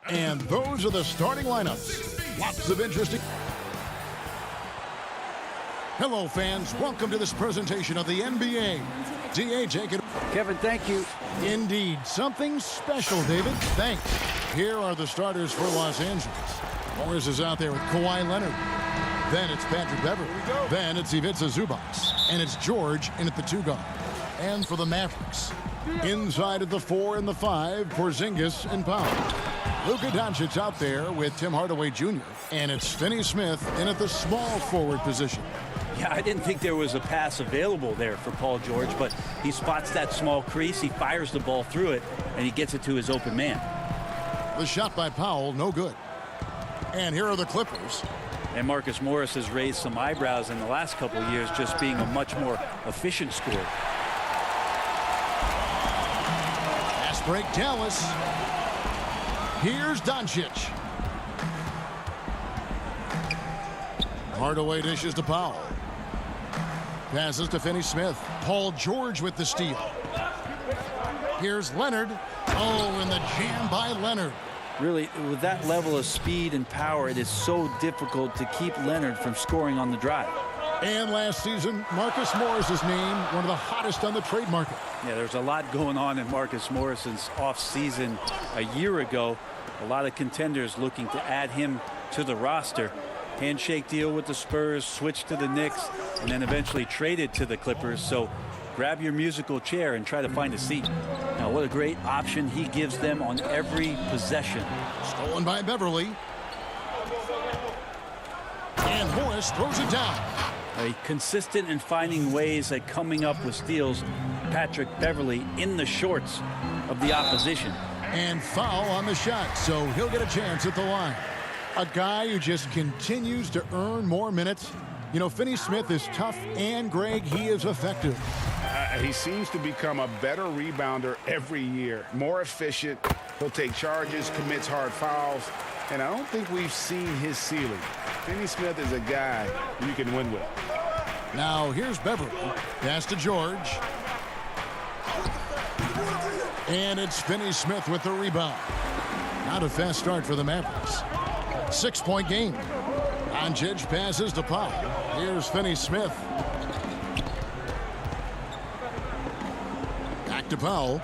And those are the starting lineups. Lots of interesting. Hello, fans. Welcome to this presentation of the NBA. DA, take it. Kevin, thank you. Indeed. Something special, David. Thanks. Here are the starters for Los Angeles. Morris is out there with Kawhi Leonard. Then it's Patrick Beverley. Then it's Ivica Zubac. And it's George in at the 2 guard. And for the Mavericks, inside of the 4 and the 5, Porzingis and Powell. Luka Doncic out there with Tim Hardaway Jr. And it's Finney Smith in at the small forward position. Yeah, I didn't think there was a pass available there for Paul George, but he spots that small crease, he fires the ball through it, and he gets it to his open man. The shot by Powell, no good. And here are the Clippers. And Marcus Morris has raised some eyebrows in the last couple of years, just being a much more efficient scorer. Fast break, Dallas. Here's Doncic. Hardaway dishes to Powell. Passes to Finney Smith. Paul George with the steal. Here's Leonard. Oh, and the jam by Leonard. Really, with that level of speed and power, it is so difficult to keep Leonard from scoring on the drive. And last season, Marcus Morris is named one of the hottest on the trade market. Yeah, there's a lot going on in Marcus Morris's offseason a year ago. A lot of contenders looking to add him to the roster. Handshake deal with the Spurs, switched to the Knicks, and then eventually traded to the Clippers. So grab your musical chair and try to find a seat. Now, what a great option he gives them on every possession. Stolen by Beverley. And Morris throws it down. Consistent in finding ways at coming up with steals. Patrick Beverley in the shorts of the opposition. And foul on the shot, so he'll get a chance at the line. A guy who just continues to earn more minutes. You know, Finney Smith is tough, and Greg, he is effective. He seems to become a better rebounder every year. More efficient. He'll take charges, commits hard fouls, and I don't think we've seen his ceiling. Finney Smith is a guy you can win with. Now here's Beverley. Pass to George. And it's Finney Smith with the rebound. Not a fast start for the Mavericks. 6-point game. Doncic passes to Powell. Here's Finney Smith. Back to Powell.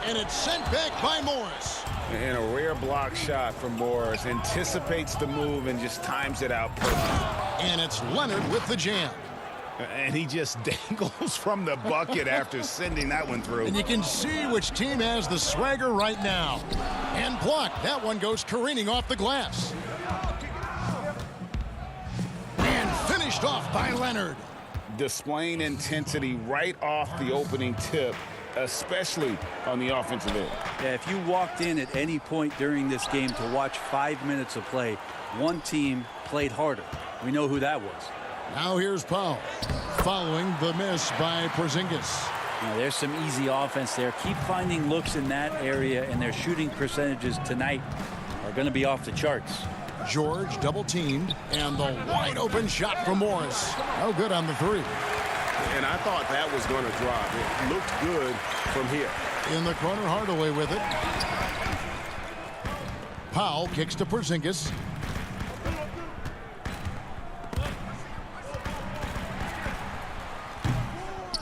And it's sent back by Morris. And a rare block shot from Morris. Anticipates the move and just times it out perfectly. And it's Leonard with the jam. And he just dangles from the bucket after sending that one through. And you can see which team has the swagger right now. And blocked. That one goes careening off the glass. And finished off by Leonard. Displaying intensity right off the opening tip, especially on the offensive end. Yeah, if you walked in at any point during this game to watch 5 minutes of play, one team played harder. We know who that was. Now here's Powell, following the miss by Porzingis. Now, there's some easy offense there. Keep finding looks in that area, and their shooting percentages tonight are going to be off the charts. George double teamed, and the wide open shot from Morris. No good on the 3. And I thought that was going to drop. It looked good from here. In the corner, Hardaway with it. Powell kicks to Porzingis.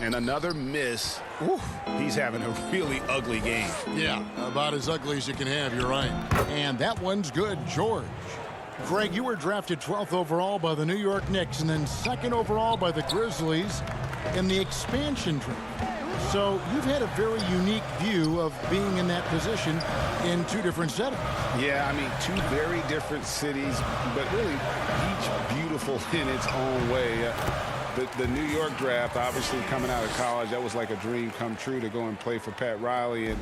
And another miss. Ooh, he's having a really ugly game. Yeah, about as ugly as you can have, you're right. And that one's good, George. Greg, you were drafted 12th overall by the New York Knicks and then 2nd overall by the Grizzlies in the expansion draft. So you've had a very unique view of being in that position in 2 different settings. Yeah, I mean, 2 very different cities, but really each beautiful in its own way. The New York draft, obviously coming out of college, that was like a dream come true to go and play for Pat Riley and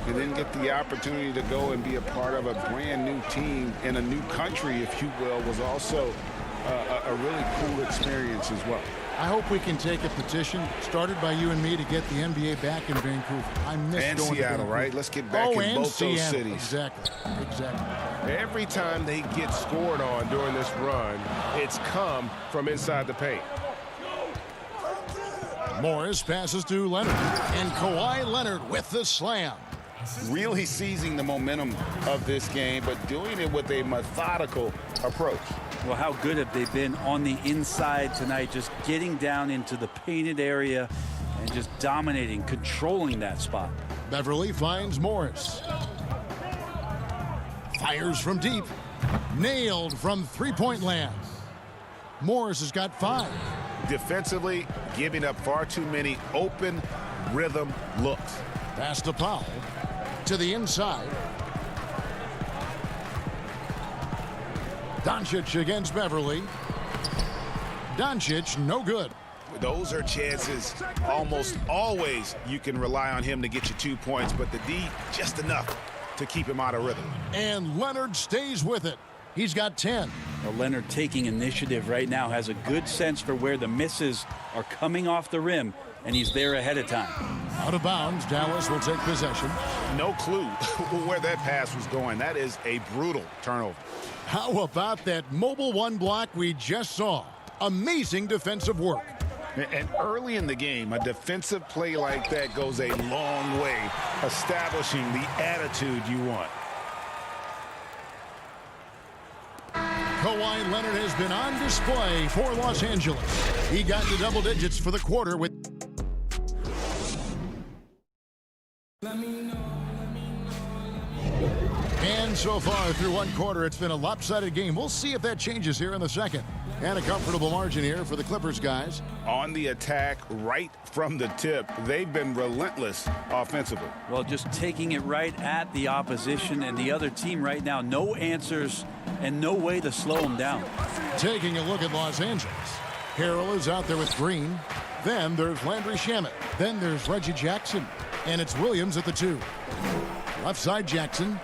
then get the opportunity to go and be a part of a brand new team in a new country, if you will, was also a really cool experience as well. I hope we can take a petition started by you and me to get the NBA back in Vancouver. I miss and going Seattle, to right? Let's get back in both Seattle. those cities. Exactly. Every time they get scored on during this run, it's come from inside the paint. Morris passes to Leonard, and Kawhi Leonard with the slam. really seizing the momentum of this game, but doing it with a methodical approach. Well, how good have they been on the inside tonight, just getting down into the painted area and just dominating, controlling that spot. Beverly finds Morris. Fires from deep. Nailed from three-point land. Morris has got 5. Defensively, giving up far too many open rhythm looks. Pass to Powell. To the inside. Doncic against Beverly. Doncic, no good. Those are chances almost always you can rely on him to get you 2 points, but the D just enough to keep him out of rhythm. And Leonard stays with it. He's got 10. Well, Leonard taking initiative right now, has a good sense for where the misses are coming off the rim, and he's there ahead of time. Out of bounds, Dallas will take possession. No clue where that pass was going. That is a brutal turnover. How about that mobile one block we just saw? Amazing defensive work. And early in the game, a defensive play like that goes a long way, establishing the attitude you want. Kawhi Leonard has been on display for Los Angeles. He got to double digits for the quarter with... And so far through one quarter, it's been a lopsided game. We'll see if that changes here in the second. And a comfortable margin here for the Clippers guys. On the attack right from the tip, they've been relentless offensively. Well, just taking it right at the opposition and the other team right now. No answers and no way to slow them down. Taking a look at Los Angeles. Harrell is out there with Green. Then there's Landry Shamet. Then there's Reggie Jackson. And it's Williams at the 2. Left side Jackson.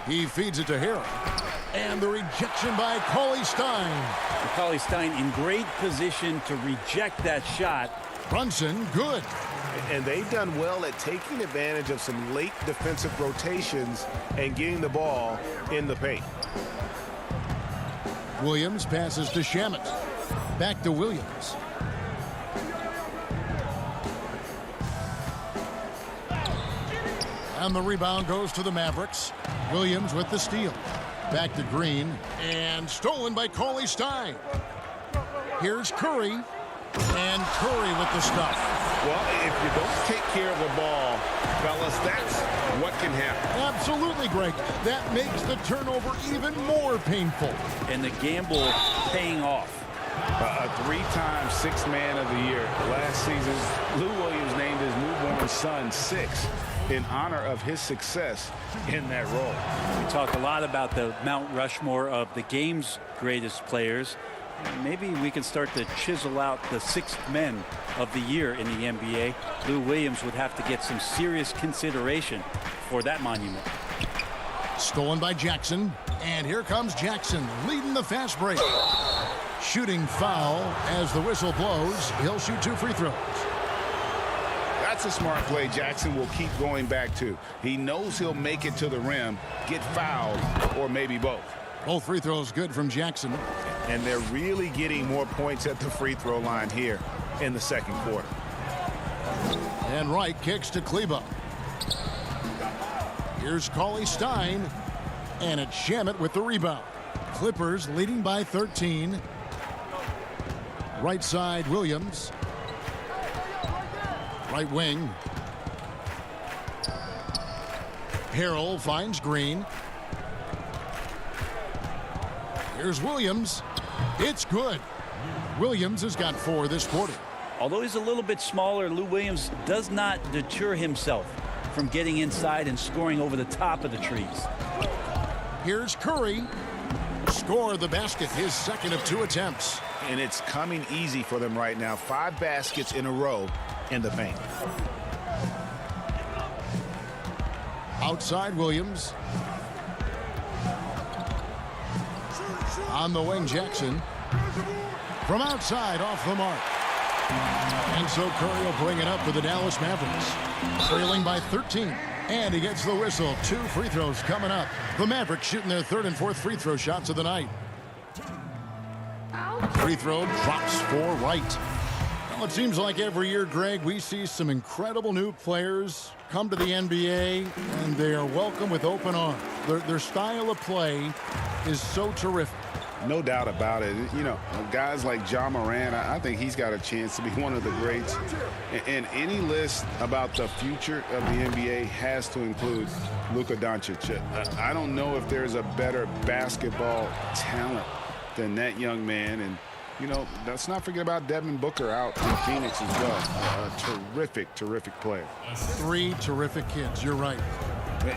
He feeds it to Harrell. And the rejection by Cauley Stein. Cauley Stein in great position to reject that shot. Brunson, good. And they've done well at taking advantage of some late defensive rotations and getting the ball in the paint. Williams passes to Shamet. Back to Williams. And the rebound goes to the Mavericks. Williams with the steal. Back to Green. And stolen by Cauley Stein. Here's Curry. And Curry with the stuff. Well, if you don't take care of the ball, fellas, that's what can happen. Absolutely, Greg. That makes the turnover even more painful. And the gamble paying off. A 3-time sixth man of the year. Last season, Lou Williams named his newborn son 6 in honor of his success in that role. We talk a lot about the Mount Rushmore of the game's greatest players. Maybe we can start to chisel out the 6th men of the year in the NBA. Lou Williams would have to get some serious consideration for that monument. Stolen by Jackson. And here comes Jackson leading the fast break. Shooting foul as the whistle blows. He'll shoot 2 free throws. That's a smart play Jackson will keep going back to. He knows he'll make it to the rim, get fouled, or maybe both. Both free throws good from Jackson. And they're really getting more points at the free throw line here in the second quarter. And Wright kicks to Kleba. Here's Cauley Stein. And it's Shamet with the rebound. Clippers leading by 13. Right side, Williams. Right wing. Harrell finds Green. Here's Williams. It's good. Williams has got 4 this quarter. Although he's a little bit smaller, Lou Williams does not deter himself from getting inside and scoring over the top of the trees. Here's Curry. Score the basket, his 2nd of 2 attempts. And it's coming easy for them right now. 5 baskets in a row in the paint. Outside Williams. On the wing, Jackson. From outside, off the mark. And so Curry will bring it up for the Dallas Mavericks. Trailing by 13. And he gets the whistle. 2 free throws coming up. The Mavericks shooting their 3rd and 4th free throw shots of the night. Free throw drops for Wright. Well, it seems like every year, Greg, we see some incredible new players come to the NBA, and they are welcome with open arms. Their style of play is so terrific. No doubt about it. You know, guys like Ja Morant, I think he's got a chance to be one of the greats. And any list about the future of the NBA has to include Luka Doncic. I don't know if there's a better basketball talent than that young man. And, you know, let's not forget about Devin Booker out in Phoenix as well. A terrific, terrific player. 3 terrific kids, you're right.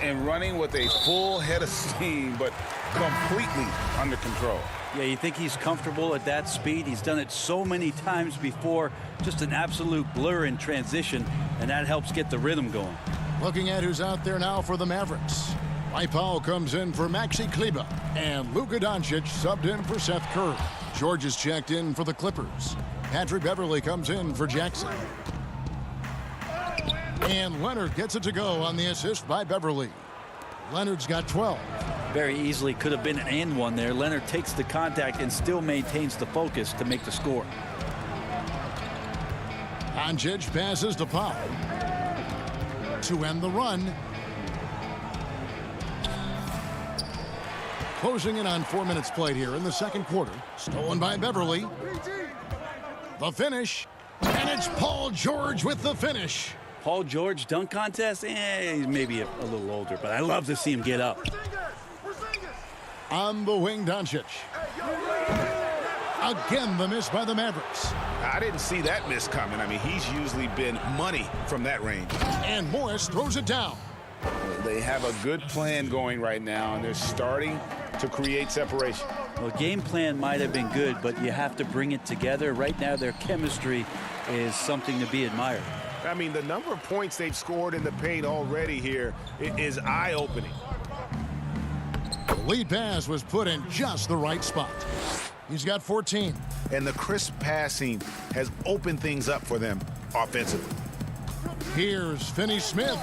And running with a full head of steam, but completely under control. Yeah, you think he's comfortable at that speed? He's done it so many times before. Just an absolute blur in transition, and that helps get the rhythm going. Looking at who's out there now for the Mavericks. Mike Powell comes in for Maxi Kleber, and Luka Doncic subbed in for Seth Curry. George is checked in for the Clippers. Patrick Beverley comes in for Jackson. And Leonard gets it to go on the assist by Beverley. Leonard's got 12. Very easily could have been an and one there. Leonard takes the contact and still maintains the focus to make the score. Doncic passes to Powell to end the run. Closing in on 4 minutes played here in the second quarter. Stolen by Beverley. The finish. And it's Paul George with the finish. Paul George dunk contest? He's maybe a little older, but I love to see him get up. On the wing, Doncic. Again, the miss by the Mavericks. I didn't see that miss coming. I mean, he's usually been money from that range. And Morris throws it down. They have a good plan going right now, and they're starting to create separation. Well, game plan might have been good, but you have to bring it together. Right now, their chemistry is something to be admired. I mean, the number of points they've scored in the paint already here is eye-opening. The lead pass was put in just the right spot. He's got 14. And the crisp passing has opened things up for them offensively. Here's Finney-Smith.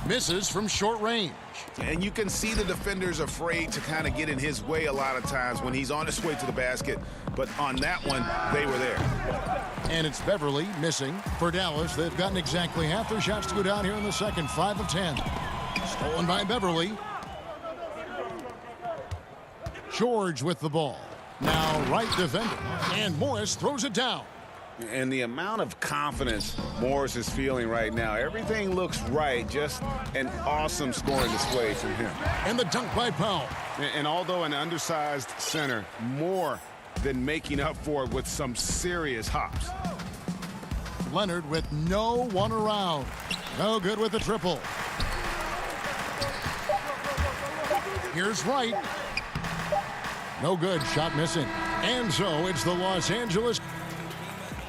Misses from short range. And you can see the defenders afraid to kind of get in his way a lot of times when he's on his way to the basket. But on that one, they were there. And it's Beverley missing for Dallas. They've gotten exactly half their shots to go down here in the second. 5 of 10. Stolen by Beverley. George with the ball. Now right defender. And Morris throws it down. And the amount of confidence Morris is feeling right now, everything looks right. Just an awesome scoring display from him. And the dunk by Powell. And although an undersized center, more than making up for it with some serious hops. Leonard with no one around. No good with the triple. Here's Wright. No good. Shot missing. And so it's the Los Angeles.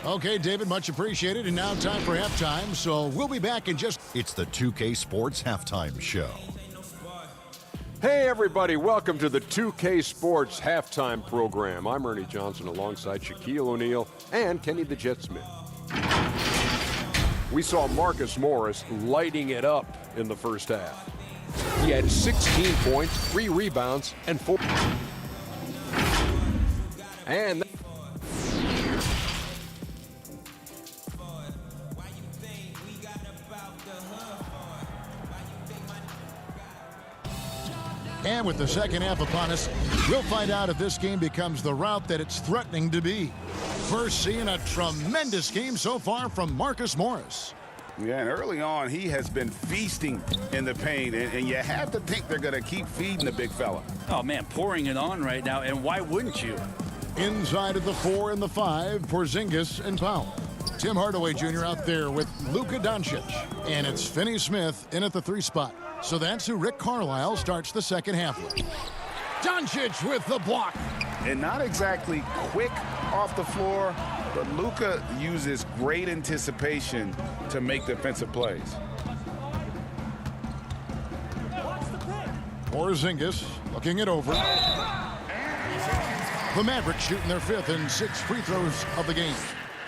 Okay, David, much appreciated. And now time for halftime. So we'll be back in just... It's the 2K Sports Halftime Show. Hey, everybody. Welcome to the 2K Sports Halftime Program. I'm Ernie Johnson alongside Shaquille O'Neal and Kenny the Jet Smith. We saw Marcus Morris lighting it up in the first half. He had 16 points, 3 rebounds, and 4. And with the second half upon us, we'll find out if this game becomes the route that it's threatening to be. First, seeing a tremendous game so far from Marcus Morris. Yeah, and early on, he has been feasting in the paint, and you have to think they're going to keep feeding the big fella. Oh, man, pouring it on right now, and why wouldn't you? Inside of the 4 and the 5, Porzingis and Powell. Tim Hardaway Jr. out there with Luka Doncic. And it's Finney-Smith in at the 3 spot. So that's who Rick Carlisle starts the second half with. Doncic with the block. And not exactly quick off the floor, but Luka uses great anticipation to make defensive plays. Porzingis looking it over. The Mavericks shooting their 5th and 6th free throws of the game.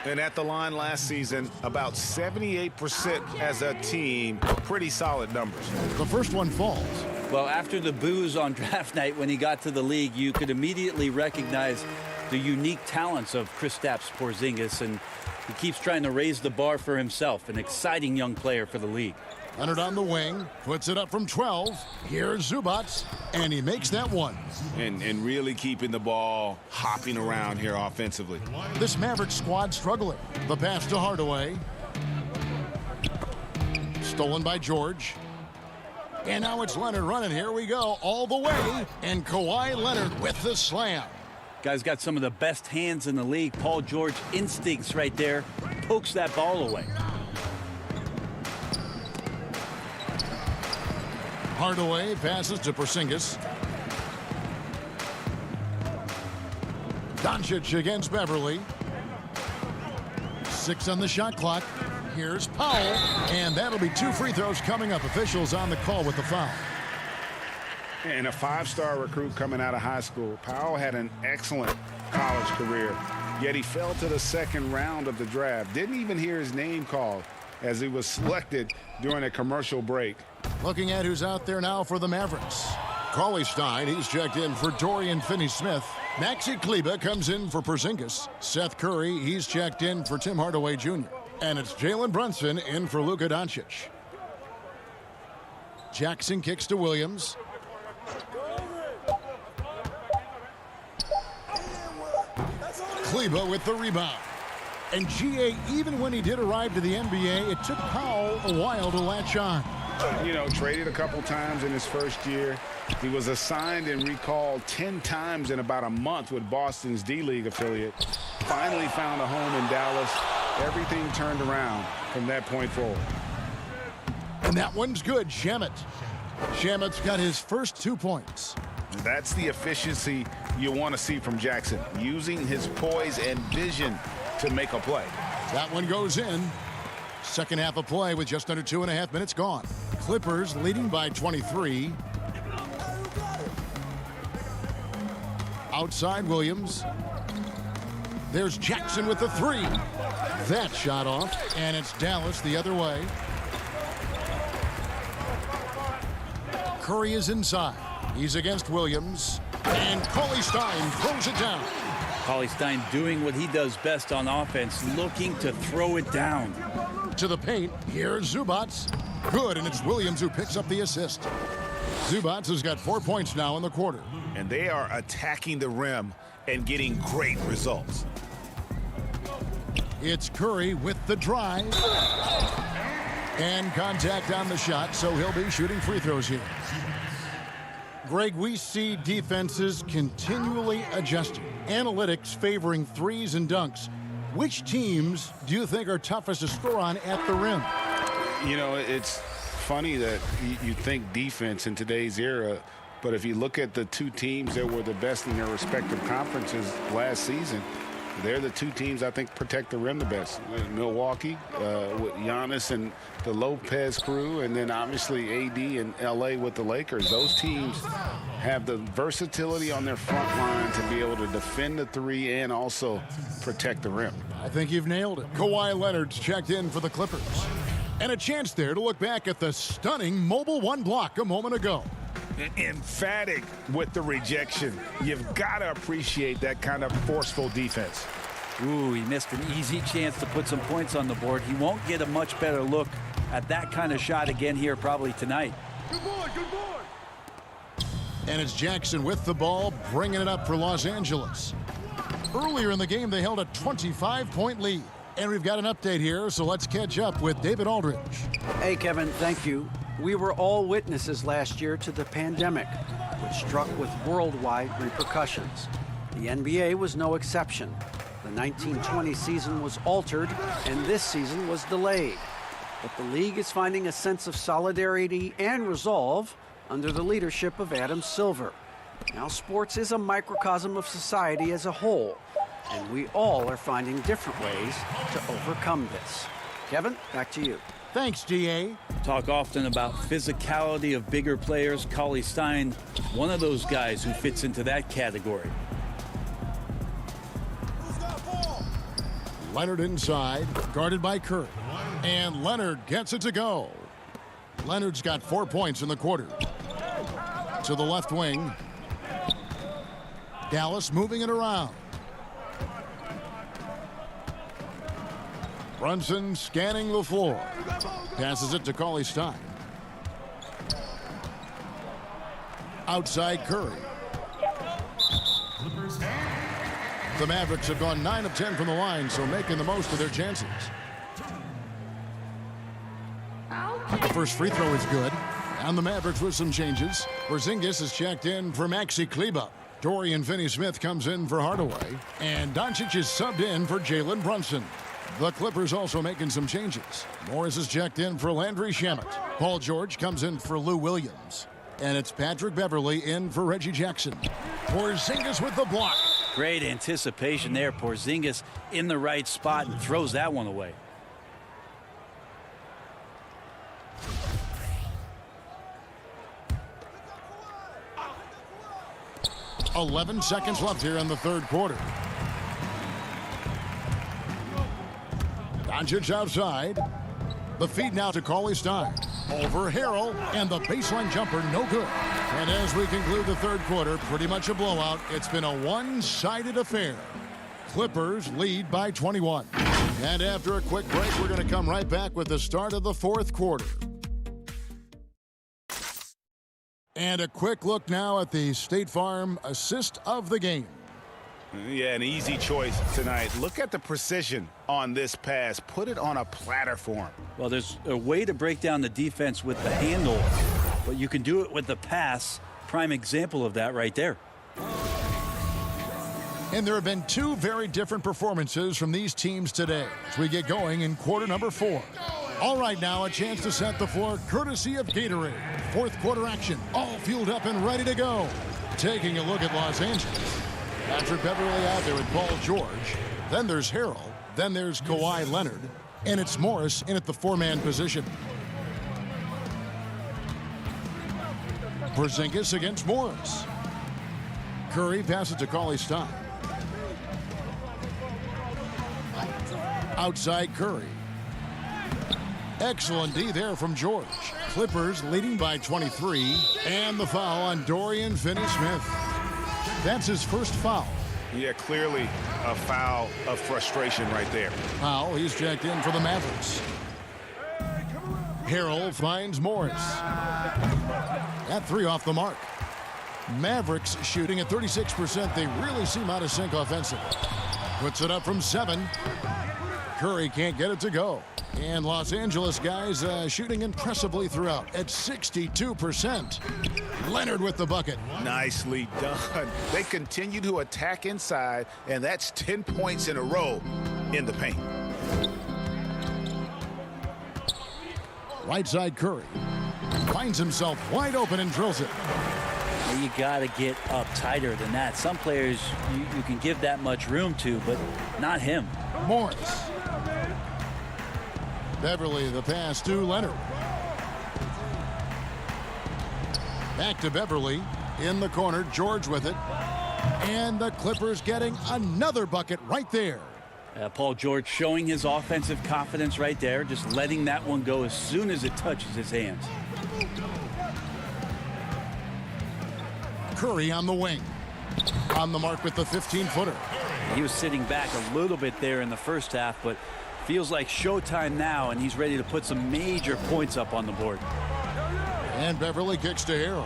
And at the line last season, about 78% as a team. Pretty solid numbers. The first one falls. Well, after the boos on draft night when he got to the league, you could immediately recognize the unique talents of Kristaps Porzingis. And He keeps trying to raise the bar for himself, an exciting young player for the league. Leonard on the wing, puts it up from 12. Here's Zubats, and he makes that one. And really keeping the ball hopping around here offensively. This Maverick squad struggling. The pass to Hardaway. Stolen by George. And now it's Leonard running. Here we go, all the way. And Kawhi Leonard with the slam. Guy's got some of the best hands in the league. Paul George instincts right there. Pokes that ball away. Hardaway passes to Porzingis. Doncic against Beverly. 6 on the shot clock. Here's Powell, and that'll be 2 free throws coming up. Officials on the call with the foul. And a 5-star recruit coming out of high school. Powell had an excellent college career, yet he fell to the second round of the draft. Didn't even hear his name called as he was selected during a commercial break. Looking at who's out there now for the Mavericks. Cauley Stein, he's checked in for Dorian Finney-Smith. Maxi Kleber comes in for Porzingis. Seth Curry, he's checked in for Tim Hardaway Jr. And it's Jalen Brunson in for Luka Doncic. Jackson kicks to Williams. Kleber with the rebound. And G.A., even when he did arrive to the NBA, it took Powell a while to latch on. You know, traded a couple times in his first year. He was assigned and recalled 10 times in about a month with Boston's D-League affiliate. Finally found a home in Dallas. Everything turned around from that point forward. And that one's good, Shamet. Shamet's got his first 2 points. That's the efficiency you want to see from Jackson, using his poise and vision to make a play. That one goes in. Second half of play with just under 2.5 minutes gone. Clippers leading by 23. Outside Williams. There's Jackson with the 3. That shot off, and it's Dallas the other way. Curry is inside. He's against Williams. And Cauley Stein throws it down. Cauley Stein doing what he does best on offense, looking to throw it down. To the paint, here's Zubats. Good, and it's Williams who picks up the assist. Zubats has got 4 points now in the quarter. And they are attacking the rim and getting great results. It's Curry with the drive. And contact on the shot, so he'll be shooting free throws here. Greg, we see defenses continually adjusting. Analytics favoring threes and dunks. Which teams do you think are toughest to score on at the rim? You know, it's funny that you think defense in today's era, but if you look at the 2 teams that were the best in their respective conferences last season, they're the 2 teams I think protect the rim the best. Milwaukee with Giannis and the Lopez crew, and then obviously AD and LA with the Lakers. Those teams have the versatility on their front line to be able to defend the 3 and also protect the rim. I think you've nailed it. Kawhi Leonard's checked in for the Clippers. And a chance there to look back at the stunning Mobile 1 block a moment ago. Emphatic with the rejection. You've got to appreciate that kind of forceful defense. Ooh, he missed an easy chance to put some points on the board. He won't get a much better look at that kind of shot again here probably tonight. Good boy. And it's Jackson with the ball, bringing it up for Los Angeles. Earlier in the game, they held a 25-point lead. And we've got an update here, so let's catch up with David Aldridge. Hey, Kevin, thank you. We were all witnesses last year to the pandemic, which struck with worldwide repercussions. The NBA was no exception. The 1920 season was altered, and this season was delayed. But the league is finding a sense of solidarity and resolve under the leadership of Adam Silver. Now, sports is a microcosm of society as a whole, and we all are finding different ways to overcome this. Kevin, back to you. Thanks, DA. Talk often about physicality of bigger players. Cauley Stein, one of those guys who fits into that category. Leonard inside, guarded by Curry. And Leonard gets it to go. Leonard's got 4 points in the quarter. To the left wing. Dallas moving it around. Brunson scanning the floor. Passes it to Cauley Stein. Outside Curry. The Mavericks have gone 9 of 10 from the line, so making the most of their chances. The first free throw is good. And the Mavericks with some changes. Porzingis is checked in for Maxi Kleber. Dorian Finney-Smith comes in for Hardaway. And Doncic is subbed in for Jalen Brunson. The Clippers also making some changes. Morris is checked in for Landry Shamet. Paul George comes in for Lou Williams. And it's Patrick Beverley in for Reggie Jackson. Porzingis with the block. Great anticipation there. Porzingis in the right spot and throws that one away. "11 seconds left here in the third quarter. Doncic outside. The feed now to Cauley Stein. Over Harrell, and the baseline jumper no good. And as we conclude the third quarter, pretty much a blowout. It's been a one-sided affair. Clippers lead by 21. And after a quick break, we're going to come right back with the start of the fourth quarter. And a quick look now at the State Farm assist of the game. Yeah, an easy choice tonight. Look at the precision on this pass. Put it on a platter for him. Well, there's a way to break down the defense with the handle, but you can do it with the pass. Prime example of that right there. And there have been two very different performances from these teams today as we get going in quarter number 4. All right, now a chance to set the floor courtesy of Gatorade. Fourth quarter action, all fueled up and ready to go. Taking a look at Los Angeles. Patrick Beverley out there with Paul George. Then there's Harrell. Then there's Kawhi Leonard. And it's Morris in at the 4-man position. Porzingis against Morris. Curry passes to Cauley Stein. Outside Curry. Excellent D there from George. Clippers leading by 23. And the foul on Dorian Finney-Smith. That's his first foul. Yeah, clearly a foul of frustration right there. Powell, he's checked in for the Mavericks. Harrell finds Morris. That 3 off the mark. Mavericks shooting at 36%. They really seem out of sync offensively. Puts it up from 7. Curry can't get it to go. And Los Angeles guys shooting impressively throughout at 62%. Leonard with the bucket. Nicely done. They continue to attack inside, and that's 10 points in a row in the paint. Right side Curry. Finds himself wide open and drills it. You got to get up tighter than that. Some players you can give that much room to, but not him. Morris. Beverley, the pass to Leonard. Back to Beverley. In the corner, George with it. And the Clippers getting another bucket right there. Paul George showing his offensive confidence right there, just letting that one go as soon as it touches his hands. Curry on the wing. On the mark with the 15-footer. He was sitting back a little bit there in the first half, but feels like showtime now, and he's ready to put some major points up on the board. And Beverley kicks to Harrell.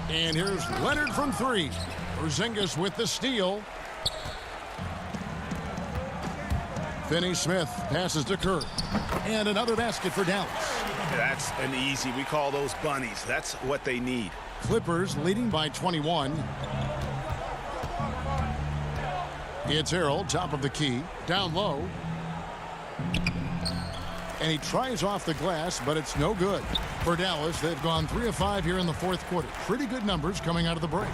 And here's Leonard from 3. Porzingis with the steal. Finney-Smith passes to Curry. And another basket for Dallas. That's an easy. We call those bunnies. That's what they need. Clippers leading by 21. It's Harrell, top of the key. Down low. And he tries off the glass, but it's no good. For Dallas, they've gone 3 of 5 here in the fourth quarter. Pretty good numbers coming out of the break.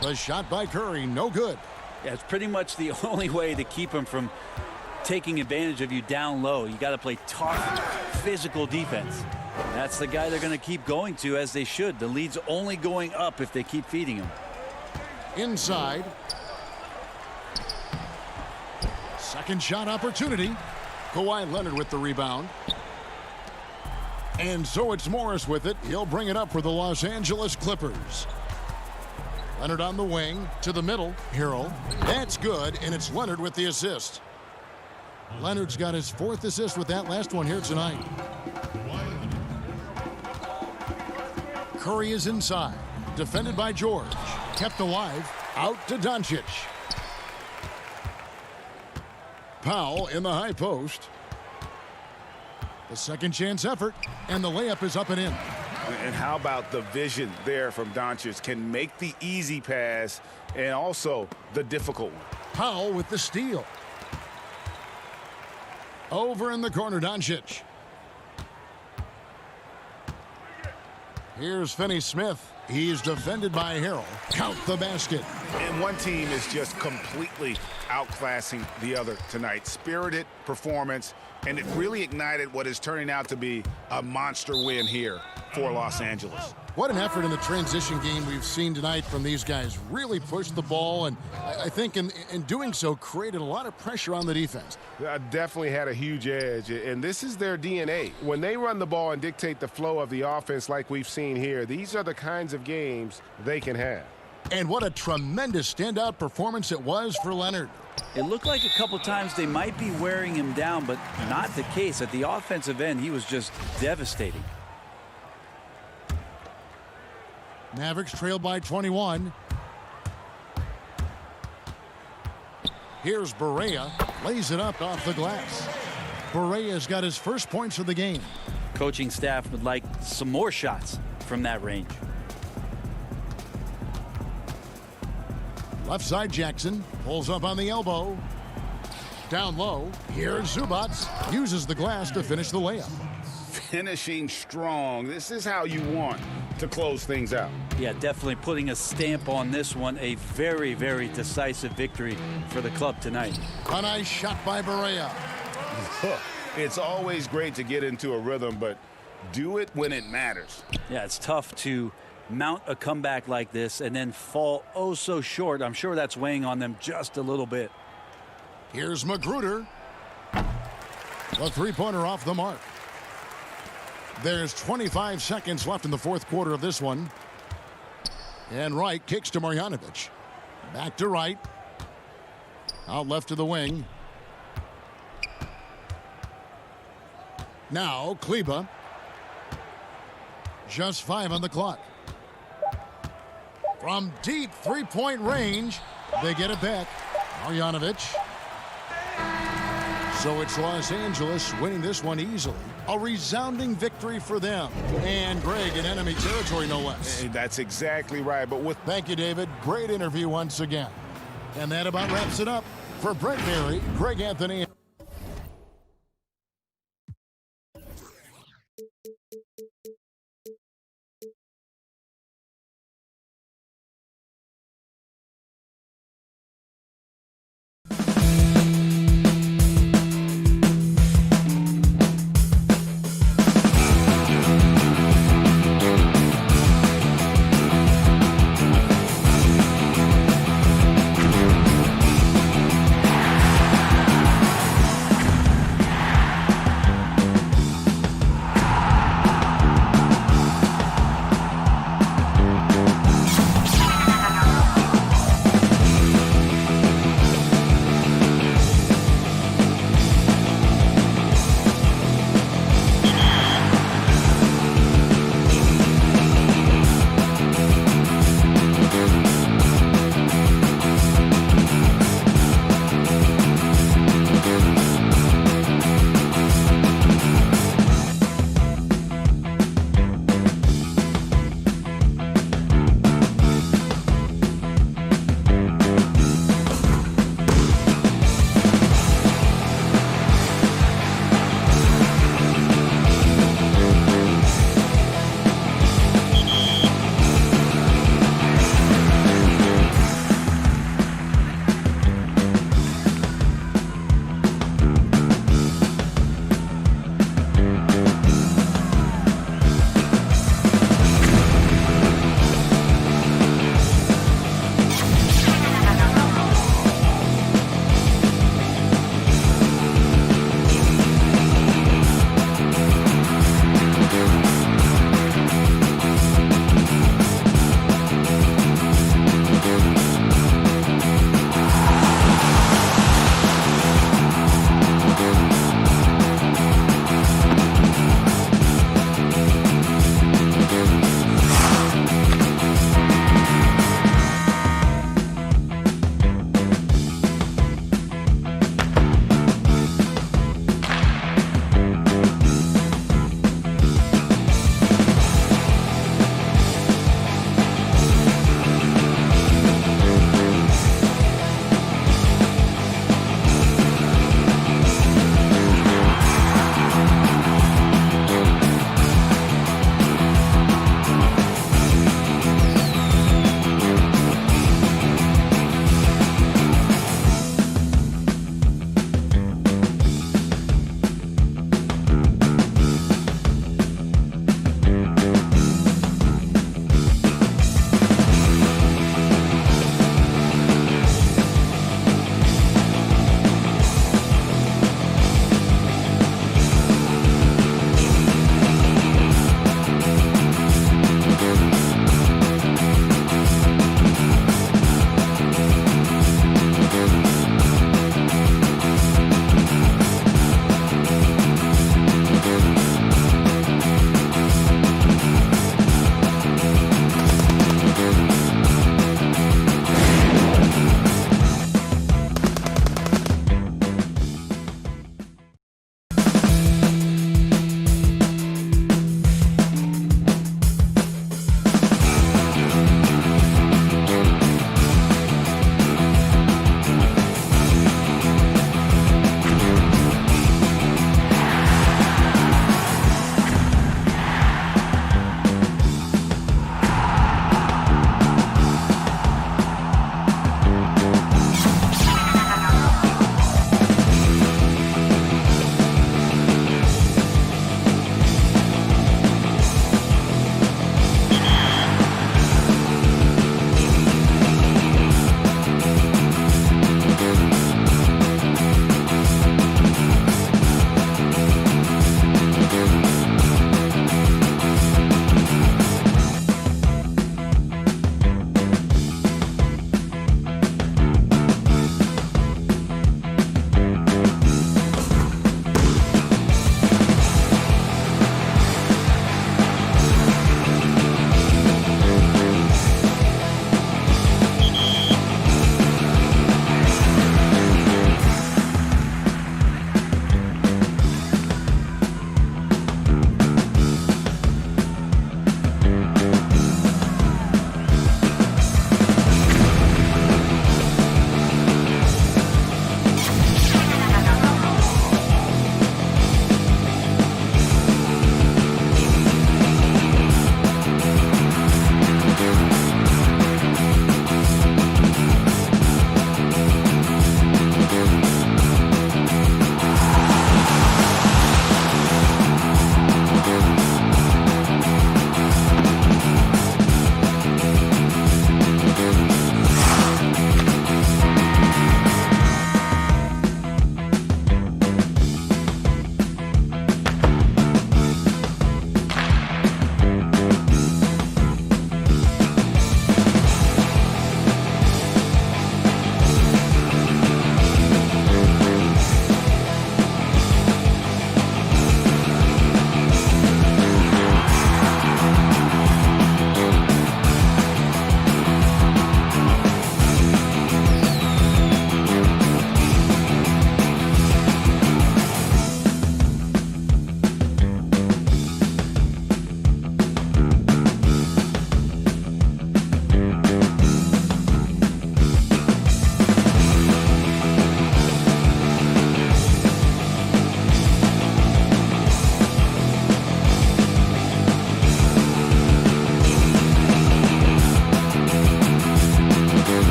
The shot by Curry, no good. Yeah, it's pretty much the only way to keep him from taking advantage of you down low. You got to play tough, physical defense. And that's the guy they're going to keep going to, as they should. The lead's only going up if they keep feeding him. Inside. Second shot opportunity. Kawhi Leonard with the rebound. And so it's Morris with it. He'll bring it up for the Los Angeles Clippers. Leonard on the wing to the middle. Harrell. That's good, and it's Leonard with the assist. Leonard's got his 4th assist with that last one here tonight. Curry is inside. Defended by George. Kept alive. Out to Doncic. Powell in the high post. The second chance effort, and the layup is up and in. And how about the vision there from Doncic? Can make the easy pass and also the difficult one. Powell with the steal. Over in the corner, Doncic. Here's Finney-Smith. He's defended by Harrell. Count the basket. And one team is just completely outclassing the other tonight. Spirited performance, and it really ignited what is turning out to be a monster win here for Los Angeles. What an effort in the transition game we've seen tonight from these guys. Really pushed the ball, and I think in doing so created a lot of pressure on the defense. Definitely had a huge edge, and this is their DNA. When they run the ball and dictate the flow of the offense like we've seen here, these are the kinds of games they can have. And what a tremendous standout performance it was for Leonard. It looked like a couple times they might be wearing him down, but not the case. At the offensive end, he was just devastating. Mavericks trailed by 21. Here's Barea. Lays it up off the glass. Barea's got his first points of the game. Coaching staff would like some more shots from that range. Left side, Jackson pulls up on the elbow. Down low. Here's Zubats. Uses the glass to finish the layup. Finishing strong. This is how you want to close things out. Yeah, definitely putting a stamp on this one. A very, very decisive victory for the club tonight. A nice shot by Barea. It's always great to get into a rhythm, but do it when it matters. Yeah, it's tough to mount a comeback like this and then fall oh so short. I'm sure that's weighing on them just a little bit. Here's Magruder. The three-pointer off the mark. There's 25 seconds left in the fourth quarter of this one. And Wright kicks to Marjanovic. Back to Wright. Out left to the wing. Now Kleba. Just 5 on the clock. From deep three-point range, they get it back. Marjanovic. So it's Los Angeles winning this one easily. A resounding victory for them. And Greg in enemy territory, no less. That's exactly right. But with Thank you, David. Great interview once again. And that about wraps it up. For Brent Berry, Greg Anthony.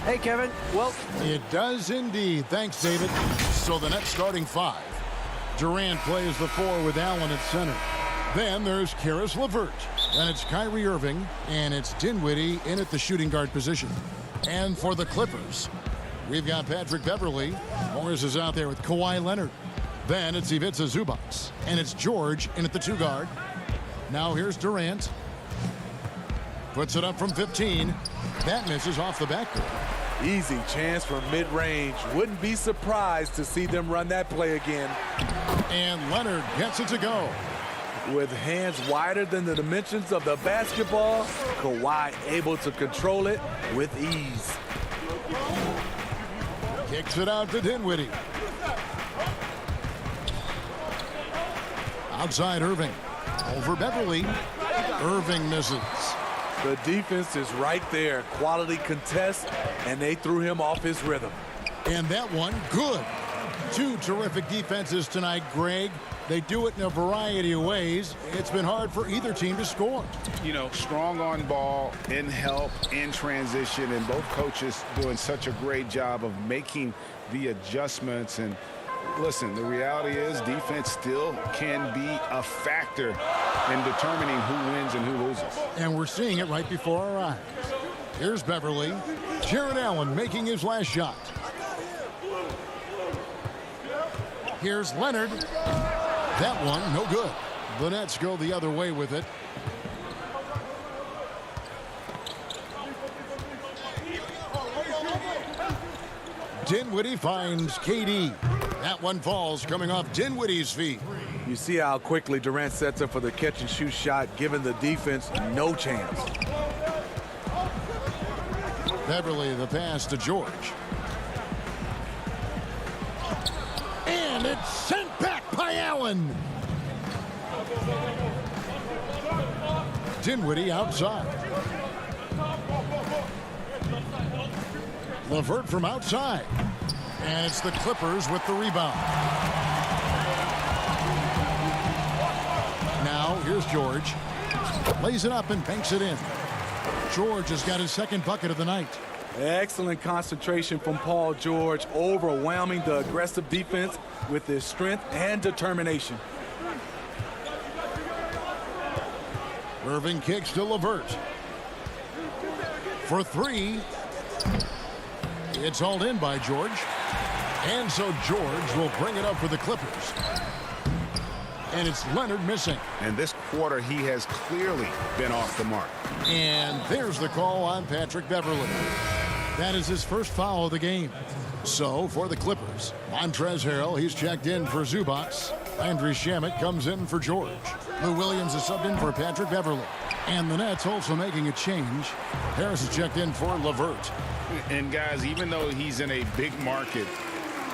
Hey, Kevin. Well, It does indeed. Thanks, David. So the Nets starting 5. Durant plays the 4 with Allen at center. Then there's Karis LeVert. Then it's Kyrie Irving. And it's Dinwiddie in at the shooting guard position. And for the Clippers, we've got Patrick Beverley. Morris is out there with Kawhi Leonard. Then it's Ivica Zubac. And it's George in at the 2 guard. Now here's Durant. Puts it up from 15. That misses off the backboard. Easy chance from mid-range. Wouldn't be surprised to see them run that play again. And Leonard gets it to go. With hands wider than the dimensions of the basketball, Kawhi able to control it with ease. Kicks it out to Dinwiddie. Outside Irving. Over Beverly. Irving misses. The defense is right there. Quality contest, and they threw him off his rhythm. And that one, good. 2 terrific defenses tonight, Greg. They do it in a variety of ways. It's been hard for either team to score. You know, strong on ball, in help, in transition, and both coaches doing such a great job of making the adjustments. And listen, the reality is defense still can be a factor in determining who wins and who loses. And we're seeing it right before our eyes. Here's Beverly. Jared Allen making his last shot. Here's Leonard. That one, no good. The Nets go the other way with it. Dinwiddie finds KD. That one falls coming off Dinwiddie's feet. You see how quickly Durant sets up for the catch-and-shoot shot, giving the defense no chance. Beverly, the pass to George. And it's sent back by Allen. Dinwiddie outside. LeVert from outside. And it's the Clippers with the rebound. Now, here's George. Lays it up and banks it in. George has got his second bucket of the night. Excellent concentration from Paul George, overwhelming the aggressive defense with his strength and determination. Irving kicks to LeVert. For 3. It's hauled in by George. And so George will bring it up for the Clippers. And it's Leonard missing. And this quarter, he has clearly been off the mark. And there's the call on Patrick Beverley. That is his first foul of the game. So for the Clippers, Montrezl Harrell, he's checked in for Zubac. Landry Shamet comes in for George. Lou Williams is subbed in for Patrick Beverley. And the Nets also making a change. Harris is checked in for LeVert. And guys, even though he's in a big market,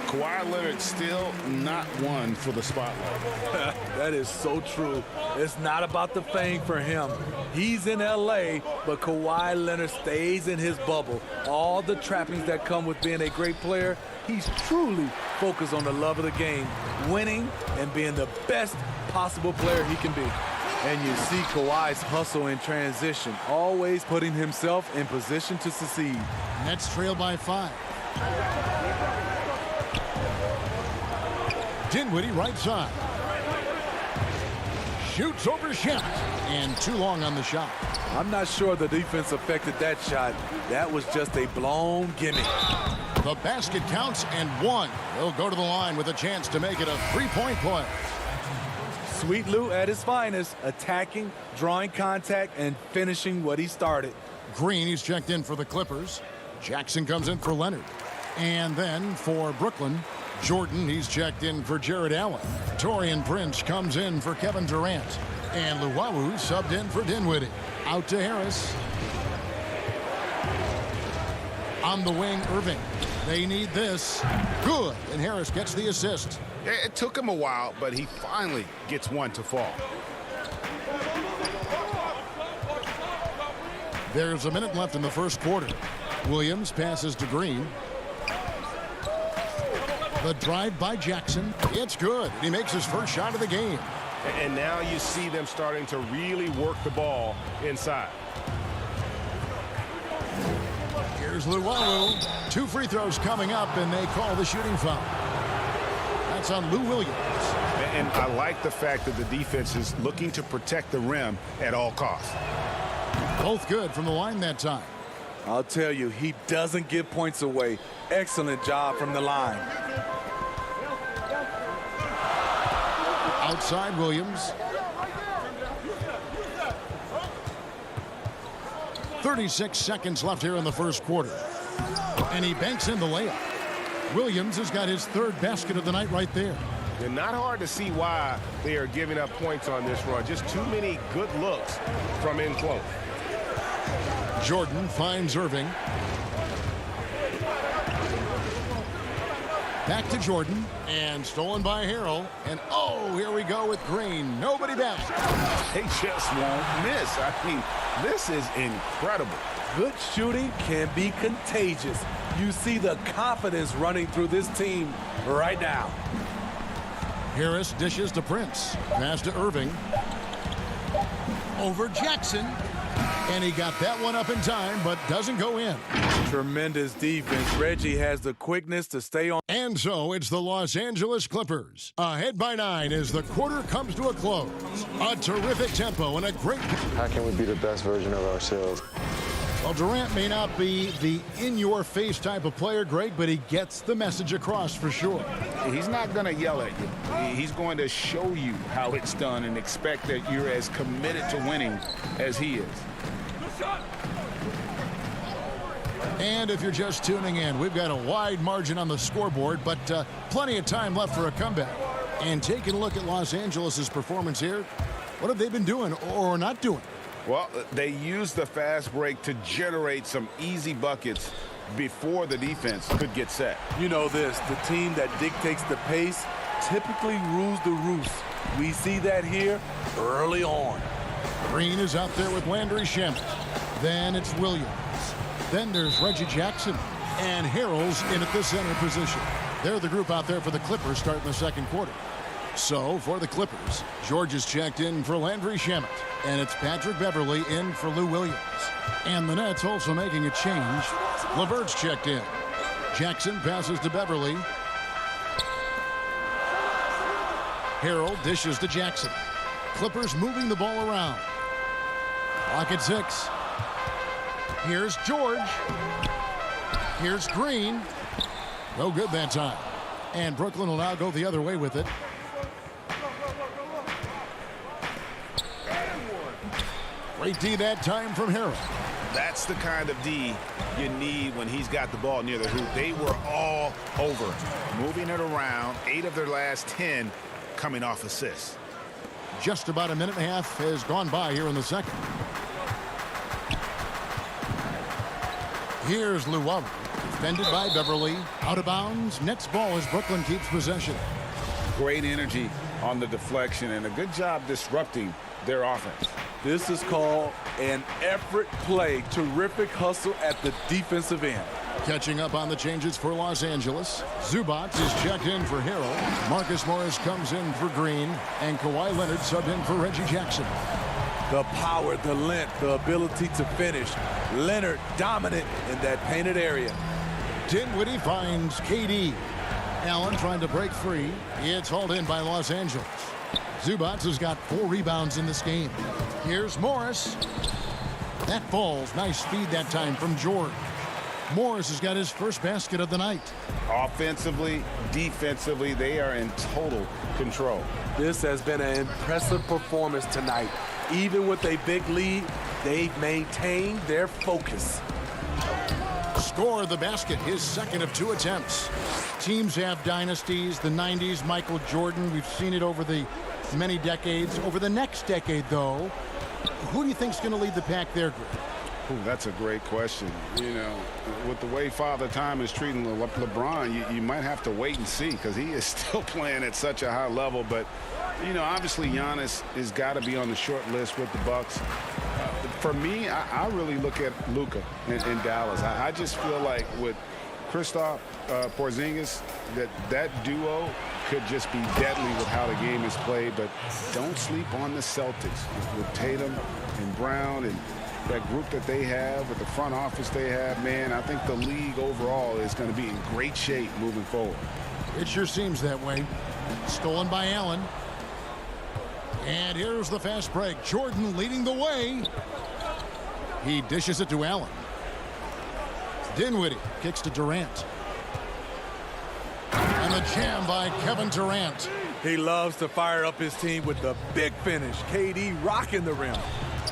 Kawhi Leonard still not one for the spotlight. That is so true. It's not about the fame for him. He's in L.A., but Kawhi Leonard stays in his bubble. All the trappings that come with being a great player, he's truly focused on the love of the game, winning and being the best possible player he can be. And you see Kawhi's hustle in transition, always putting himself in position to succeed. Nets trail by 5. Dinwiddie right side. Shoots over Shamet. And too long on the shot. I'm not sure the defense affected that shot. That was just a blown gimme. The basket counts and 1. He'll go to the line with a chance to make it a 3-point play. Sweet Lou at his finest, attacking, drawing contact, and finishing what he started. Green, he's checked in for the Clippers. Jackson comes in for Leonard. And then for Brooklyn, Jordan, he's checked in for Jared Allen. Taurean Prince comes in for Kevin Durant. And Luwawu subbed in for Dinwiddie. Out to Harris. On the wing, Irving. They need this. Good. And Harris gets the assist. It took him a while, but he finally gets one to fall. There's a minute left in the first quarter. Williams passes to Green. The drive by Jackson. It's good. He makes his first shot of the game. And now you see them starting to really work the ball inside. Here's Luwawu. 2 free throws coming up, and they call the shooting foul. That's on Lou Williams. And I like the fact that the defense is looking to protect the rim at all costs. Both good from the line that time. I'll tell you, he doesn't give points away. Excellent job from the line. Outside Williams. 36 seconds left here in the first quarter. And he banks in the layup. Williams has got his 3rd basket of the night right there. And not hard to see why they are giving up points on this run. Just too many good looks from in close. Jordan finds Irving. Back to Jordan, and stolen by Harrell. And oh, here we go with Green. Nobody bats. They just won't miss. I mean, this is incredible. Good shooting can be contagious. You see the confidence running through this team right now. Harris dishes to Prince. Pass to Irving. Over Jackson. And he got that one up in time, but doesn't go in. Tremendous defense. Reggie has the quickness to stay on. And so it's the Los Angeles Clippers. Ahead by 9 as the quarter comes to a close. A terrific tempo and a great... How can we be the best version of ourselves? Well, Durant may not be the in-your-face type of player, Greg, but he gets the message across for sure. He's not going to yell at you. He's going to show you how it's done and expect that you're as committed to winning as he is. And if you're just tuning in, we've got a wide margin on the scoreboard, but plenty of time left for a comeback. And taking a look at Los Angeles' performance here, what have they been doing or not doing? Well, they used the fast break to generate some easy buckets before the defense could get set. You know this, the team that dictates the pace typically rules the roost. We see that here early on. Green is out there with Landry Shamet. Then it's Williams. Then there's Reggie Jackson. And Harrell's in at the center position. They're the group out there for the Clippers starting the second quarter. So for the Clippers, George is checked in for Landry Shamet. And it's Patrick Beverley in for Lou Williams. And the Nets also making a change. LeVert's checked in. Jackson passes to Beverley. Harrell dishes to Jackson. Clippers moving the ball around. Clock at 6. Here's George. Here's Green. No good that time. And Brooklyn will now go the other way with it. Great D that time from Harrell. That's the kind of D you need when he's got the ball near the hoop. They were all over, moving it around. 8 of their last 10 coming off assists. Just about a minute and a half has gone by here in the second. Here's Luwawu. Defended by Beverley. Out of bounds. Nets ball as Brooklyn keeps possession. Great energy on the deflection and a good job disrupting their offense. This is called an effort play. Terrific hustle at the defensive end. Catching up on the changes for Los Angeles. Zubac is checked in for Harrell. Marcus Morris comes in for Green. And Kawhi Leonard subbed in for Reggie Jackson. The power, the length, the ability to finish. Leonard dominant in that painted area. Dinwiddie finds KD. Allen trying to break free. It's hauled in by Los Angeles. Zubac has got 4 rebounds in this game. Here's Morris. That falls. Nice speed that time from George. Morris has got his first basket of the night. Offensively, defensively, they are in total control. This has been an impressive performance tonight. Even with a big lead, they've maintained their focus. Score the basket, his second of 2 attempts. Teams have dynasties. The 90s, Michael Jordan. We've seen it over the many decades. Over the next decade, though, who do you think is going to lead the pack there, Greg? Ooh, that's a great question. You know, with the way Father Time is treating LeBron, you might have to wait and see because he is still playing at such a high level. But, you know, obviously Giannis has got to be on the short list with the Bucks. For me, I really look at Luka in Dallas. I just feel like with Kristaps Porzingis, that duo could just be deadly with how the game is played. But don't sleep on the Celtics with Tatum and Brown and that group that they have, with the front office they have, man, I think the league overall is going to be in great shape moving forward. It sure seems that way. Stolen by Allen. And here's the fast break. Jordan leading the way. He dishes it to Allen. Dinwiddie kicks to Durant. And the jam by Kevin Durant. He loves to fire up his team with the big finish. KD rocking the rim.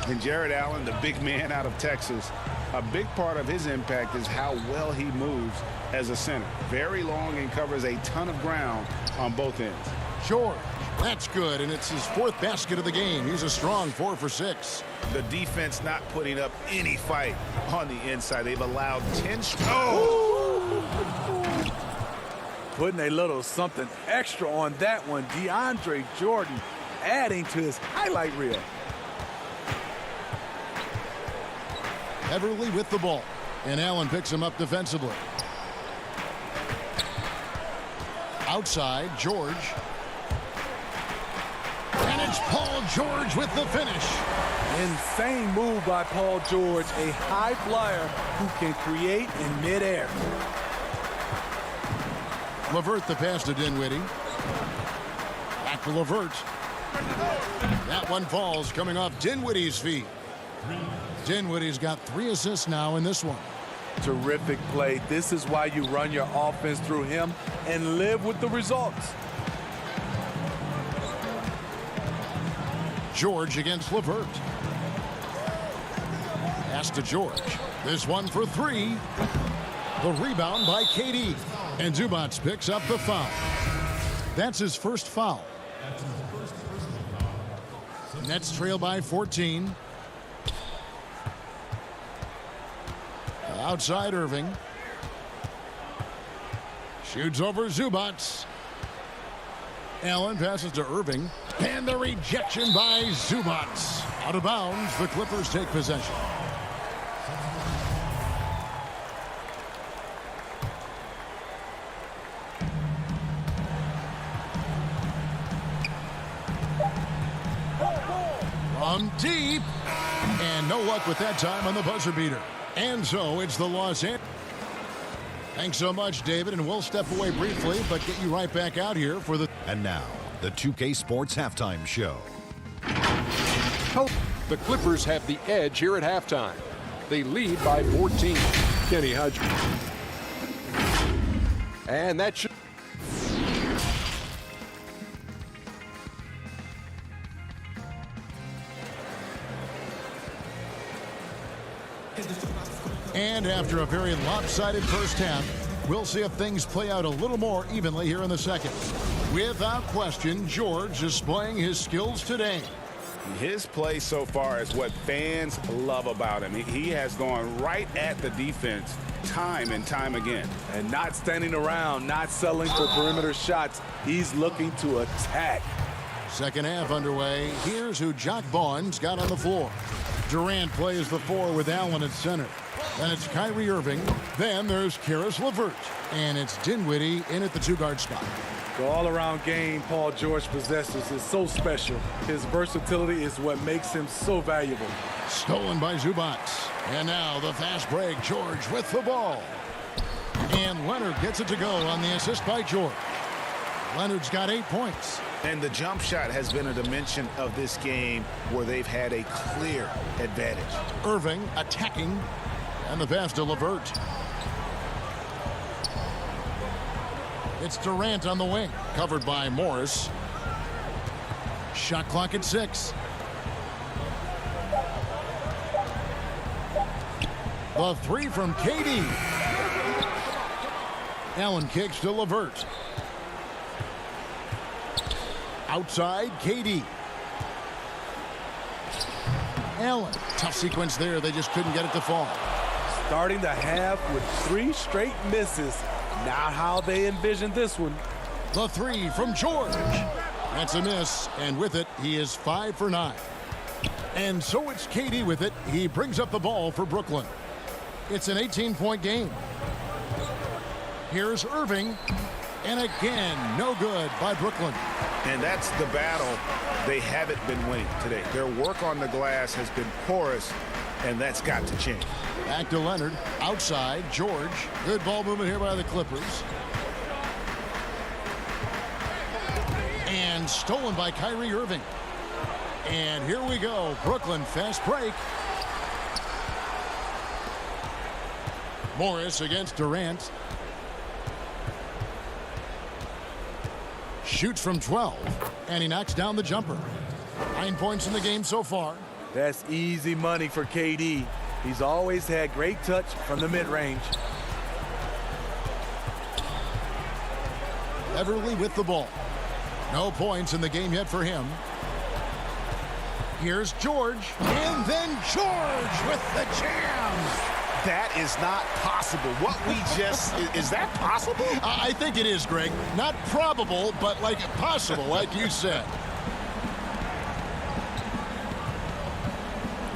And Jared Allen, the big man out of Texas, a big part of his impact is how well he moves as a center. Very long and covers a ton of ground on both ends. George, that's good, and it's his 4th basket of the game. He's a strong 4 for 6. The defense not putting up any fight on the inside. They've allowed 10 Putting a little something extra on that one. DeAndre Jordan adding to his highlight reel. Everly with the ball, and Allen picks him up defensively. Outside, George. And it's Paul George with the finish. Insane move by Paul George, a high flyer who can create in midair. LeVert the pass to Dinwiddie. Back to LeVert. That one falls, coming off Dinwiddie's feet. Dinwiddie's got 3 assists now in this one. Terrific play. This is why you run your offense through him and live with the results. George against LeVert. Pass to George. This one for 3. The rebound by KD. And Zubac picks up the foul. That's his first foul. Nets trail by 14. Outside Irving. Shoots over Zubac. Allen passes to Irving. And the rejection by Zubac. Out of bounds, the Clippers take possession. From deep. And no luck with that time on the buzzer beater. And so it's the Los Angeles. Thanks so much, David, and we'll step away briefly, but get you right back out here for the... And now, the 2K Sports Halftime Show. The Clippers have the edge here at halftime. They lead by 14. Kenny Hodgman. And that should... And after a very lopsided first half, we'll see if things play out a little more evenly here in the second. Without question, George is displaying his skills today. His play so far is what fans love about him. He has gone right at the defense time and time again. And not standing around, not settling for perimeter shots. He's looking to attack. Second half underway. Here's who Jock Vaughn's got on the floor. Durant plays the 4 with Allen at center. Then it's Kyrie Irving. Then there's Karis LeVert. And it's Dinwiddie in at the 2-guard spot. The all-around game Paul George possesses is so special. His versatility is what makes him so valuable. Stolen by Zubac. And now the fast break. George with the ball. And Leonard gets it to go on the assist by George. Leonard's got 8 points. And the jump shot has been a dimension of this game where they've had a clear advantage. Irving attacking. And the pass to LeVert. It's Durant on the wing. Covered by Morris. Shot clock at 6. The 3 from KD. Allen kicks to LeVert. Outside, KD. Allen. Tough sequence there. They just couldn't get it to fall. Starting the half with 3 straight misses. Not how they envisioned this one. The 3 from George. That's a miss, and with it, he is 5 for 9. And so it's KD with it. He brings up the ball for Brooklyn. It's an 18-point game. Here's Irving. And again, no good by Brooklyn. And that's the battle they haven't been winning today. Their work on the glass has been porous, and that's got to change. Back to Leonard. Outside, George. Good ball movement here by the Clippers. And stolen by Kyrie Irving. And here we go. Brooklyn, fast break. Morris against Durant. Shoots from 12, and he knocks down the jumper. 9 points in the game so far. That's easy money for KD. He's always had great touch from the mid-range. Beverly with the ball. No points in the game yet for him. Here's George, and then George with the jam. That is not possible. What we just, is that possible? I think it is, Greg. Not probable, but like possible, like you said.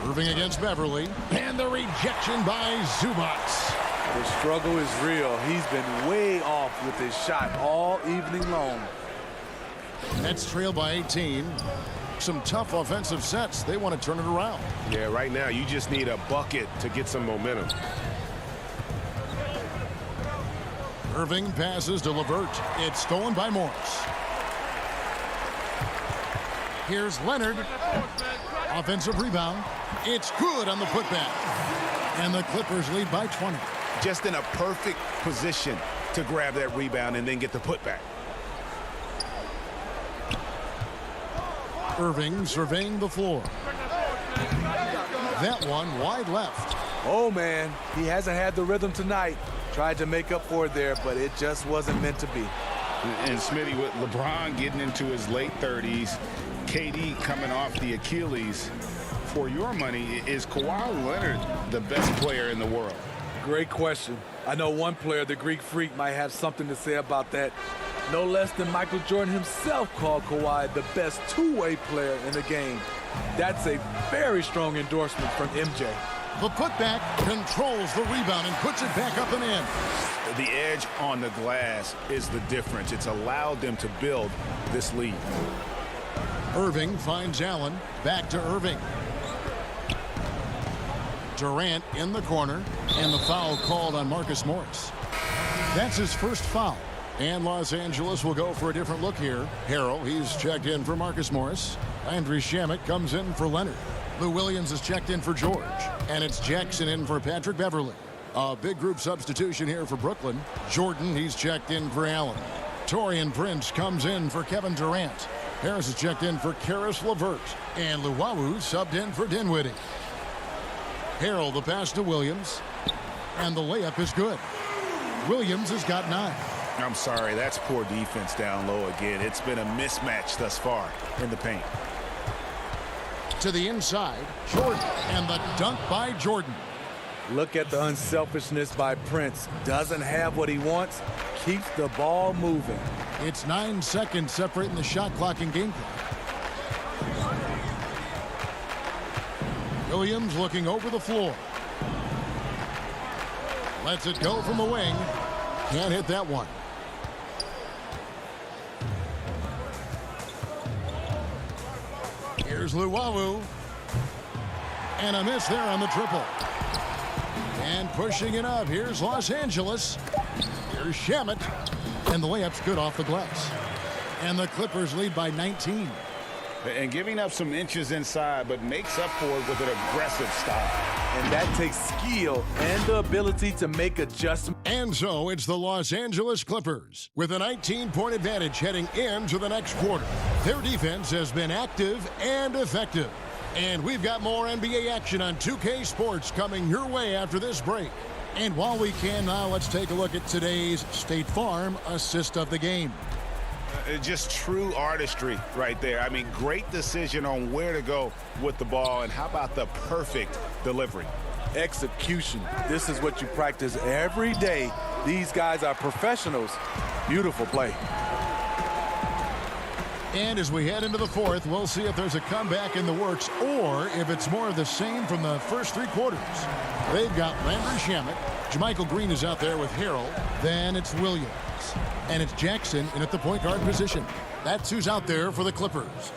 Irving against Beverly, and the rejection by Zubac. The struggle is real. He's been way off with his shot all evening long. Nets trail by 18. Some tough offensive sets. They want to turn it around. Yeah, right now you just need a bucket to get some momentum. Irving passes to LeVert. It's stolen by Morris. Here's Leonard. Offensive rebound. It's good on the putback. And the Clippers lead by 20. Just in a perfect position to grab that rebound and then get the putback. Irving surveying the floor. That one wide left. Oh, man, he hasn't had the rhythm tonight. Tried to make up for it there, but it just wasn't meant to be. And Smitty, with LeBron getting into his late 30s, KD coming off the Achilles, for your money, is Kawhi Leonard the best player in the world? Great question. I know one player, the Greek Freak, might have something to say about that. No less than Michael Jordan himself called Kawhi the best two-way player in the game. That's a very strong endorsement from MJ. The putback controls the rebound and puts it back up and in. The edge on the glass is the difference. It's allowed them to build this lead. Irving finds Allen. Back to Irving. Durant in the corner, and the foul called on Marcus Morris. That's his first foul. And Los Angeles will go for a different look here. Harrell, he's checked in for Marcus Morris. Andrew Shamet comes in for Leonard. Lou Williams is checked in for George. And it's Jackson in for Patrick Beverly. A big group substitution here for Brooklyn. Jordan, he's checked in for Allen. Taurean Prince comes in for Kevin Durant. Harris is checked in for Karis LeVert. And Luwawu subbed in for Dinwiddie. Harrell the pass to Williams. And the layup is good. Williams has got 9. I'm sorry, that's poor defense down low again. It's been a mismatch thus far in the paint. To the inside, Jordan, and the dunk by Jordan. Look at the unselfishness by Prince. Doesn't have what he wants, keeps the ball moving. It's 9 seconds separating the shot clock and game clock. Williams looking over the floor. Lets it go from the wing. Can't hit that one. Here's Luwawu. And a miss there on the triple. And pushing it up. Here's Los Angeles. Here's Shamet. And the layup's good off the glass. And the Clippers lead by 19. And giving up some inches inside, but makes up for it with an aggressive style. And that takes skill and the ability to make adjustments. And so it's the Los Angeles Clippers with a 19-point advantage heading into the next quarter. Their defense has been active and effective. And we've got more NBA action on 2K Sports coming your way after this break. And while we can now, let's take a look at today's State Farm assist of the game. Just true artistry right there. I mean, great decision on where to go with the ball, and how about the perfect delivery? Execution. This is what you practice every day. These guys are professionals. Beautiful play. And as we head into the fourth, we'll see if there's a comeback in the works or if it's more of the same from the first 3 quarters. They've got Landry Shamet. JaMychal Green is out there with Harrell. Then it's Williams. And it's Jackson in at the point guard position. That's who's out there for the Clippers.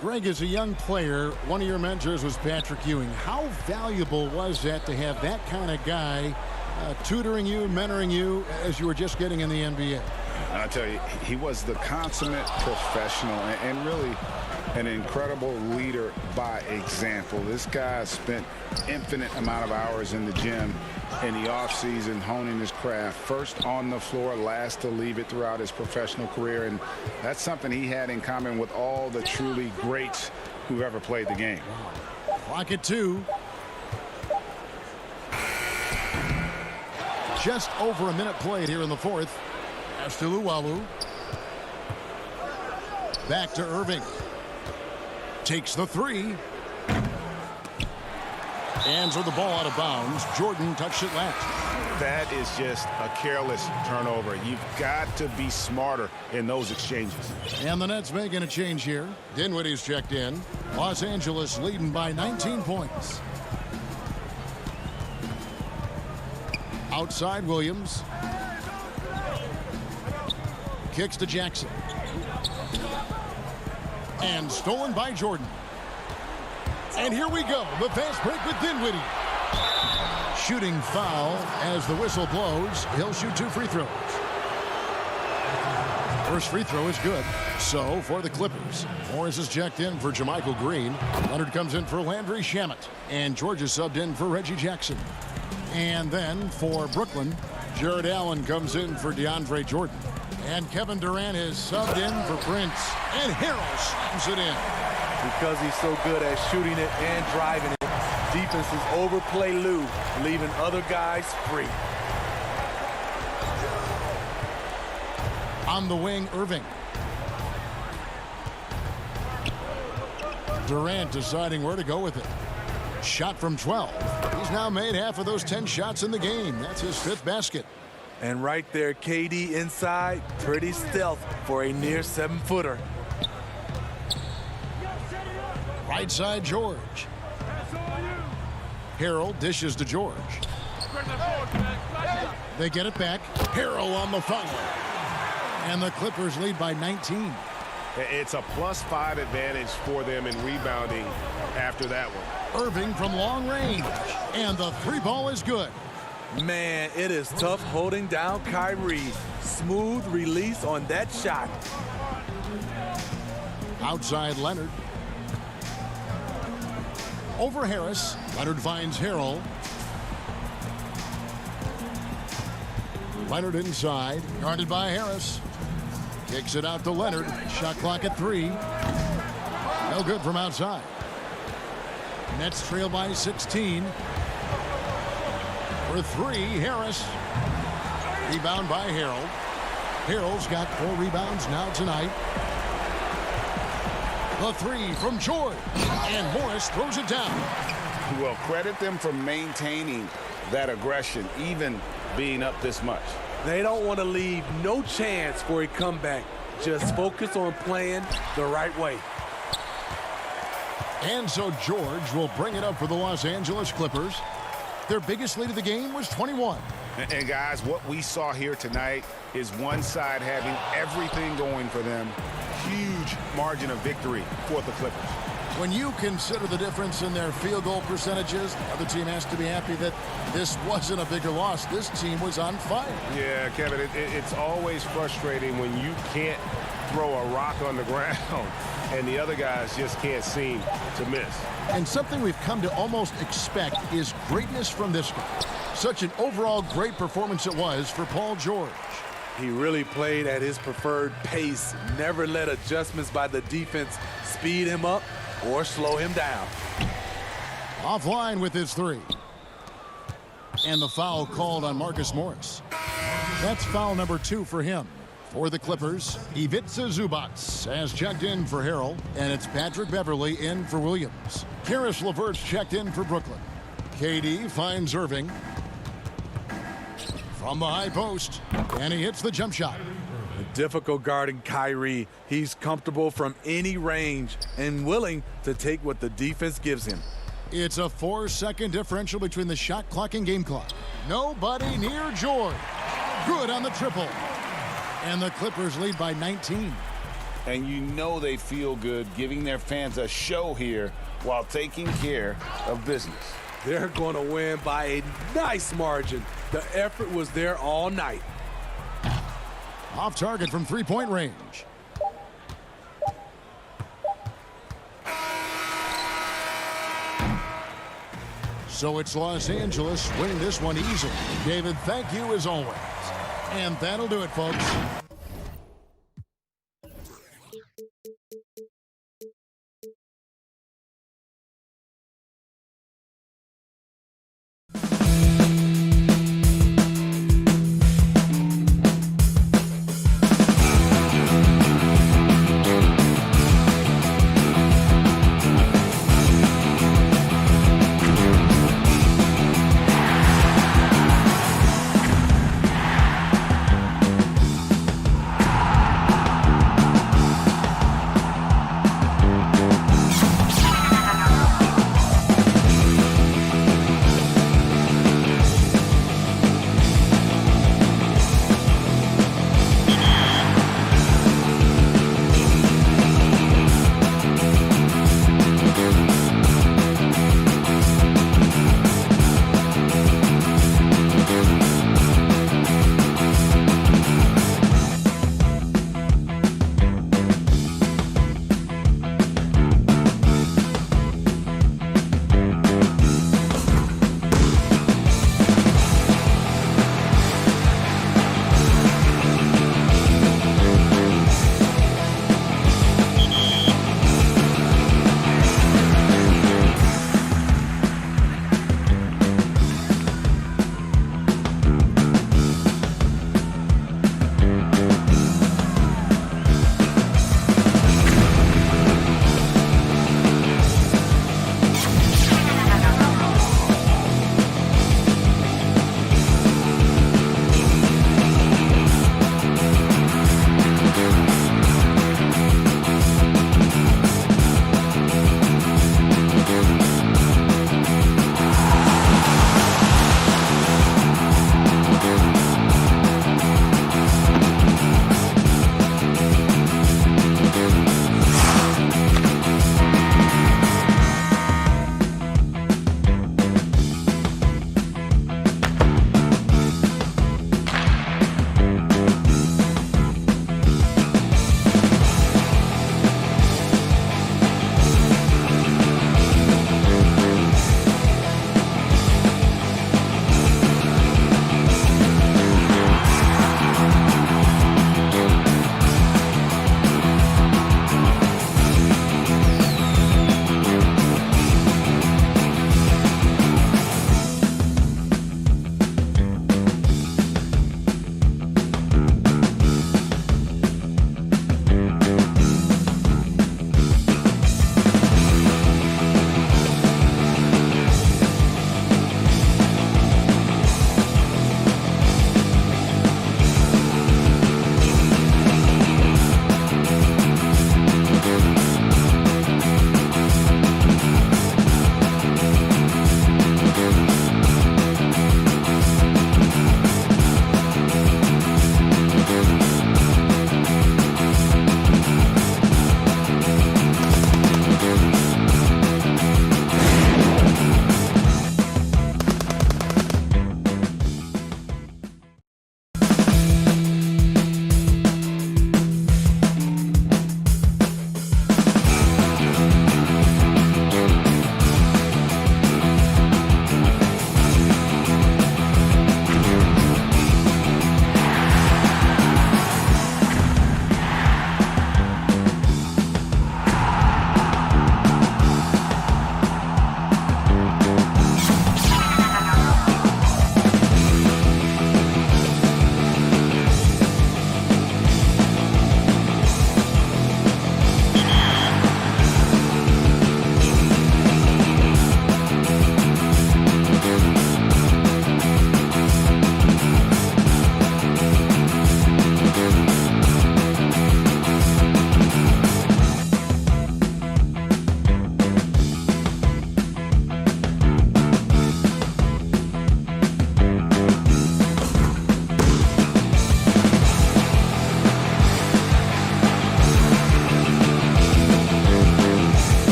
Greg, as a young player, one of your mentors was Patrick Ewing. How valuable was that to have that kind of guy tutoring you, mentoring you as you were just getting in the NBA? I'll tell you, he was the consummate professional and really an incredible leader by example. This guy spent infinite amount of hours in the gym in the offseason honing his craft. First on the floor, last to leave it throughout his professional career. And that's something he had in common with all the truly greats who've ever played the game. Clock at 2. Just over a minute played here in the fourth. Pass to Luwawu. Back to Irving. Takes the 3. Hands with the ball out of bounds. Jordan touched it last. That is just a careless turnover. You've got to be smarter in those exchanges. And the Nets making a change here. Dinwiddie's checked in. Los Angeles leading by 19 points. Outside Williams. Kicks to Jackson. And stolen by Jordan. And here we go. The fast break with Dinwiddie. Shooting foul as the whistle blows. He'll shoot 2 free throws. First free throw is good. So for the Clippers, Morris is checked in for Jermichael Green. Leonard comes in for Landry Shamet. And George is subbed in for Reggie Jackson. And then for Brooklyn, Jared Allen comes in for DeAndre Jordan. And Kevin Durant is subbed in for Prince. And Harrell slams it in. Because he's so good at shooting it and driving it, defenses overplay Lou, leaving other guys free. On the wing, Irving. Durant deciding where to go with it. Shot from 12. He's now made half of those 10 shots in the game. That's his 5th basket. And right there, KD inside, pretty stealth for a near 7-footer. Right side, George. Harrell dishes to George. They get it back. Harrell on the foul. And the Clippers lead by 19. It's a +5 advantage for them in rebounding after that one. Irving from long range. And the 3-ball is good. Man, it is tough holding down Kyrie. Smooth release on that shot. Outside Leonard. Over Harris. Leonard finds Harrell. Leonard inside. Guarded by Harris. Kicks it out to Leonard. Shot clock at 3. No good from outside. Nets trail by 16. For 3, Harris. Rebound by Harrell. Harrell's got 4 rebounds now tonight. The 3 from George. And Morris throws it down. Well, credit them for maintaining that aggression, even being up this much. They don't want to leave no chance for a comeback. Just focus on playing the right way. And so George will bring it up for the Los Angeles Clippers. Their biggest lead of the game was 21. And guys, what we saw here tonight is one side having everything going for them. Huge margin of victory for the Clippers. When you consider the difference in their field goal percentages, the other team has to be happy that this wasn't a bigger loss. This team was on fire. Yeah, Kevin, it's always frustrating when you can't throw a rock on the ground and the other guys just can't seem to miss. And something we've come to almost expect is greatness from this guy. Such an overall great performance it was for Paul George. He really played at his preferred pace, never let adjustments by the defense speed him up or slow him down. Offline with his 3. And the foul called on Marcus Morris. That's foul number 2 for him. For the Clippers, Ivica Zubac has checked in for Harrell, and it's Patrick Beverley in for Williams. Karis LeVert's checked in for Brooklyn. KD finds Irving from the high post, and he hits the jump shot. Difficult guarding Kyrie. He's comfortable from any range and willing to take what the defense gives him. It's a 4-second differential between the shot clock and game clock. Nobody near George. Good on the triple. And the Clippers lead by 19. And you know they feel good giving their fans a show here while taking care of business. They're going to win by a nice margin. The effort was there all night. Off target from three-point range. So it's Los Angeles winning this one easily. David, thank you as always. And that'll do it, folks.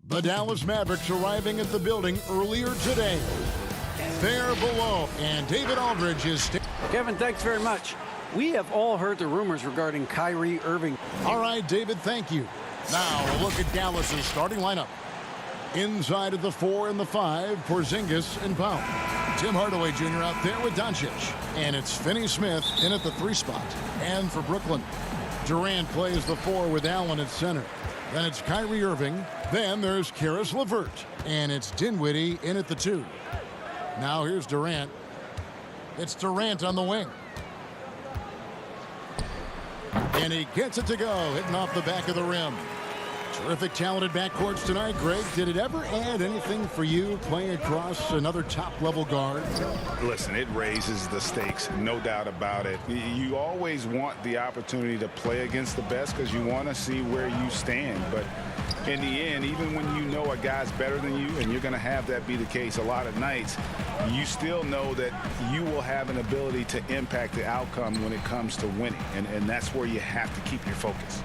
The Dallas Mavericks arriving at the building earlier today. They're below, and David Aldridge is... Kevin, thanks very much. We have all heard the rumors regarding Kyrie Irving. All right, David, thank you. Now, a look at Dallas's starting lineup. Inside of the 4 and the 5, Porzingis and Powell. Tim Hardaway Jr. out there with Doncic. And it's Finney-Smith in at the 3 spot. And for Brooklyn, Durant plays the 4 with Allen at center. Then it's Kyrie Irving. Then there's Karis LeVert. And it's Dinwiddie in at the 2. Now here's Durant. It's Durant on the wing. And he gets it to go, hitting off the back of the rim. Terrific, talented backcourts tonight. Greg, did it ever add anything for you playing across another top-level guard? Listen, it raises the stakes, no doubt about it. You always want the opportunity to play against the best because you want to see where you stand. But in the end, even when you know a guy's better than you, and you're going to have that be the case a lot of nights, you still know that you will have an ability to impact the outcome when it comes to winning. And that's where you have to keep your focus.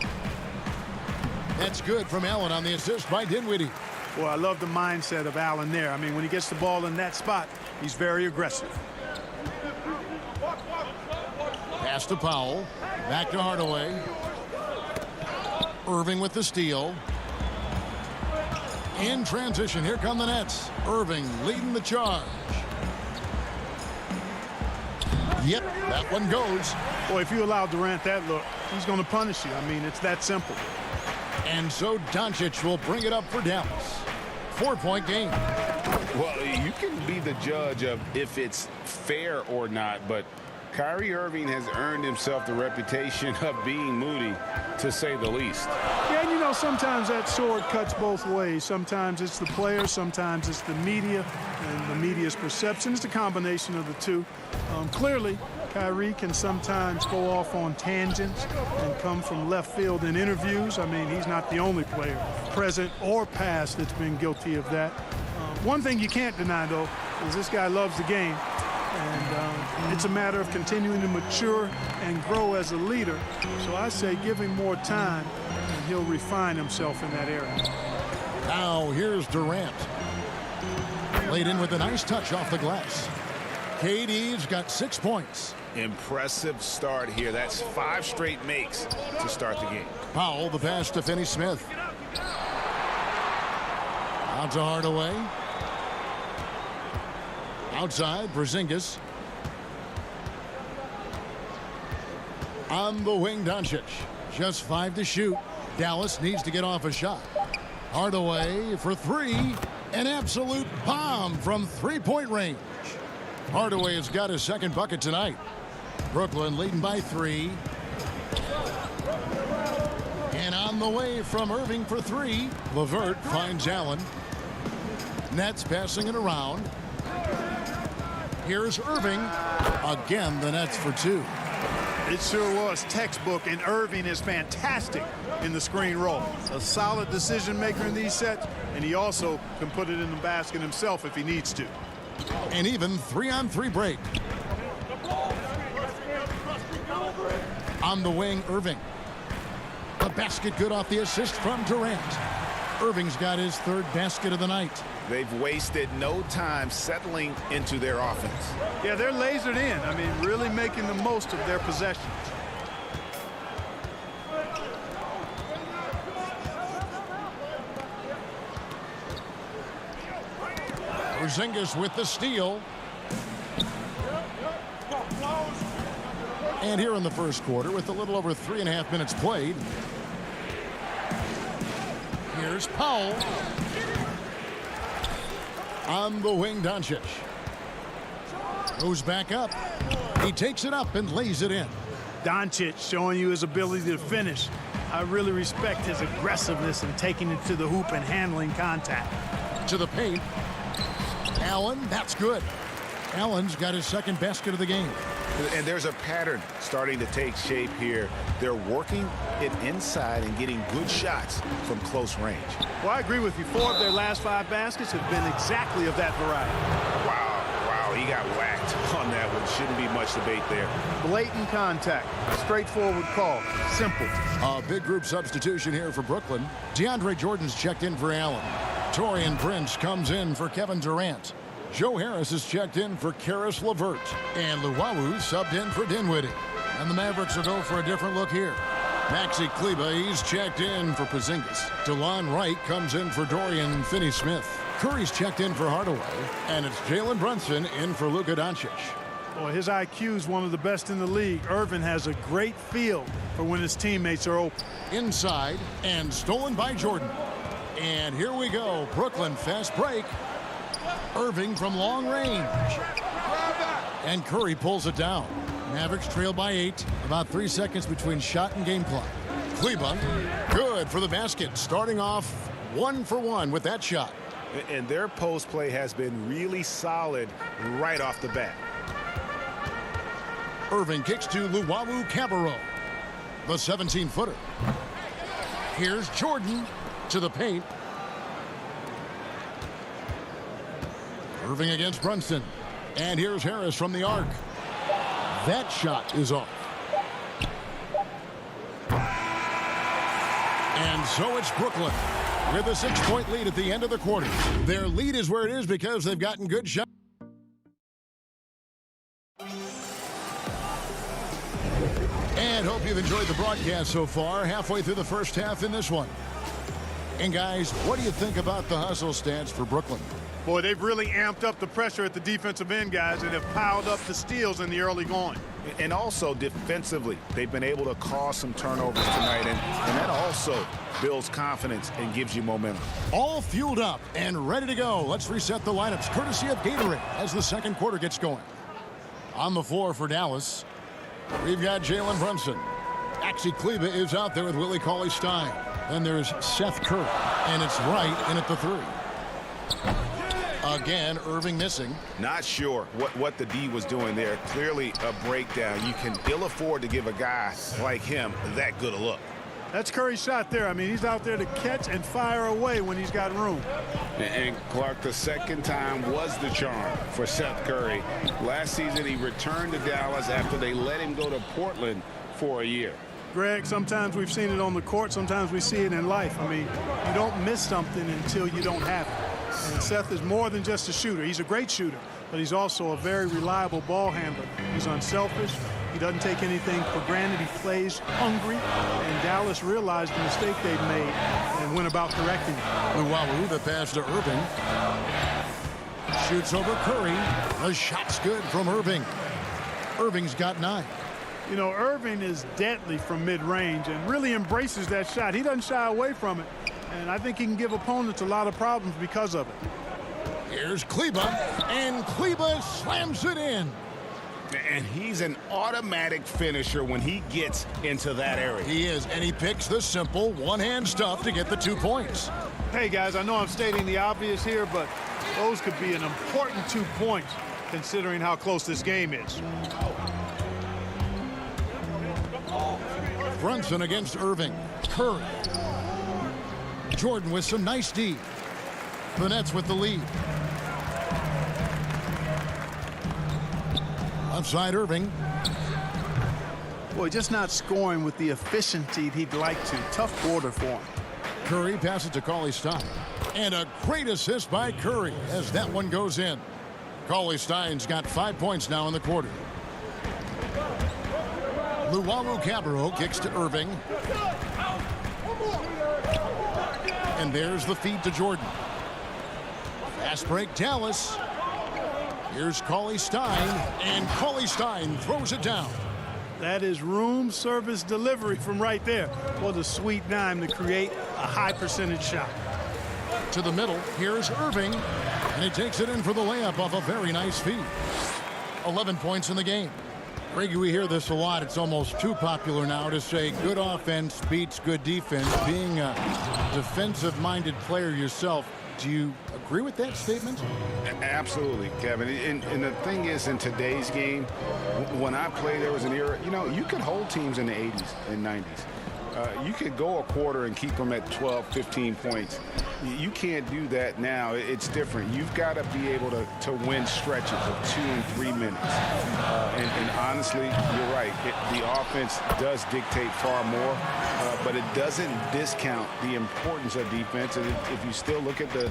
That's good from Allen on the assist by Dinwiddie. Well, I love the mindset of Allen there. I mean, when he gets the ball in that spot, he's very aggressive. Pass to Powell. Back to Hardaway. Irving with the steal. In transition, here come the Nets. Irving leading the charge. Yep, that one goes. Boy, if you allow Durant that look, he's going to punish you. I mean, it's that simple. And so Doncic will bring it up for Dallas. 4-point game. Well, you can be the judge of if it's fair or not, but Kyrie Irving has earned himself the reputation of being moody, to say the least. Yeah, and you know, sometimes that sword cuts both ways. Sometimes it's the players, sometimes it's the media, and the media's perception. It's a combination of the two. Clearly, Kyrie can sometimes go off on tangents and come from left field in interviews. I mean, he's not the only player, present or past, that's been guilty of that. One thing you can't deny, though, is this guy loves the game. And it's a matter of continuing to mature and grow as a leader. So I say give him more time, and he'll refine himself in that area. Now here's Durant. Laid in with a nice touch off the glass. KD's got 6 points. Impressive start here. That's 5 straight makes to start the game. Powell, the pass to Finney-Smith. Out to Hardaway. Outside, Porzingis. On the wing, Doncic. Just 5 to shoot. Dallas needs to get off a shot. Hardaway for 3. An absolute bomb from 3-point range. Hardaway has got his second bucket tonight. Brooklyn leading by 3. And on the way from Irving for 3. LeVert finds Allen. Nets passing it around. Here's Irving. Again, the Nets for 2. It sure was textbook, and Irving is fantastic in the screen roll. A solid decision maker in these sets, and he also can put it in the basket himself if he needs to. And even 3-on-3 break. On the wing, Irving. The basket good off the assist from Durant. Irving's got his 3rd basket of the night. They've wasted no time settling into their offense. Yeah, they're lasered in. I mean, really making the most of their possessions. Porzingis with the steal. And here in the first quarter, with a little over 3.5 minutes played, here's Powell. On the wing, Doncic. Goes back up. He takes it up and lays it in. Doncic showing you his ability to finish. I really respect his aggressiveness in taking it to the hoop and handling contact. To the paint. Allen, that's good. Allen's got his 2nd basket of the game. And there's a pattern starting to take shape here. They're working it inside and getting good shots from close range. Well, I agree with you. 4 of their last 5 baskets have been exactly of that variety. Wow, he got whacked on that one. Shouldn't be much debate there. Blatant contact. Straightforward call. Simple. A big group substitution here for Brooklyn. DeAndre Jordan's checked in for Allen. Taurean Prince comes in for Kevin Durant. Joe Harris is checked in for Karis LeVert. And Luwawu subbed in for Dinwiddie. And the Mavericks will go for a different look here. Maxi Kleber, he's checked in for Porzingis. DeLon Wright comes in for Dorian Finney-Smith. Curry's checked in for Hardaway. And it's Jalen Brunson in for Luka Doncic. Boy, his IQ is one of the best in the league. Irvin has a great feel for when his teammates are open. Inside and stolen by Jordan. And here we go. Brooklyn fast break. Irving from long range. And Curry pulls it down. Mavericks trail by 8. About 3 seconds between shot and game clock. Kleber, good for the basket. Starting off 1 for 1 with that shot. And their post play has been really solid right off the bat. Irving kicks to Luwawu-Cabarrot. The 17-footer. Here's Jordan to the paint. Irving against Brunson. And here's Harris from the arc. That shot is off. And so it's Brooklyn with a 6-point lead at the end of the quarter. Their lead is where it is because they've gotten good shots. And hope you've enjoyed the broadcast so far. Halfway through the first half in this one. And guys, what do you think about the hustle stats for Brooklyn? Boy, they've really amped up the pressure at the defensive end, guys, and have piled up the steals in the early going. And also defensively, they've been able to cause some turnovers tonight, and that also builds confidence and gives you momentum. All fueled up and ready to go. Let's reset the lineups courtesy of Gatorade as the second quarter gets going. On the floor for Dallas, we've got Jalen Brunson. Maxi Kleber is out there with Willie Cauley-Stein. Then there's Seth Curry, and it's Wright in at the 3. Again, Irving missing. Not sure what the D was doing there. Clearly a breakdown. You can ill afford to give a guy like him that good a look. That's Curry's shot there. I mean, he's out there to catch and fire away when he's got room. And Clark, the second time was the charm for Seth Curry. Last season, he returned to Dallas after they let him go to Portland for a year. Greg, sometimes we've seen it on the court. Sometimes we see it in life. I mean, you don't miss something until you don't have it. And Seth is more than just a shooter. He's a great shooter, but he's also a very reliable ball handler. He's unselfish. He doesn't take anything for granted. He plays hungry, and Dallas realized the mistake they've made and went about correcting it. Luwawu, the pass to Irving. Shoots over Curry. The shot's good from Irving. Irving's got 9. You know, Irving is deadly from mid-range and really embraces that shot. He doesn't shy away from it. And I think he can give opponents a lot of problems because of it. Here's Kleber, and Kleber slams it in. And he's an automatic finisher when he gets into that area. He is, and he picks the simple one-hand stuff to get the 2 points. Hey, guys, I know I'm stating the obvious here, but those could be an important 2 points considering how close this game is. Brunson against Irving. Curry. Jordan with some nice D. The Nets with the lead. Outside Irving. Boy, just not scoring with the efficiency he'd like to. Tough quarter for him. Curry passes to Cauley-Stein. And a great assist by Curry as that one goes in. Cauley-Stein's got 5 points now in the quarter. Luwawu-Cabarrot kicks to Irving. And there's the feed to Jordan. Fast break Dallas. Here's Cauley-Stein, and Cauley-Stein throws it down. That is room service delivery from right there. What a sweet dime to create a high percentage shot. To the middle, here's Irving, and he takes it in for the layup off a very nice feed. 11 points in the game. Greggy, we hear this a lot. It's almost too popular now to say good offense beats good defense. Being a defensive-minded player yourself, do you agree with that statement? Absolutely, Kevin. And the thing is, in today's game, when I played, there was an era, you know, you could hold teams in the 80s and 90s. You could go a quarter and keep them at 12, 15 points. You can't do that now. It's different. You've got to be able to win stretches of 2 and 3 minutes. And honestly, you're right. The offense does dictate far more, but it doesn't discount the importance of defense. And if you still look at the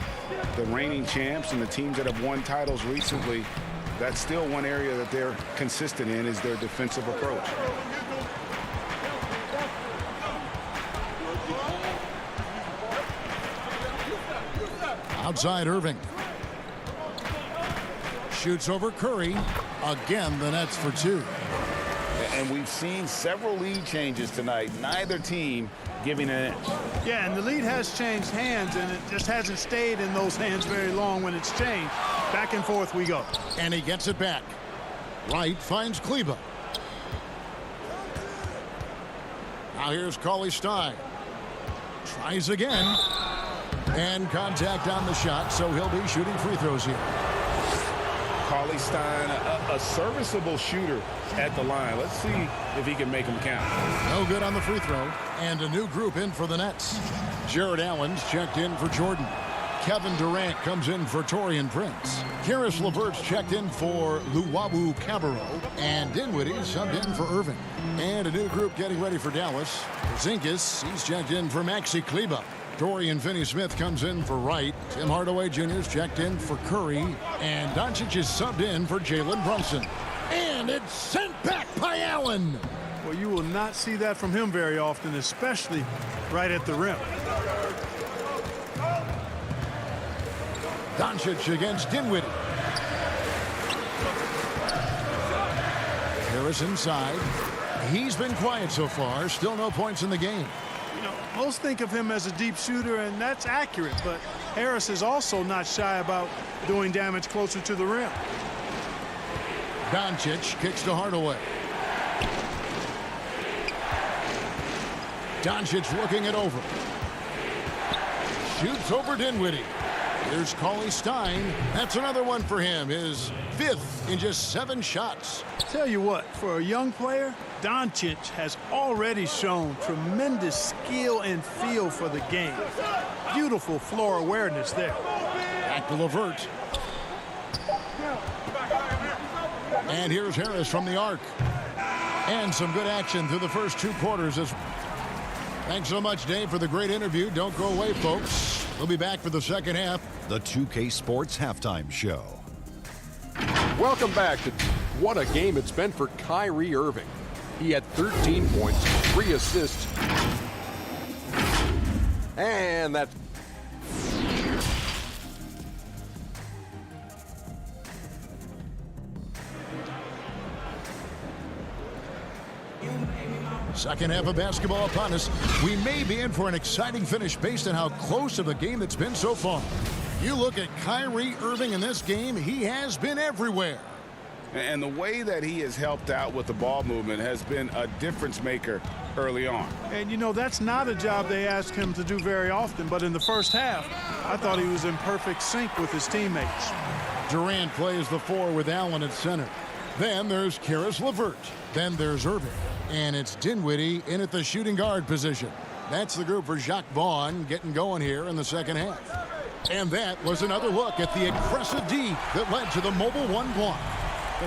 reigning champs and the teams that have won titles recently, that's still one area that they're consistent in, is their defensive approach. Outside Irving. Shoots over Curry. Again, the Nets for 2. And we've seen several lead changes tonight. Neither team giving an inch. Yeah, and the lead has changed hands, and it just hasn't stayed in those hands very long when it's changed. Back and forth we go. And he gets it back. Wright finds Kleba. Now here's Cauley Stein. Tries again. And contact on the shot, so he'll be shooting free throws here. Cauley Stein, a serviceable shooter at the line. Let's see if he can make them count. No good on the free throw. And a new group in for the Nets. Jared Allen's checked in for Jordan. Kevin Durant comes in for Taurean Prince. Karis LeVert's checked in for Luwawu Cabarro. And Dinwiddie subbed in for Irving. And a new group getting ready for Dallas. Porzingis, he's checked in for Maxi Kleba. Dorian Finney-Smith comes in for Wright. Tim Hardaway Jr. is checked in for Curry. And Doncic is subbed in for Jalen Brunson. And it's sent back by Allen. Well, you will not see that from him very often, especially right at the rim. Doncic against Dinwiddie. Harris inside. He's been quiet so far. Still no points in the game. You know, most think of him as a deep shooter, and that's accurate, but Harris is also not shy about doing damage closer to the rim. Doncic kicks to Hardaway. Doncic looking it over. Shoots over Dinwiddie. Here's Cauley Stein. That's another one for him. His 5th in just 7 shots. Tell you what, for a young player, Doncic has already shown tremendous skill and feel for the game. Beautiful floor awareness there. Back to LeVert. And here's Harris from the arc. And some good action through the first 2 quarters. Thanks so much, Dave, for the great interview. Don't go away, folks. We'll be back for the second half. The 2K Sports Halftime Show. Welcome back to what a game it's been for Kyrie Irving. He had 13 points, 3 assists, and that's second half of basketball upon us. We may be in for an exciting finish based on how close of a game it's been so far. You look at Kyrie Irving in this game, he has been everywhere. And the way that he has helped out with the ball movement has been a difference maker early on. And, you know, that's not a job they ask him to do very often, but in the first half, I thought he was in perfect sync with his teammates. Durant plays the 4 with Allen at center. Then there's Karis LeVert. Then there's Irving. And it's Dinwiddie in at the shooting guard position. That's the group for Jacques Vaughn getting going here in the second half. And that was another look at the aggressive D that led to the mobile 1 block.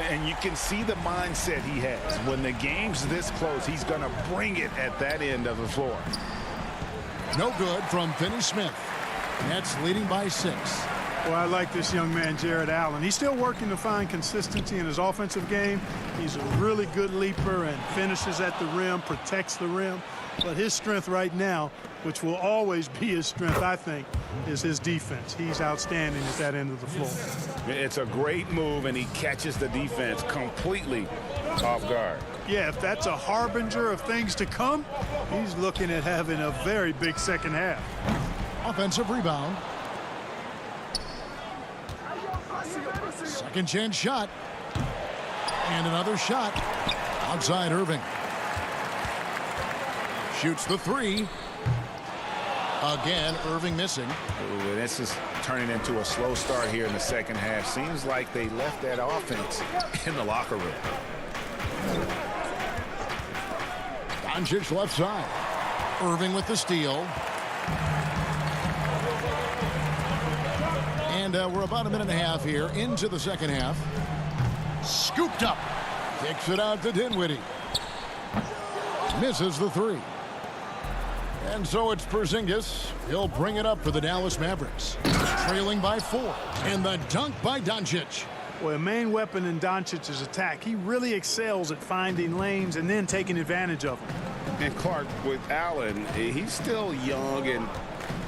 And you can see the mindset he has. When the game's this close, he's going to bring it at that end of the floor. No good from Finney-Smith. Nets leading by 6. Well, I like this young man, Jared Allen. He's still working to find consistency in his offensive game. He's a really good leaper and finishes at the rim, protects the rim. But his strength right now, which will always be his strength, I think, is his defense. He's outstanding at that end of the floor. It's a great move, and he catches the defense completely off guard. Yeah, if that's a harbinger of things to come, he's looking at having a very big second half. Offensive rebound. Second chance shot. And another shot. Outside Irving. Shoots the 3. Again, Irving missing. Ooh, this is turning into a slow start here in the second half. Seems like they left that offense in the locker room. Doncic left side. Irving with the steal. And we're about a minute and a half here into the second half. Scooped up. Kicks it out to Dinwiddie. Misses the three. And so it's Porzingis. He'll bring it up for the Dallas Mavericks. Trailing by 4. And the dunk by Doncic. Well, a main weapon in Doncic's attack. He really excels at finding lanes and then taking advantage of them. And Clark, with Allen, he's still young, and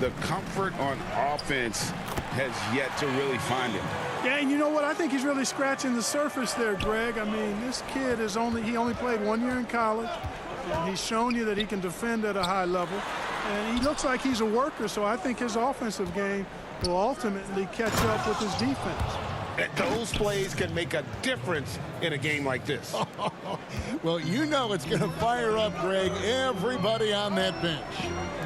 the comfort on offense has yet to really find him. Yeah, and you know what? I think he's really scratching the surface there, Greg. I mean, this kid he only played 1 year in college. He's shown you that he can defend at a high level, and he looks like he's a worker, so I think his offensive game will ultimately catch up with his defense. Those plays can make a difference in a game like this. Well, you know it's going to fire up, Greg, everybody on that bench.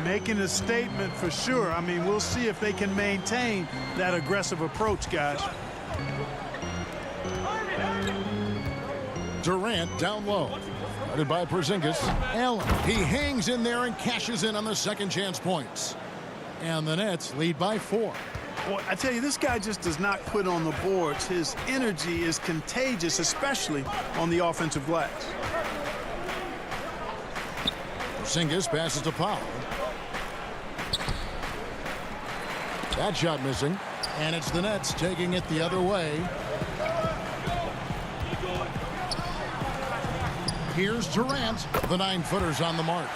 Making a statement for sure. I mean, we'll see if they can maintain that aggressive approach, guys. Durant down low. Guarded by Porzingis. Allen, he hangs in there and cashes in on the second chance points. And the Nets lead by 4. Boy, I tell you, this guy just does not quit on the boards. His energy is contagious, especially on the offensive glass. Porzingis passes to Powell. That shot missing. And it's the Nets taking it the other way. Here's Durant. The 9-footer's on the mark.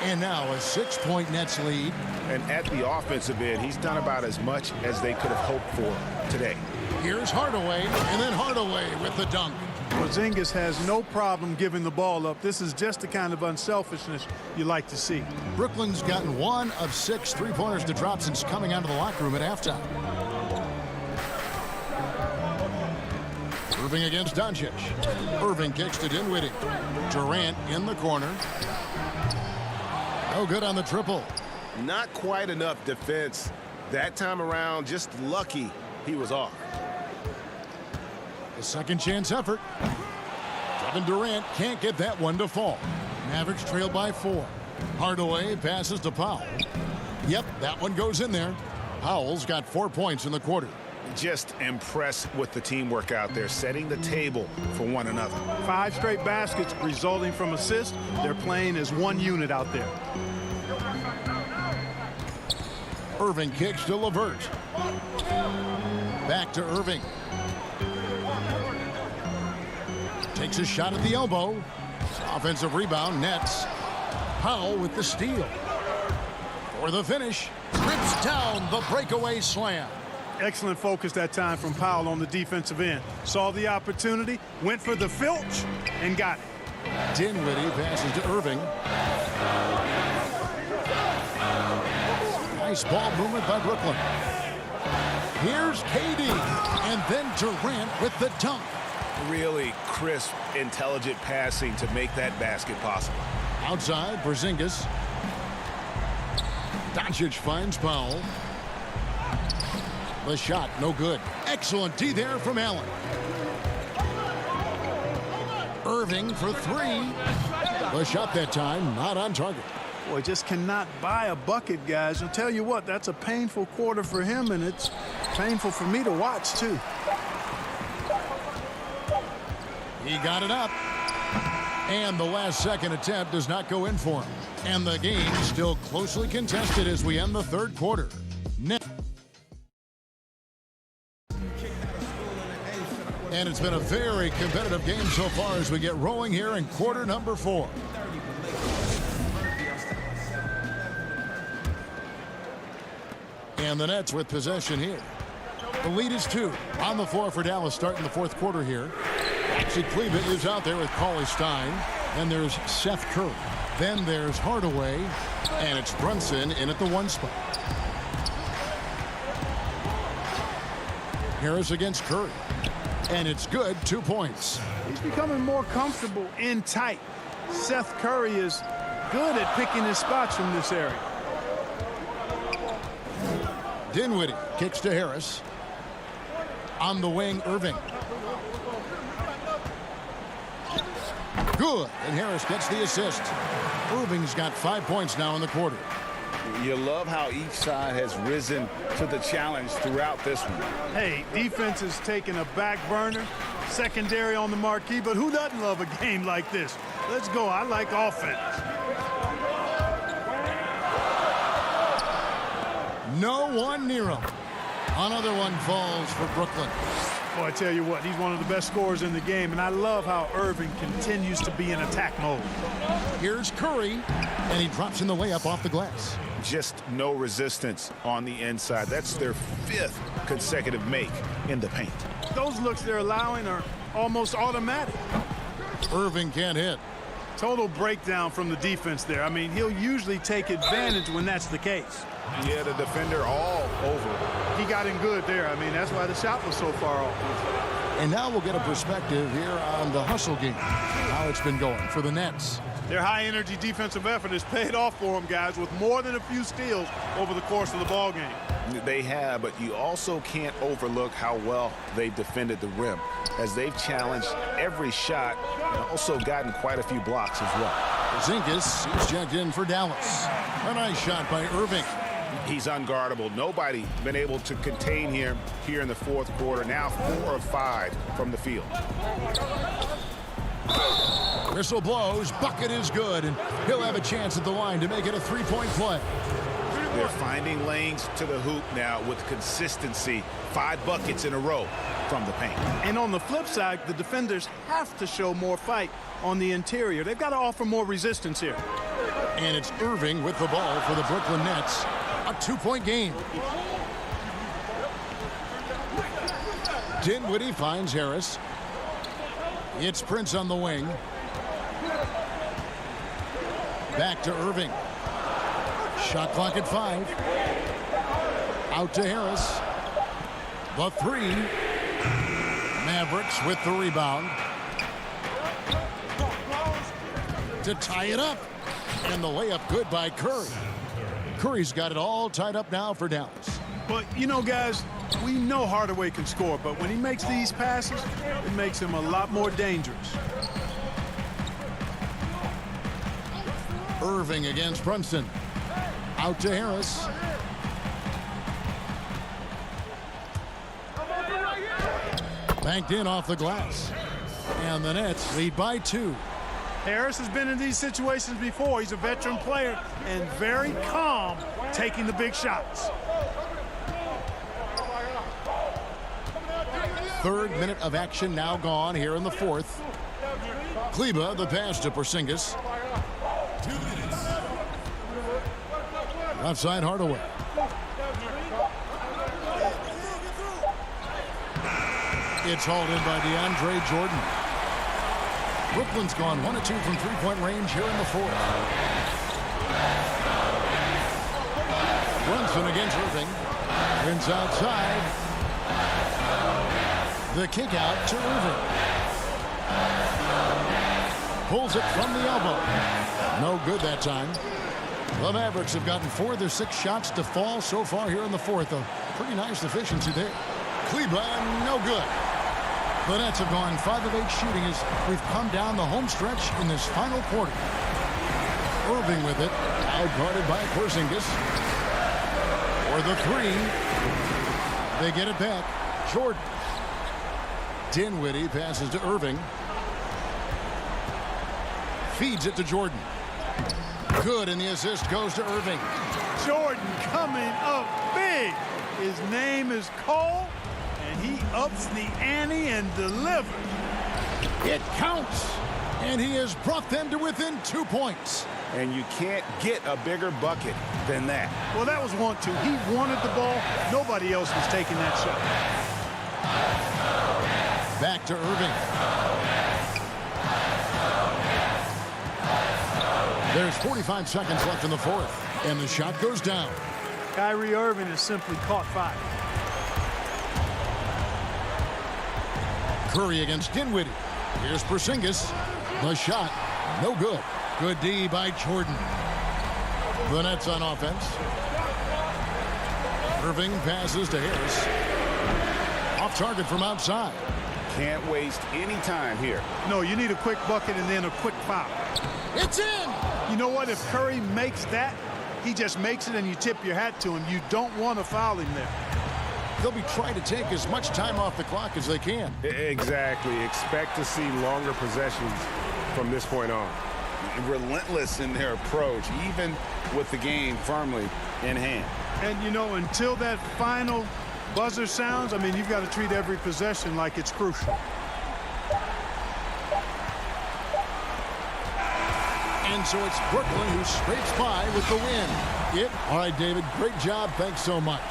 And now a 6-point Nets lead. And at the offensive end, he's done about as much as they could have hoped for today. Here's Hardaway, and then Hardaway with the dunk. Porzingis has no problem giving the ball up. This is just the kind of unselfishness you like to see. Brooklyn's gotten 1 of 6 3-pointers to drop since coming out of the locker room at halftime. Irving against Doncic. Irving kicks to Dinwiddie. Durant in the corner. No good on the triple. Not quite enough defense that time around. Just lucky he was off. The second chance effort. Kevin Durant can't get that one to fall. Mavericks trail by 4. Hardaway passes to Powell. Yep, that one goes in there. Powell's got 4 points in the quarter. Just impressed with the teamwork out there, setting the table for one another. 5 straight baskets resulting from assists. They're playing as one unit out there. Irving kicks to LeVert. Back to Irving. Takes a shot at the elbow. Offensive rebound, Nets. Powell with the steal. For the finish, rips down the breakaway slam. Excellent focus that time from Powell on the defensive end. Saw the opportunity, went for the filch, and got it. Dinwiddie passes to Irving. Nice ball movement by Brooklyn. Here's KD, and then Durant with the dunk. Really crisp, intelligent passing to make that basket possible. Outside, Porzingis. Doncic finds Powell. The shot, no good. Excellent D there from Allen. Irving for 3. The shot that time, not on target. Boy, just cannot buy a bucket, guys. I'll tell you what, that's a painful quarter for him, and it's painful for me to watch, too. He got it up. And the last-second attempt does not go in for him. And the game still closely contested as we end the third quarter. And it's been a very competitive game so far as we get rolling here in quarter number 4. And the Nets with possession here. The lead is 2 on the floor for Dallas starting the fourth quarter here. Actually, Cleveland is out there with Cauley Stein. Then there's Seth Curry. Then there's Hardaway. And it's Brunson in at the 1 spot. Harris against Curry. And it's good, 2 points. He's becoming more comfortable in tight. Seth Curry is good at picking his spots from this area. Dinwiddie kicks to Harris. On the wing, Irving. Good, and Harris gets the assist. Irving's got 5 points now in the quarter. You love how each side has risen to the challenge throughout this one. Hey, defense is taking a back burner, secondary on the marquee, but who doesn't love a game like this? Let's go. I like offense. No one near him. Another one falls for Brooklyn. Boy, I tell you what, he's one of the best scorers in the game, and I love how Irving continues to be in attack mode. Here's Curry, and he drops in the layup off the glass. Just no resistance on the inside. That's their 5th consecutive make in the paint. Those looks they're allowing are almost automatic. Irving can't hit. Total breakdown from the defense there. I mean, he'll usually take advantage when that's the case. Yeah, the defender all over. He got in good there. I mean, that's why the shot was so far off. And now we'll get a perspective here on the hustle game, how it's been going for the Nets. Their high-energy defensive effort has paid off for them, guys, with more than a few steals over the course of the ball game. They have, but you also can't overlook how well they defended the rim, as they've challenged every shot and also gotten quite a few blocks as well. Porzingis is checked in for Dallas. A nice shot by Irving. He's unguardable. Nobody been able to contain him here in the 4th quarter. Now 4 of 5 from the field. Whistle blows, bucket is good, and he'll have a chance at the line to make it a 3-point play. They're finding lanes to the hoop now with consistency. 5 buckets in a row from the paint. And on the flip side, the defenders have to show more fight on the interior. They've got to offer more resistance here. And it's Irving with the ball for the Brooklyn Nets. A 2-point game. Dinwiddie finds Harris. It's Prince on the wing. Back to Irving. Shot clock at 5. Out to Harris. The 3. Mavericks with the rebound. To tie it up. And the layup good by Curry. Curry's got it all tied up now for Dallas. But, you know, guys, we know Hardaway can score, but when he makes these passes, it makes him a lot more dangerous. Irving against Brunson. Out to Harris. Banked in off the glass. And the Nets lead by 2. Harris has been in these situations before. He's a veteran player and very calm taking the big shots. 3rd minute of action now gone here in the 4th. Kleba, the pass to Porzingis. Left side, Hardaway. It's hauled in by DeAndre Jordan. Brooklyn's gone 1 of 2 from 3-point range here in the 4th. Brunson against Irving. Prince outside. The kick out to Irving. Pulls it from the elbow. No good that time. The Mavericks have gotten 4 of their 6 shots to fall so far here in the 4th. A pretty nice efficiency there. Kleba, no good. The Nets have gone 5 of 8 shooting as we've come down the home stretch in this final quarter. Irving with it, outguarded by Porzingis. For the 3. They get it back. Jordan. Dinwiddie passes to Irving. Feeds it to Jordan. Good, and the assist goes to Irving. Jordan coming up big. His name is Cole. And he ups the ante and delivers. It counts. And he has brought them to within 2 points. And you can't get a bigger bucket than that. Well, that was 1-2. He wanted the ball. Nobody else was taking that shot. Back to Irving. There's 45 seconds left in the 4th. And the shot goes down. Kyrie Irving has simply caught fire. Curry against Dinwiddie. Here's Porzingis. The shot, no good. Good D by Jordan. The Nets on offense. Irving passes to Harris. Off target from outside. Can't waste any time here. No, you need a quick bucket and then a quick foul. It's in! You know what? If Curry makes that, he just makes it and you tip your hat to him. You don't want to foul him there. They'll be trying to take as much time off the clock as they can. Exactly. Expect to see longer possessions from this point on. Relentless in their approach, even with the game firmly in hand. And, you know, until that final buzzer sounds, I mean, you've got to treat every possession like it's crucial. And so it's Brooklyn who scrapes by with the win. All right, David, great job. Thanks so much.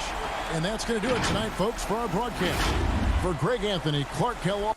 And that's going to do it tonight, folks, for our broadcast. For Greg Anthony, Clark Kellogg.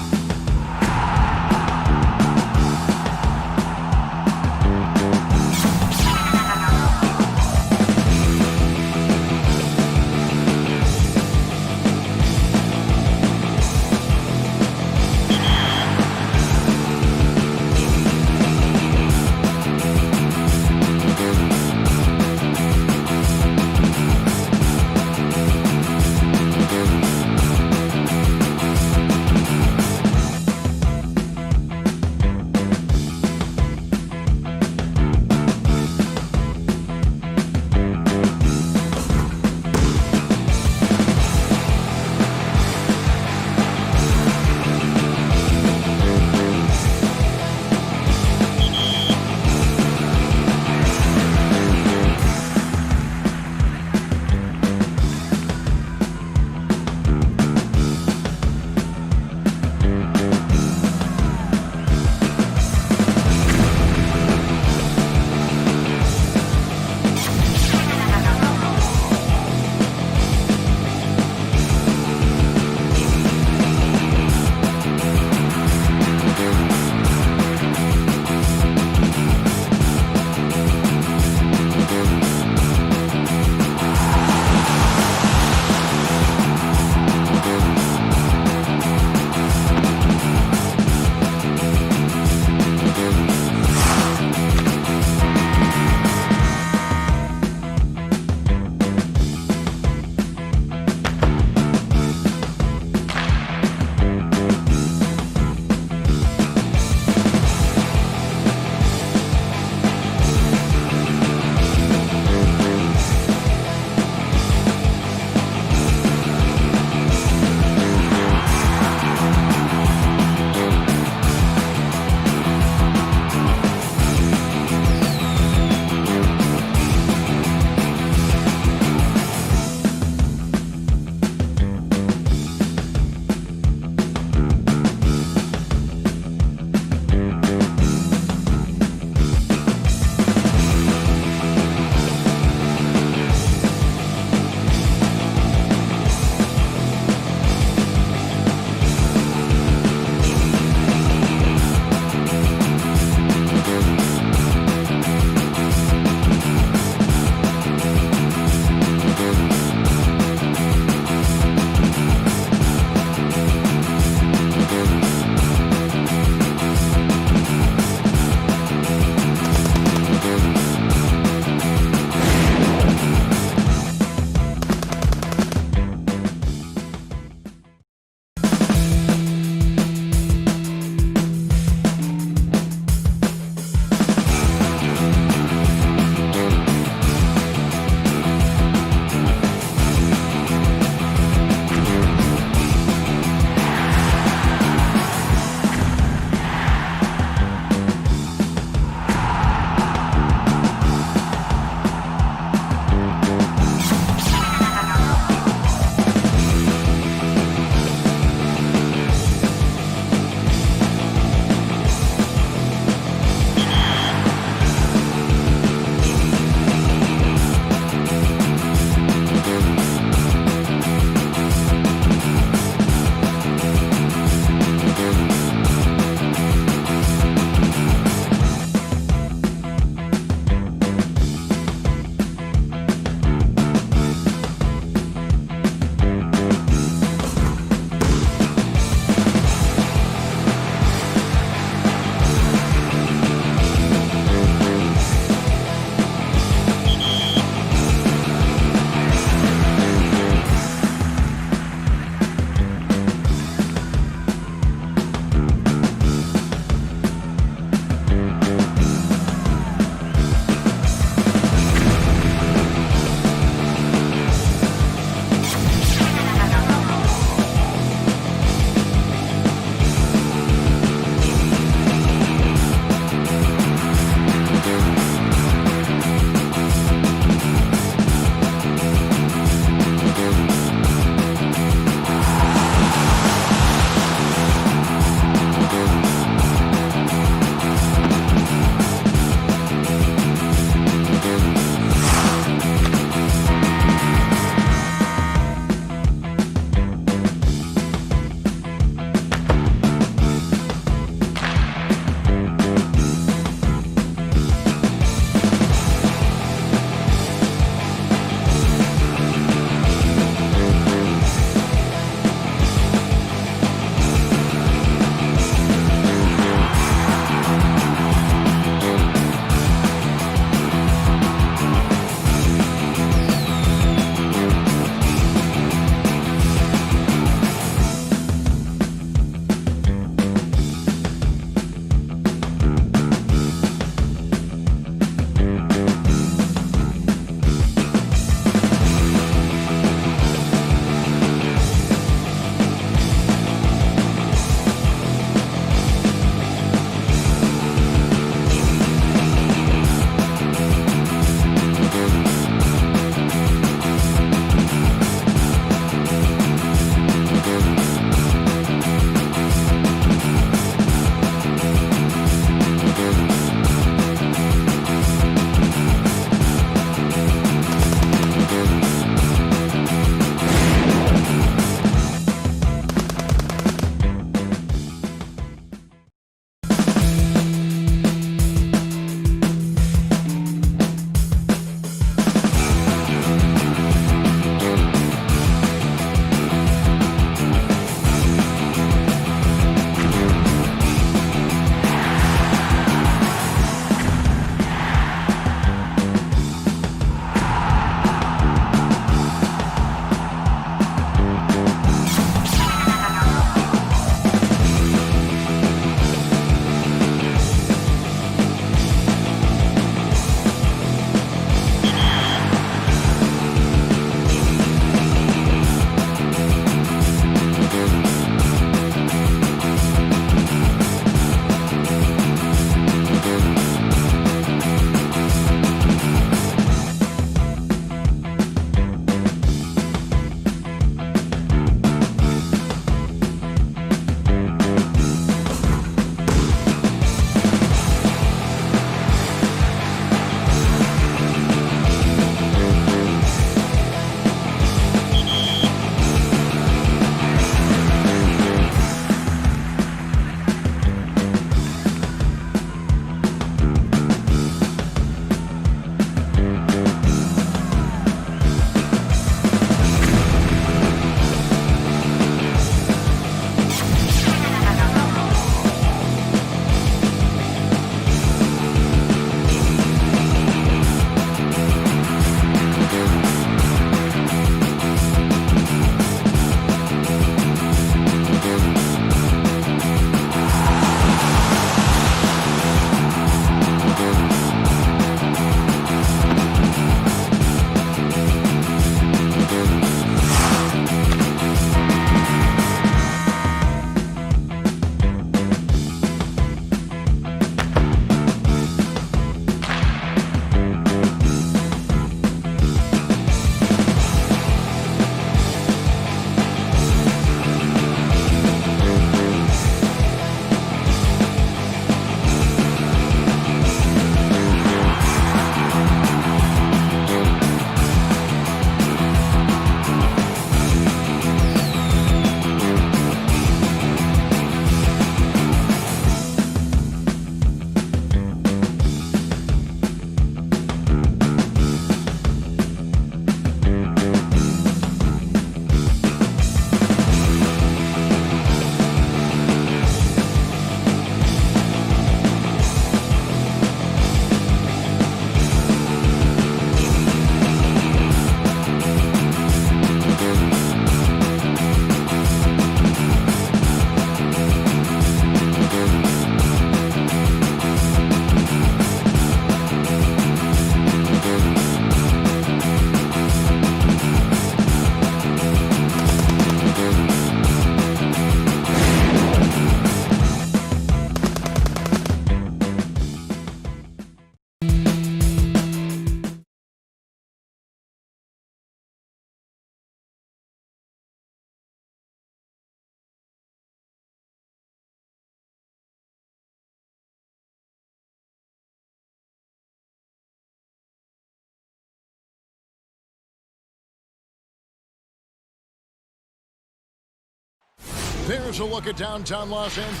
There's a look at downtown Los Angeles.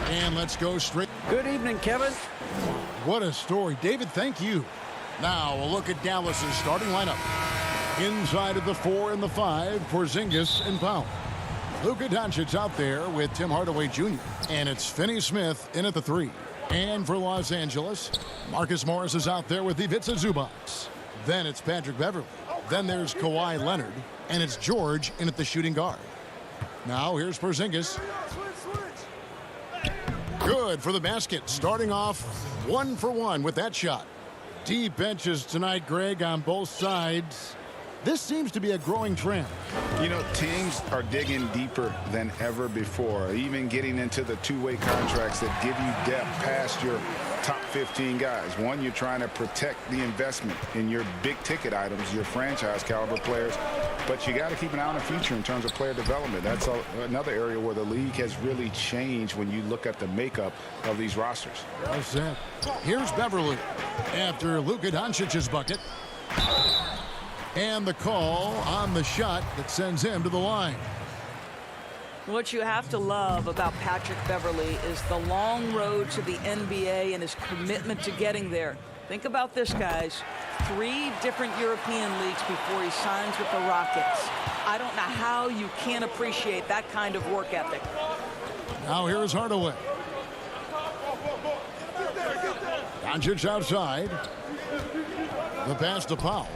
And let's go straight. Good evening, Kevin. What a story. David, thank you. Now a look at Dallas's starting lineup. Inside of the 4 and the 5, Porzingis and Powell. Luka Doncic out there with Tim Hardaway Jr. And it's Finney-Smith in at the 3. And for Los Angeles, Marcus Morris is out there with Ivica Zubac. Then it's Patrick Beverley. Then there's Kawhi Leonard. And it's George in at the shooting guard. Now here's Porzingis. Good for the basket. Starting off 1 for 1 with that shot. Deep benches tonight, Greg, on both sides. This seems to be a growing trend. You know, teams are digging deeper than ever before, even getting into the two-way contracts that give you depth past your top 15 guys. One, you're trying to protect the investment in your big-ticket items, your franchise-caliber players, but you got to keep an eye on the future in terms of player development. That's another area where the league has really changed when you look at the makeup of these rosters. Well said. Here's Beverley after Luka Doncic's bucket. And the call on the shot that sends him to the line. What you have to love about Patrick Beverley is the long road to the NBA and his commitment to getting there. Think about this, guys. 3 different European leagues before he signs with the Rockets. I don't know how you can't appreciate that kind of work ethic. Now here is Hardaway. Doncic outside. The pass to Powell.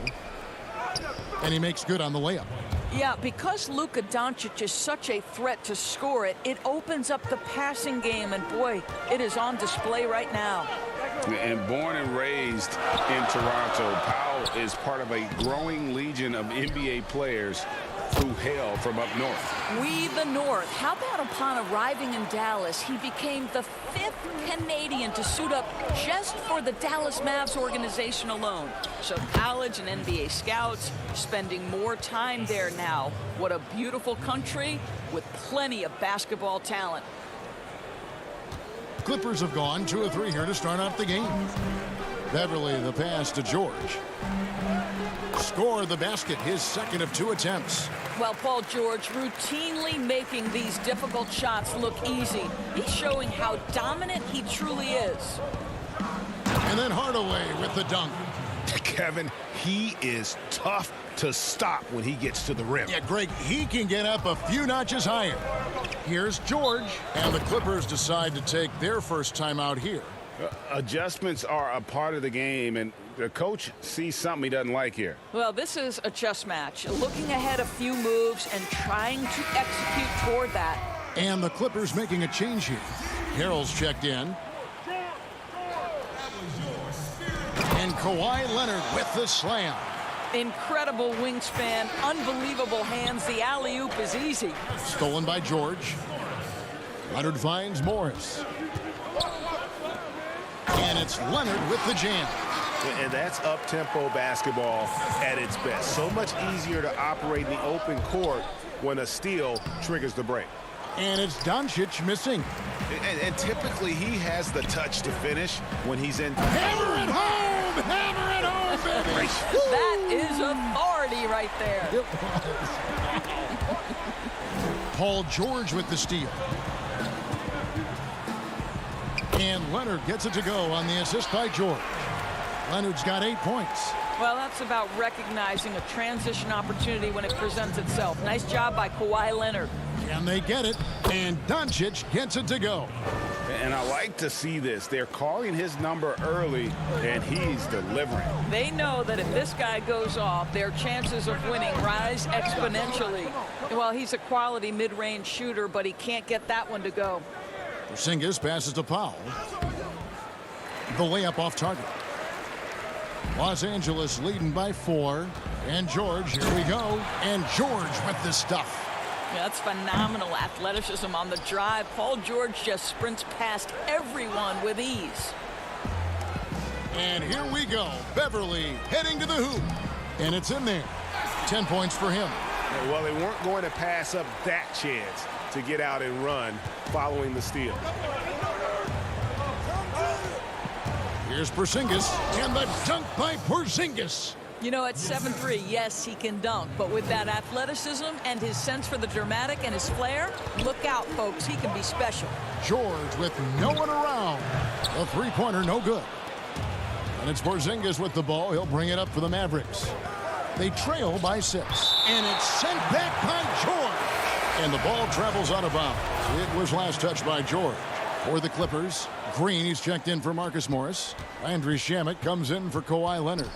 And he makes good on the layup. Yeah, because Luka Doncic is such a threat to score it, it opens up the passing game, and boy, it is on display right now. And born and raised in Toronto, Powell is part of a growing legion of NBA players who hail from up north. We the North. How about upon arriving in Dallas, he became the 5th Canadian to suit up just for the Dallas Mavs organization alone. So college and NBA scouts spending more time there now. What a beautiful country with plenty of basketball talent. Clippers have gone 2 of 3 here to start off the game. Beverley the pass to George. Scored the basket, his 2nd of 2 attempts. Well, Paul George routinely making these difficult shots look easy. He's showing how dominant he truly is. And then Hardaway with the dunk. Kevin, he is tough to stop when he gets to the rim. Yeah, Greg, he can get up a few notches higher. Here's George. And the Clippers decide to take their first time out here. Adjustments are a part of the game, and the coach sees something he doesn't like here. Well, this is a chess match. Looking ahead a few moves and trying to execute toward that. And the Clippers making a change here. Harrell's checked in. And Kawhi Leonard with the slam. Incredible wingspan, unbelievable hands. The alley-oop is easy. Stolen by George. Leonard finds Morris. And it's Leonard with the jam. And that's up-tempo basketball at its best. So much easier to operate in the open court when a steal triggers the break. And it's Doncic missing. And typically he has the touch to finish when he's in. Hammer it home! Hammer it home, baby! That is authority right there. It was. Paul George with the steal. And Leonard gets it to go on the assist by George. Leonard's got 8 points. Well, that's about recognizing a transition opportunity when it presents itself. Nice job by Kawhi Leonard. And they get it, and Doncic gets it to go. And I like to see this. They're calling his number early, and he's delivering. They know that if this guy goes off, their chances of winning rise exponentially. Well, he's a quality mid-range shooter, but he can't get that one to go. Porzingis passes to Powell. The layup off target. Los Angeles leading by 4. And George, here we go. And George with the stuff. Yeah, that's phenomenal athleticism on the drive. Paul George just sprints past everyone with ease. And here we go. Beverley heading to the hoop. And it's in there. 10 points for him. Well, they weren't going to pass up that chance to get out and run following the steal. Here's Porzingis, and the dunk by Porzingis. You know, at 7'3", yes, he can dunk. But with that athleticism and his sense for the dramatic and his flair, look out, folks. He can be special. George with no one around. The three-pointer, no good. And it's Porzingis with the ball. He'll bring it up for the Mavericks. They trail by 6. And it's sent back by George. And the ball travels out of bounds. It was last touched by George. For the Clippers, Green, he's checked in for Marcus Morris. Landry Shamet comes in for Kawhi Leonard.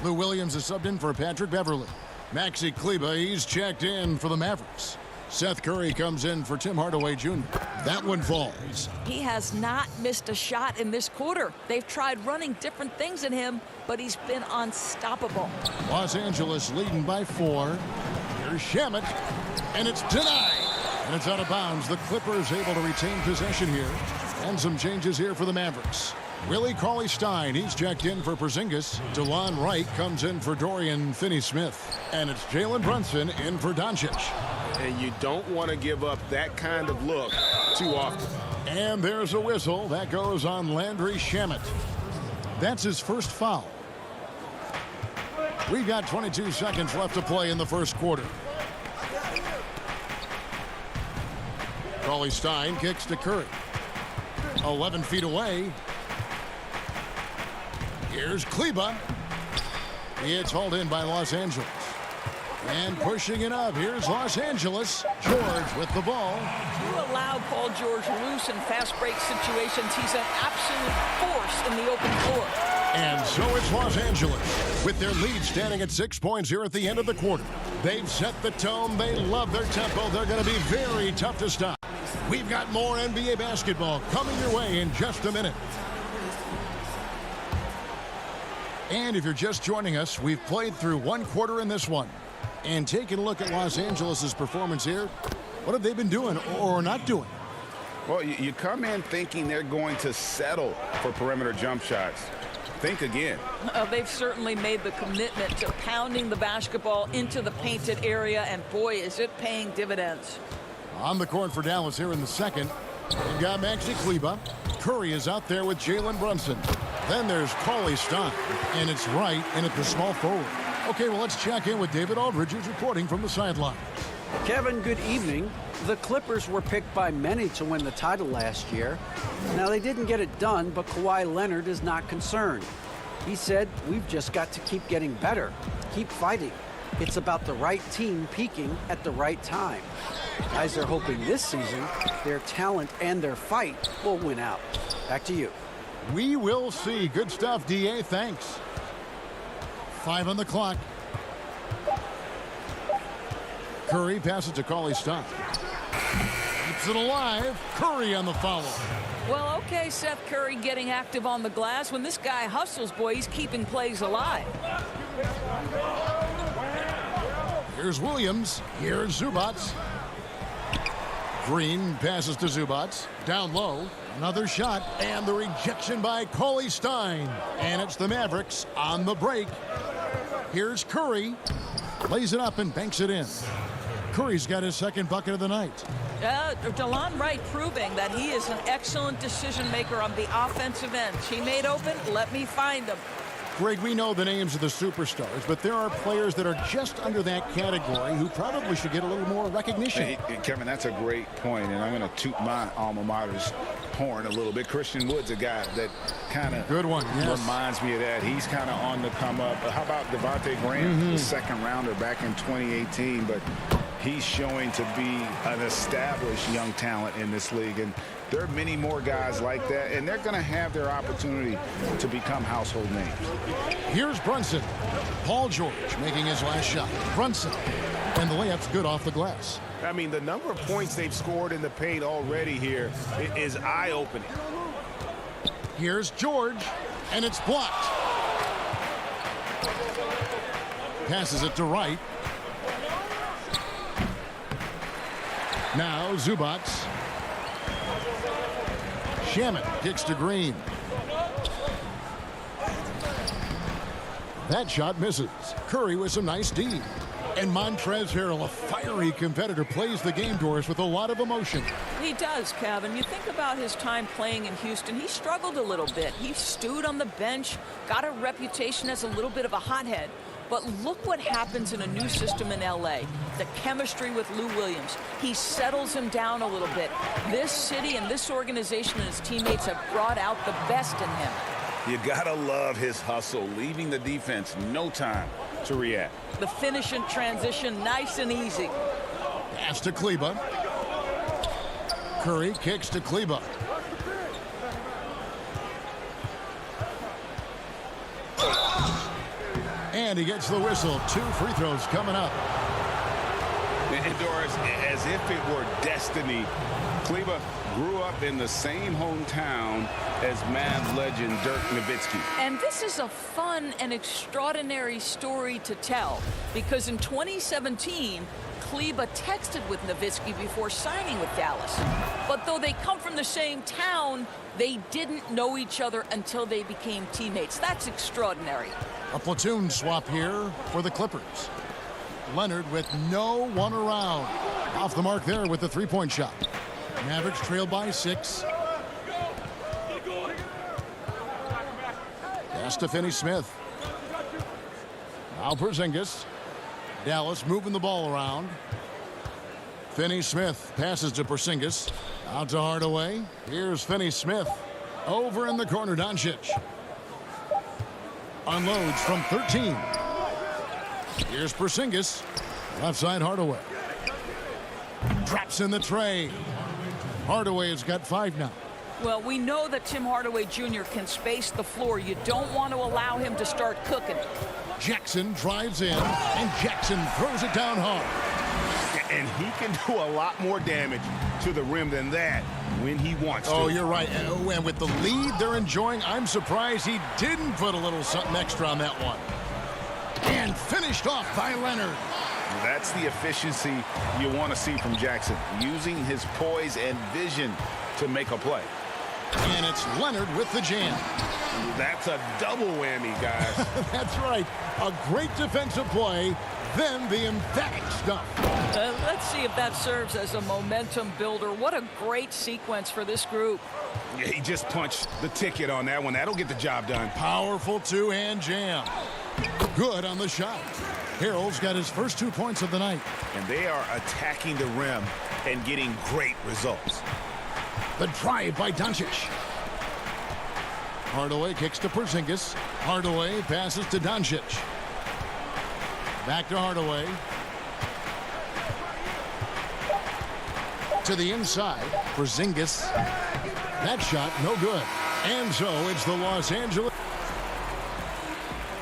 Lou Williams is subbed in for Patrick Beverly. Maxi Kleber, he's checked in for the Mavericks. Seth Curry comes in for Tim Hardaway Jr. That one falls. He has not missed a shot in this quarter. They've tried running different things at him, but he's been unstoppable. Los Angeles leading by 4. Here's Shamet, and it's denied. And it's out of bounds. The Clippers able to retain possession here. And some changes here for the Mavericks. Willie Cauley-Stein, he's checked in for Porzingis. DeLon Wright comes in for Dorian Finney-Smith. And it's Jalen Brunson in for Doncic. And you don't want to give up that kind of look too often. And there's a whistle. That goes on Landry Shamet. That's his first foul. We've got 22 seconds left to play in the first quarter. Cauley-Stein kicks to Curry. 11 feet away. Here's Kleber. It's hauled in by Los Angeles. And pushing it up. Here's Los Angeles. George with the ball. You allow Paul George loose in fast break situations. He's an absolute force in the open floor. And so it's Los Angeles with their lead standing at 6 points here at the end of the quarter. They've set the tone. They love their tempo. They're going to be very tough to stop. We've got more NBA basketball coming your way in just a minute. And if you're just joining us, we've played through one quarter in this one. And taking a look at Los Angeles' performance here, what have they been doing or not doing? Well, you come in thinking they're going to settle for perimeter jump shots. Think again. They've certainly made the commitment to pounding the basketball into the painted area, and boy, is it paying dividends. On the court for Dallas here in the second, we've got Maxi Kleber. Curry is out there with Jalen Brunson. Then there's Cauley-Stein, and it's Wright in at the small forward. Okay, well, let's check in with David Aldridge, who's reporting from the sidelines. Kevin, good evening. The Clippers were picked by many to win the title last year. Now, they didn't get it done, but Kawhi Leonard is not concerned. He said, "We've just got to keep getting better, keep fighting. It's about the right team peaking at the right time." Guys are hoping this season their talent and their fight will win out. Back to you. We will see. Good stuff, D.A. Thanks. 5 on the clock. Curry passes to Cauley-Stein. Keeps it alive. Curry on the follow. Well, okay, Seth Curry getting active on the glass. When this guy hustles, boy, he's keeping plays alive. Here's Williams. Here's Zubac. Green passes to Zubac. Down low. Another shot. And the rejection by Cauley-Stein. And it's the Mavericks on the break. Here's Curry. Lays it up and banks it in. Curry's got his second bucket of the night. DeLon Wright proving that he is an excellent decision maker on the offensive end. He made open, let me find him. Greg, we know the names of the superstars, but there are players that are just under that category who probably should get a little more recognition. Hey, Kevin, that's a great point, and I'm going to toot my alma mater's horn a little bit. Christian Wood's a guy that kind of reminds me of that. He's kind of on the come up. How about Devontae Graham, the second rounder back in 2018, but he's showing to be an established young talent in this league, and there are many more guys like that, and they're going to have their opportunity to become household names. Here's Brunson. Paul George making his last shot. Brunson. And the layup's good off the glass. I mean, the number of points they've scored in the paint already here is eye-opening. Here's George, and it's blocked. Passes it to Wright. Now Zubac. Shamet kicks to Green. That shot misses. Curry with some nice D. And Montrezl Harrell, a fiery competitor, plays the game, Doris, with a lot of emotion. He does, Kevin. You think about his time playing in Houston, he struggled a little bit. He stewed on the bench, got a reputation as a little bit of a hothead. But look what happens in a new system in LA. The chemistry with Lou Williams. He settles him down a little bit. This city and this organization and his teammates have brought out the best in him. You gotta love his hustle, leaving the defense no time to react. The finish and transition, nice and easy. Pass to Kleba. Curry kicks to Kleba. And he gets the whistle. 2 free throws coming up. And Doris, as if it were destiny, Kleba grew up in the same hometown as Mavs legend Dirk Nowitzki. And this is a fun and extraordinary story to tell, because in 2017, Kleba texted with Nowitzki before signing with Dallas. But though they come from the same town, they didn't know each other until they became teammates. That's extraordinary. A platoon swap here for the Clippers. Leonard with no one around. Off the mark there with the three-point shot. Mavericks trail by 6. Pass to Finney-Smith. Now Porzingis. Dallas moving the ball around. Finney-Smith passes to Porzingis. Out to Hardaway. Here's Finney-Smith. Over in the corner, Doncic. Unloads from 13. Here's Porzingis. Left side, Hardaway. Drops in the tray. Hardaway has got 5 now. Well, we know that Tim Hardaway Jr. can space the floor. You don't want to allow him to start cooking. Jackson drives in, and Jackson throws it down hard. And he can do a lot more damage to the rim than that when he wants to. Oh, you're right. And with the lead they're enjoying, I'm surprised he didn't put a little something extra on that one. And finished off by Leonard. That's the efficiency you want to see from Jackson, using his poise and vision to make a play. And it's Leonard with the jam. That's a double whammy, guys. That's right. A great defensive play, then the emphatic stuff. Let's see if that serves as a momentum builder. What a great sequence for this group. Yeah, he just punched the ticket on that one. That'll get the job done. Powerful two-hand jam. Good on the shot. Harrell's got his first 2 points of the night. And they are attacking the rim and getting great results. The drive by Doncic. Hardaway kicks to Porzingis. Hardaway passes to Doncic. Back to Hardaway. To the inside. Porzingis. That shot no good. And so it's the Los Angeles.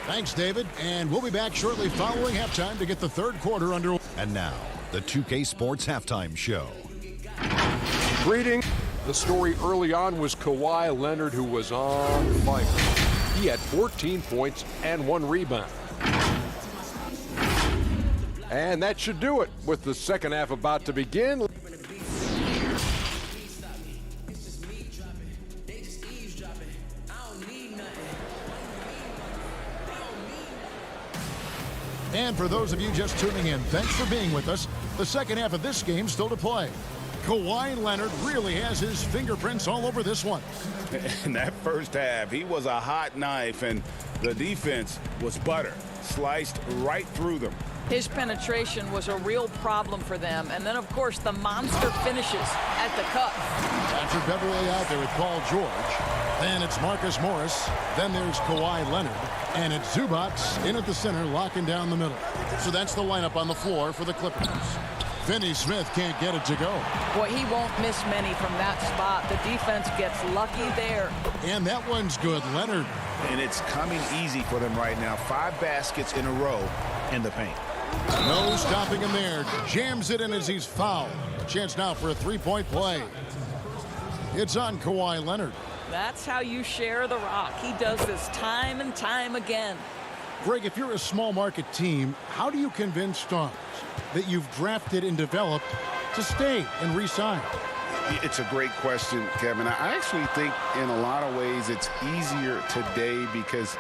Thanks, David. And we'll be back shortly following halftime to get the third quarter underway. And now, the 2K Sports Halftime Show. Greetings. The story early on was Kawhi Leonard, who was on fire. He had 14 points and 1 rebound. And that should do it with the second half about to begin. And for those of you just tuning in, thanks for being with us. The second half of this game still to play. Kawhi Leonard really has his fingerprints all over this one. In that first half, he was a hot knife, and the defense was butter, sliced right through them. His penetration was a real problem for them. And then, of course, the monster finishes at the cup. Patrick Beverley out there with Paul George. Then it's Marcus Morris. Then there's Kawhi Leonard. And it's Zubac in at the center, locking down the middle. So that's the lineup on the floor for the Clippers. Finney-Smith can't get it to go. Boy, he won't miss many from that spot. The defense gets lucky there. And that one's good. Leonard. And it's coming easy for them right now. 5 baskets in a row in the paint. No stopping him there. Jams it in as he's fouled. Chance now for a three-point play. It's on Kawhi Leonard. That's how you share the rock. He does this time and time again. Greg, if you're a small market team, how do you convince stars that you've drafted and developed to stay and re-sign? It's a great question, Kevin. I actually think in a lot of ways it's easier today because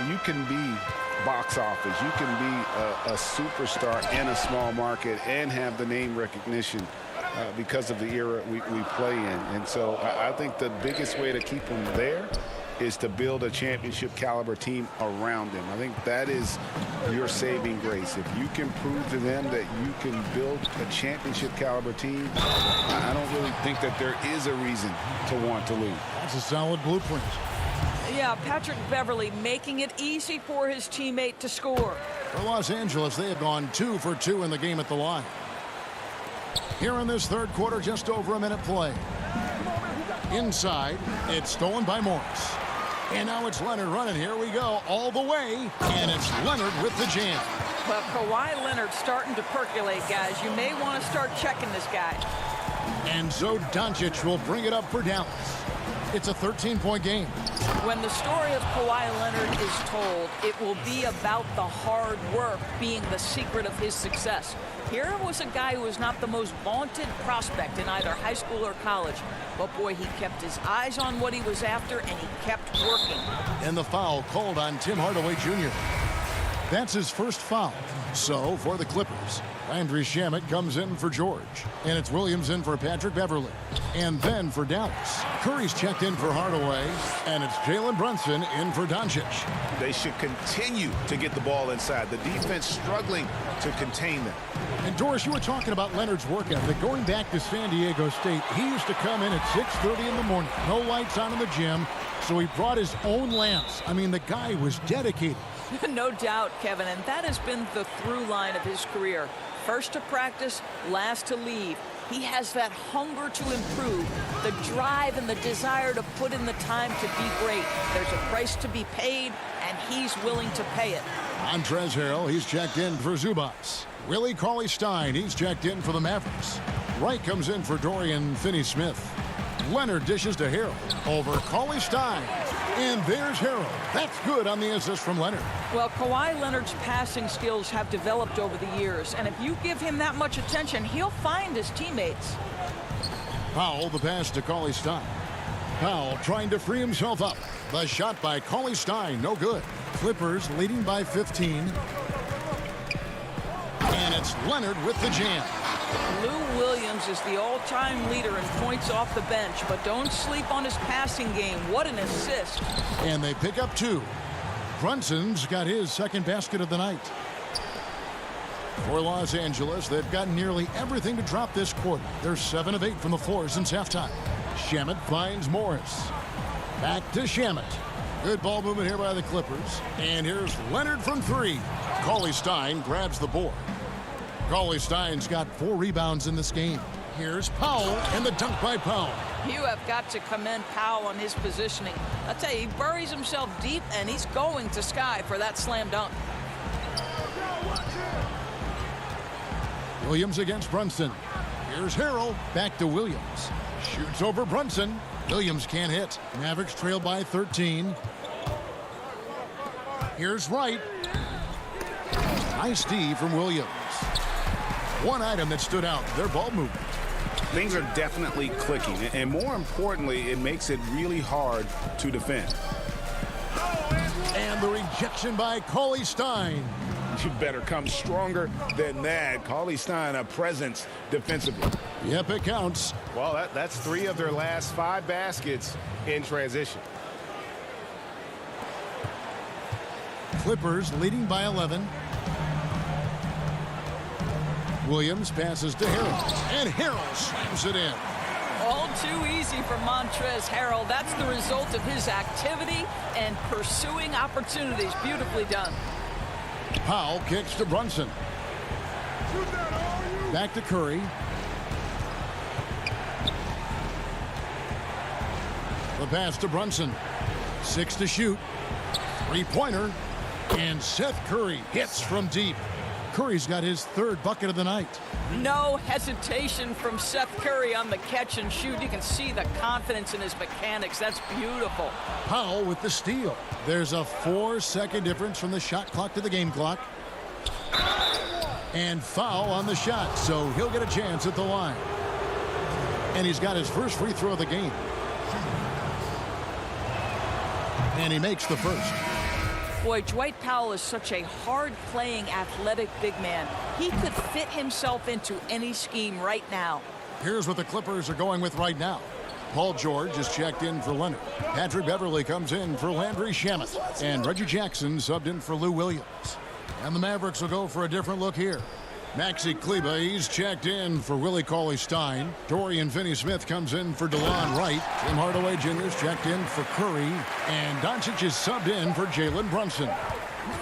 you can be box office. You can be a superstar in a small market and have the name recognition because of the era we play in. And so I think the biggest way to keep them there is to build a championship caliber team around him. I think that is your saving grace. If you can prove to them that you can build a championship caliber team, I don't really think that there is a reason to want to lose. That's a solid blueprint. Yeah, Patrick Beverley making it easy for his teammate to score. For Los Angeles, they have gone 2 for 2 in the game at the line. Here in this third quarter, just over a minute play. Inside, it's stolen by Morris. And now it's Leonard running. Here we go, all the way. And it's Leonard with the jam. Well, Kawhi Leonard starting to percolate, guys. You may want to start checking this guy. And so Doncic will bring it up for Dallas. It's a 13-point game. When the story of Kawhi Leonard is told, it will be about the hard work being the secret of his success. Here was a guy who was not the most vaunted prospect in either high school or college. But boy, he kept his eyes on what he was after, and he kept working. And the foul called on Tim Hardaway Jr. That's his first foul. So for the Clippers, Landry Shamet comes in for George. And it's Williams in for Patrick Beverley. And then for Dallas, Curry's checked in for Hardaway. And it's Jalen Brunson in for Doncic. They should continue to get the ball inside. The defense struggling to contain them. And Doris, you were talking about Leonard's work ethic. Going back to San Diego State, he used to come in at 6:30 in the morning. No lights on in the gym. So he brought his own lamps. I mean, the guy was dedicated. No doubt, Kevin, and that has been the through line of his career. First to practice, last to leave. He has that hunger to improve, the drive and the desire to put in the time to be great. There's a price to be paid, and he's willing to pay it. Montrezl Harrell, he's checked in for Zubats. Willie Cauley-Stein, he's checked in for the Mavericks. Wright comes in for Dorian Finney-Smith. Leonard dishes to Harrell over Cauley-Stein. And there's Harrell. That's good on the assist from Leonard. Well, Kawhi Leonard's passing skills have developed over the years, and if you give him that much attention, he'll find his teammates. Powell, the pass to Cauley-Stein. Powell trying to free himself up. The shot by Cauley-Stein, no good. Clippers leading by 15. And it's Leonard with the jam. Lou Williams is the all-time leader in points off the bench, but don't sleep on his passing game. What an assist. And they pick up 2. Brunson's got his second basket of the night. For Los Angeles, they've gotten nearly everything to drop this quarter. They're 7 of 8 from the floor since halftime. Shamet finds Morris. Back to Shamet. Good ball movement here by the Clippers. And here's Leonard from 3. Cauley-Stein grabs the board. Cauley-Stein's got 4 rebounds in this game. Here's Powell and the dunk by Powell. You have got to commend Powell on his positioning. I tell you, he buries himself deep, and he's going to sky for that slam dunk. Williams against Brunson. Here's Harrell. Back to Williams. Shoots over Brunson. Williams can't hit. Mavericks trail by 13. Here's Wright. Nice D from Williams. One item that stood out, their ball movement. Things are definitely clicking, and more importantly, it makes it really hard to defend. And the rejection by Cauley-Stein. You better come stronger than that. Cauley-Stein, a presence defensively. Yep, it counts. Well, that's 3 of their last 5 baskets in transition. Clippers leading by 11. Williams passes to Harrell, and Harrell slams it in. All too easy for Montrezl Harrell. That's the result of his activity and pursuing opportunities. Beautifully done. Powell kicks to Brunson. Back to Curry. The pass to Brunson. 6 to shoot. 3-pointer. And Seth Curry hits from deep. Curry's got his 3rd bucket of the night. No hesitation from Seth Curry on the catch and shoot. You can see the confidence in his mechanics. That's beautiful. Powell with the steal. There's a 4-second difference from the shot clock to the game clock. And foul on the shot, so he'll get a chance at the line. And he's got his first free throw of the game. And he makes the first. Boy, Dwight Powell is such a hard-playing, athletic big man. He could fit himself into any scheme right now. Here's what the Clippers are going with right now. Paul George is checked in for Leonard. Patrick Beverly comes in for Landry Shamet. And Reggie Jackson subbed in for Lou Williams. And the Mavericks will go for a different look here. Maxi Kleber, he's checked in for Willie Cauley-Stein. Dorian Finney-Smith comes in for DeLon Wright. Tim Hardaway Jr. is checked in for Curry. And Doncic is subbed in for Jalen Brunson.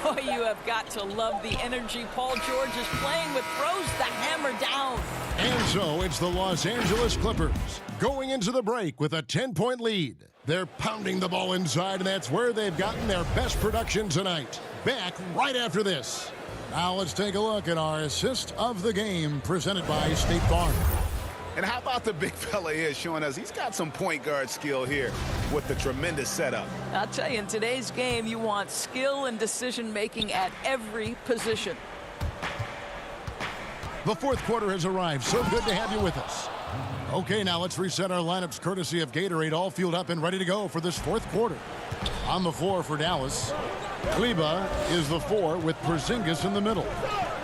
Boy, you have got to love the energy Paul George is playing with. Throws the hammer down. And so it's the Los Angeles Clippers going into the break with a 10-point lead. They're pounding the ball inside, and that's where they've gotten their best production tonight. Back right after this. Now let's take a look at our assist of the game presented by State Farm. And how about the big fella here showing us he's got some point guard skill here with the tremendous setup. I'll tell you, in today's game, you want skill and decision-making at every position. The fourth quarter has arrived. So good to have you with us. Okay, now let's reset our lineups courtesy of Gatorade, all fueled up and ready to go for this fourth quarter. On the floor for Dallas, Kleber is the 4 with Porzingis in the middle.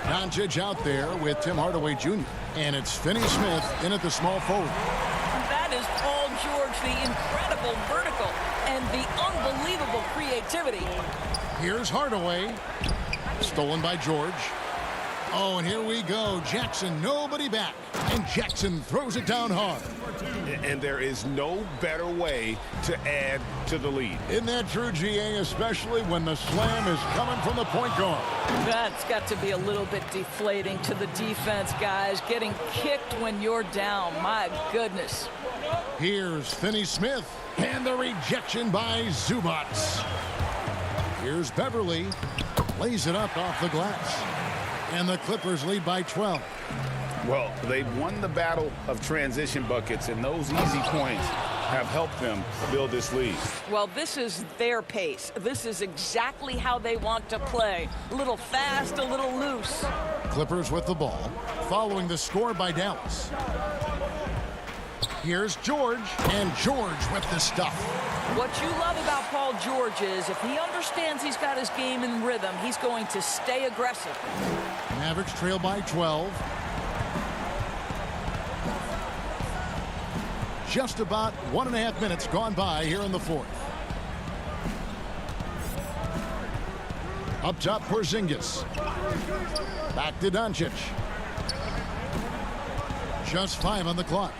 Doncic out there with Tim Hardaway Jr. And it's Finney-Smith in at the small forward. That is Paul George, the incredible vertical and the unbelievable creativity. Here's Hardaway. Stolen by George. Oh, and here we go. Jackson, nobody back. And Jackson throws it down hard. And there is no better way to add to the lead. Isn't that true, GA, especially when the slam is coming from the point guard? That's got to be a little bit deflating to the defense, guys. Getting kicked when you're down. My goodness. Here's Finney-Smith. And the rejection by Zubac. Here's Beverly. Lays it up off the glass. And the Clippers lead by 12. Well, they've won the battle of transition buckets, and those easy points have helped them build this lead. Well, this is their pace. This is exactly how they want to play. A little fast, a little loose. Clippers with the ball, following the score by Dallas. Here's George, and George with the stuff. What you love about Paul George is if he understands he's got his game in rhythm, he's going to stay aggressive. Mavericks trail by 12. Just about 1.5 minutes gone by here in the fourth. Up top, Porzingis. Back to Doncic. Just 5 on the clock.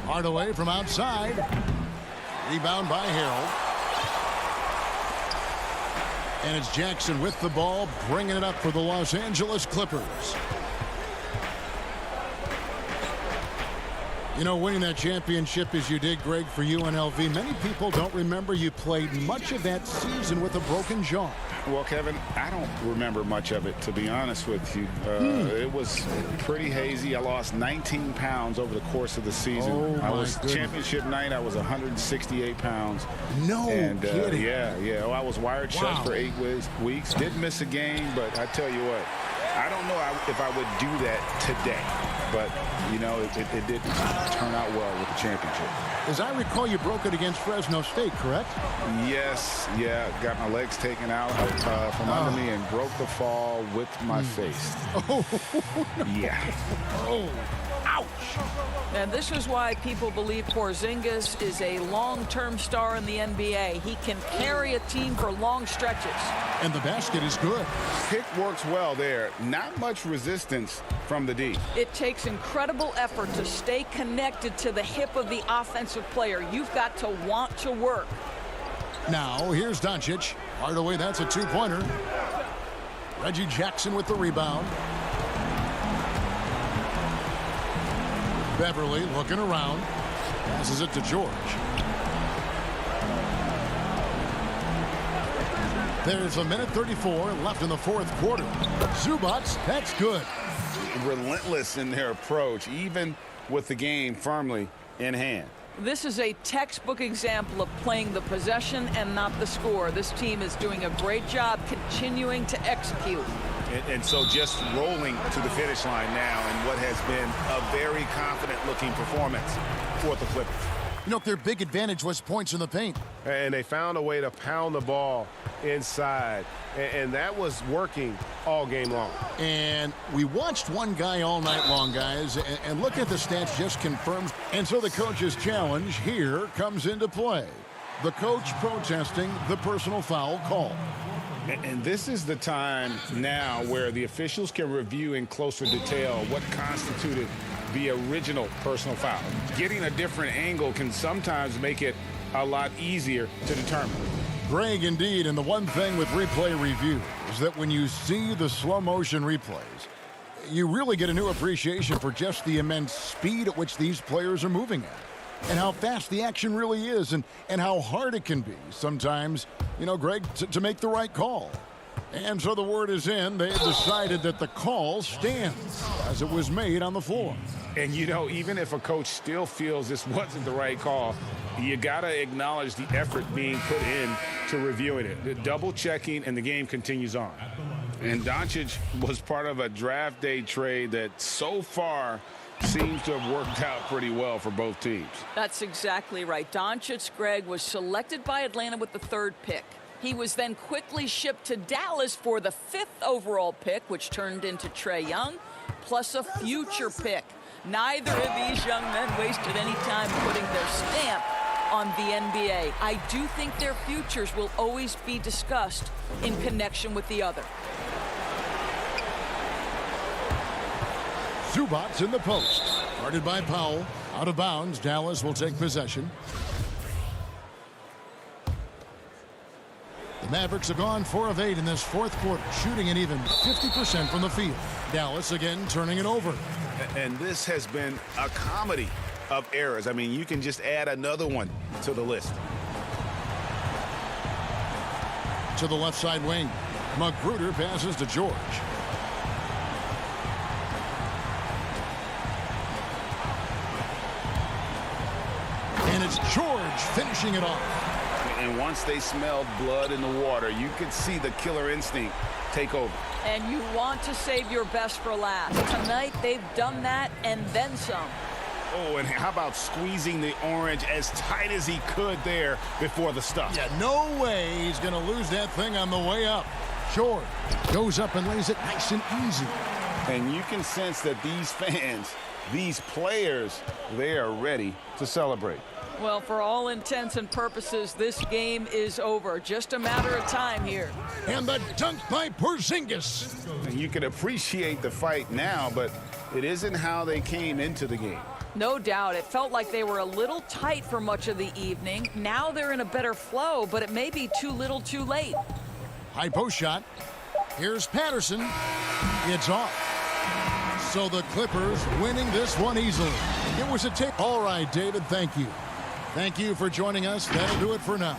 Hardaway from outside. Rebound by Harrell. And it's Jackson with the ball, bringing it up for the Los Angeles Clippers. You know, winning that championship as you did, Greg, for UNLV, many people don't remember you played much of that season with a broken jaw. Well, Kevin, I don't remember much of it, to be honest with you. It was pretty hazy. I lost 19 pounds over the course of the season. Oh, I was goodness. Championship night, I was 168 pounds. No kidding. Yeah. I was wired shut for 8 weeks. Did miss a game, but I tell you what, I don't know if I would do that today. But, you know, it did turn out well with the championship. As I recall, you broke it against Fresno State, correct? Yes, got my legs taken out from under me and broke the fall with my face. Oh, no. Yeah. Oh, ouch. And this is why people believe Porzingis is a long-term star in the NBA. He can carry a team for long stretches. And the basket is good. Pick works well there. Not much resistance from the D. It takes incredible effort to stay connected to the hip of the offensive player. You've got to want to work. Now, here's Doncic. Hardaway, that's a 2-pointer. Reggie Jackson with the rebound. Beverly looking around. Passes it to George. There's 1:34 left in the fourth quarter. Zubac, that's good. Relentless in their approach, even with the game firmly in hand. This is a textbook example of playing the possession and not the score. This team is doing a great job continuing to execute. And so just rolling to the finish line now in what has been a very confident-looking performance for the Clippers. You know, their big advantage was points in the paint. And they found a way to pound the ball inside. And that was working all game long. And we watched one guy all night long, guys. And look at the stats just confirms. And so the coach's challenge here comes into play. The coach protesting the personal foul call. And this is the time now where the officials can review in closer detail what constituted the original personal foul. Getting a different angle can sometimes make it a lot easier to determine. Greg, indeed, and the one thing with replay review is that when you see the slow motion replays, you really get a new appreciation for just the immense speed at which these players are moving at. And how fast the action really is, and how hard it can be sometimes, you know, Greg, to make the right call. And so the word is in. They have decided that the call stands as it was made on the floor. And, you know, even if a coach still feels this wasn't the right call, you got to acknowledge the effort being put in to reviewing it. The double checking, and the game continues on. And Doncic was part of a draft day trade that so far seems to have worked out pretty well for both teams. That's exactly right. Doncic, Greg, was selected by Atlanta with the 3rd pick. He was then quickly shipped to Dallas for the 5th overall pick, which turned into Trae Young, plus a future pick. Neither of these young men wasted any time putting their stamp on the NBA. I do think their futures will always be discussed in connection with the other. Zubac's in the post. Guarded by Powell. Out of bounds. Dallas will take possession. The Mavericks have gone 4 of 8 in this 4th quarter, shooting an even 50% from the field. Dallas again turning it over. And this has been a comedy of errors. I mean, you can just add another one to the list. To the left side wing. Magruder passes to George. And it's George finishing it off. And once they smelled blood in the water, you could see the killer instinct take over. And you want to save your best for last. Tonight, they've done that and then some. Oh, and how about squeezing the orange as tight as he could there before the stuff? Yeah, no way he's going to lose that thing on the way up. George goes up and lays it nice and easy. And you can sense that these fans, these players, they are ready to celebrate. Well, for all intents and purposes, this game is over. Just a matter of time here. And the dunk by Porzingis. And you can appreciate the fight now, but it isn't how they came into the game. No doubt. It felt like they were a little tight for much of the evening. Now they're in a better flow, but it may be too little too late. High post shot. Here's Patterson. It's off. So the Clippers winning this one easily. It was a take. All right, David, thank you. Thank you for joining us. That'll do it for now.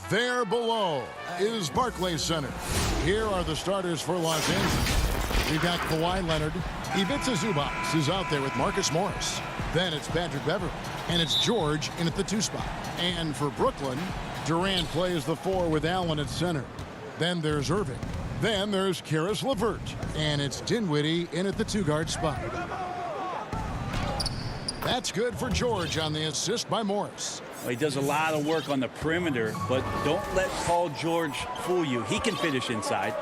There below is Barclays Center. Here are the starters for Los Angeles. We've got Kawhi Leonard. Ivica Zubac is out there with Marcus Morris. Then it's Patrick Beverley. And it's George in at the 2 spot. And for Brooklyn, Durant plays the 4 with Allen at center. Then there's Irving. Then there's Karis LeVert. And it's Dinwiddie in at the 2-guard spot. That's good for George on the assist by Morris. Well, he does a lot of work on the perimeter, but don't let Paul George fool you. He can finish inside.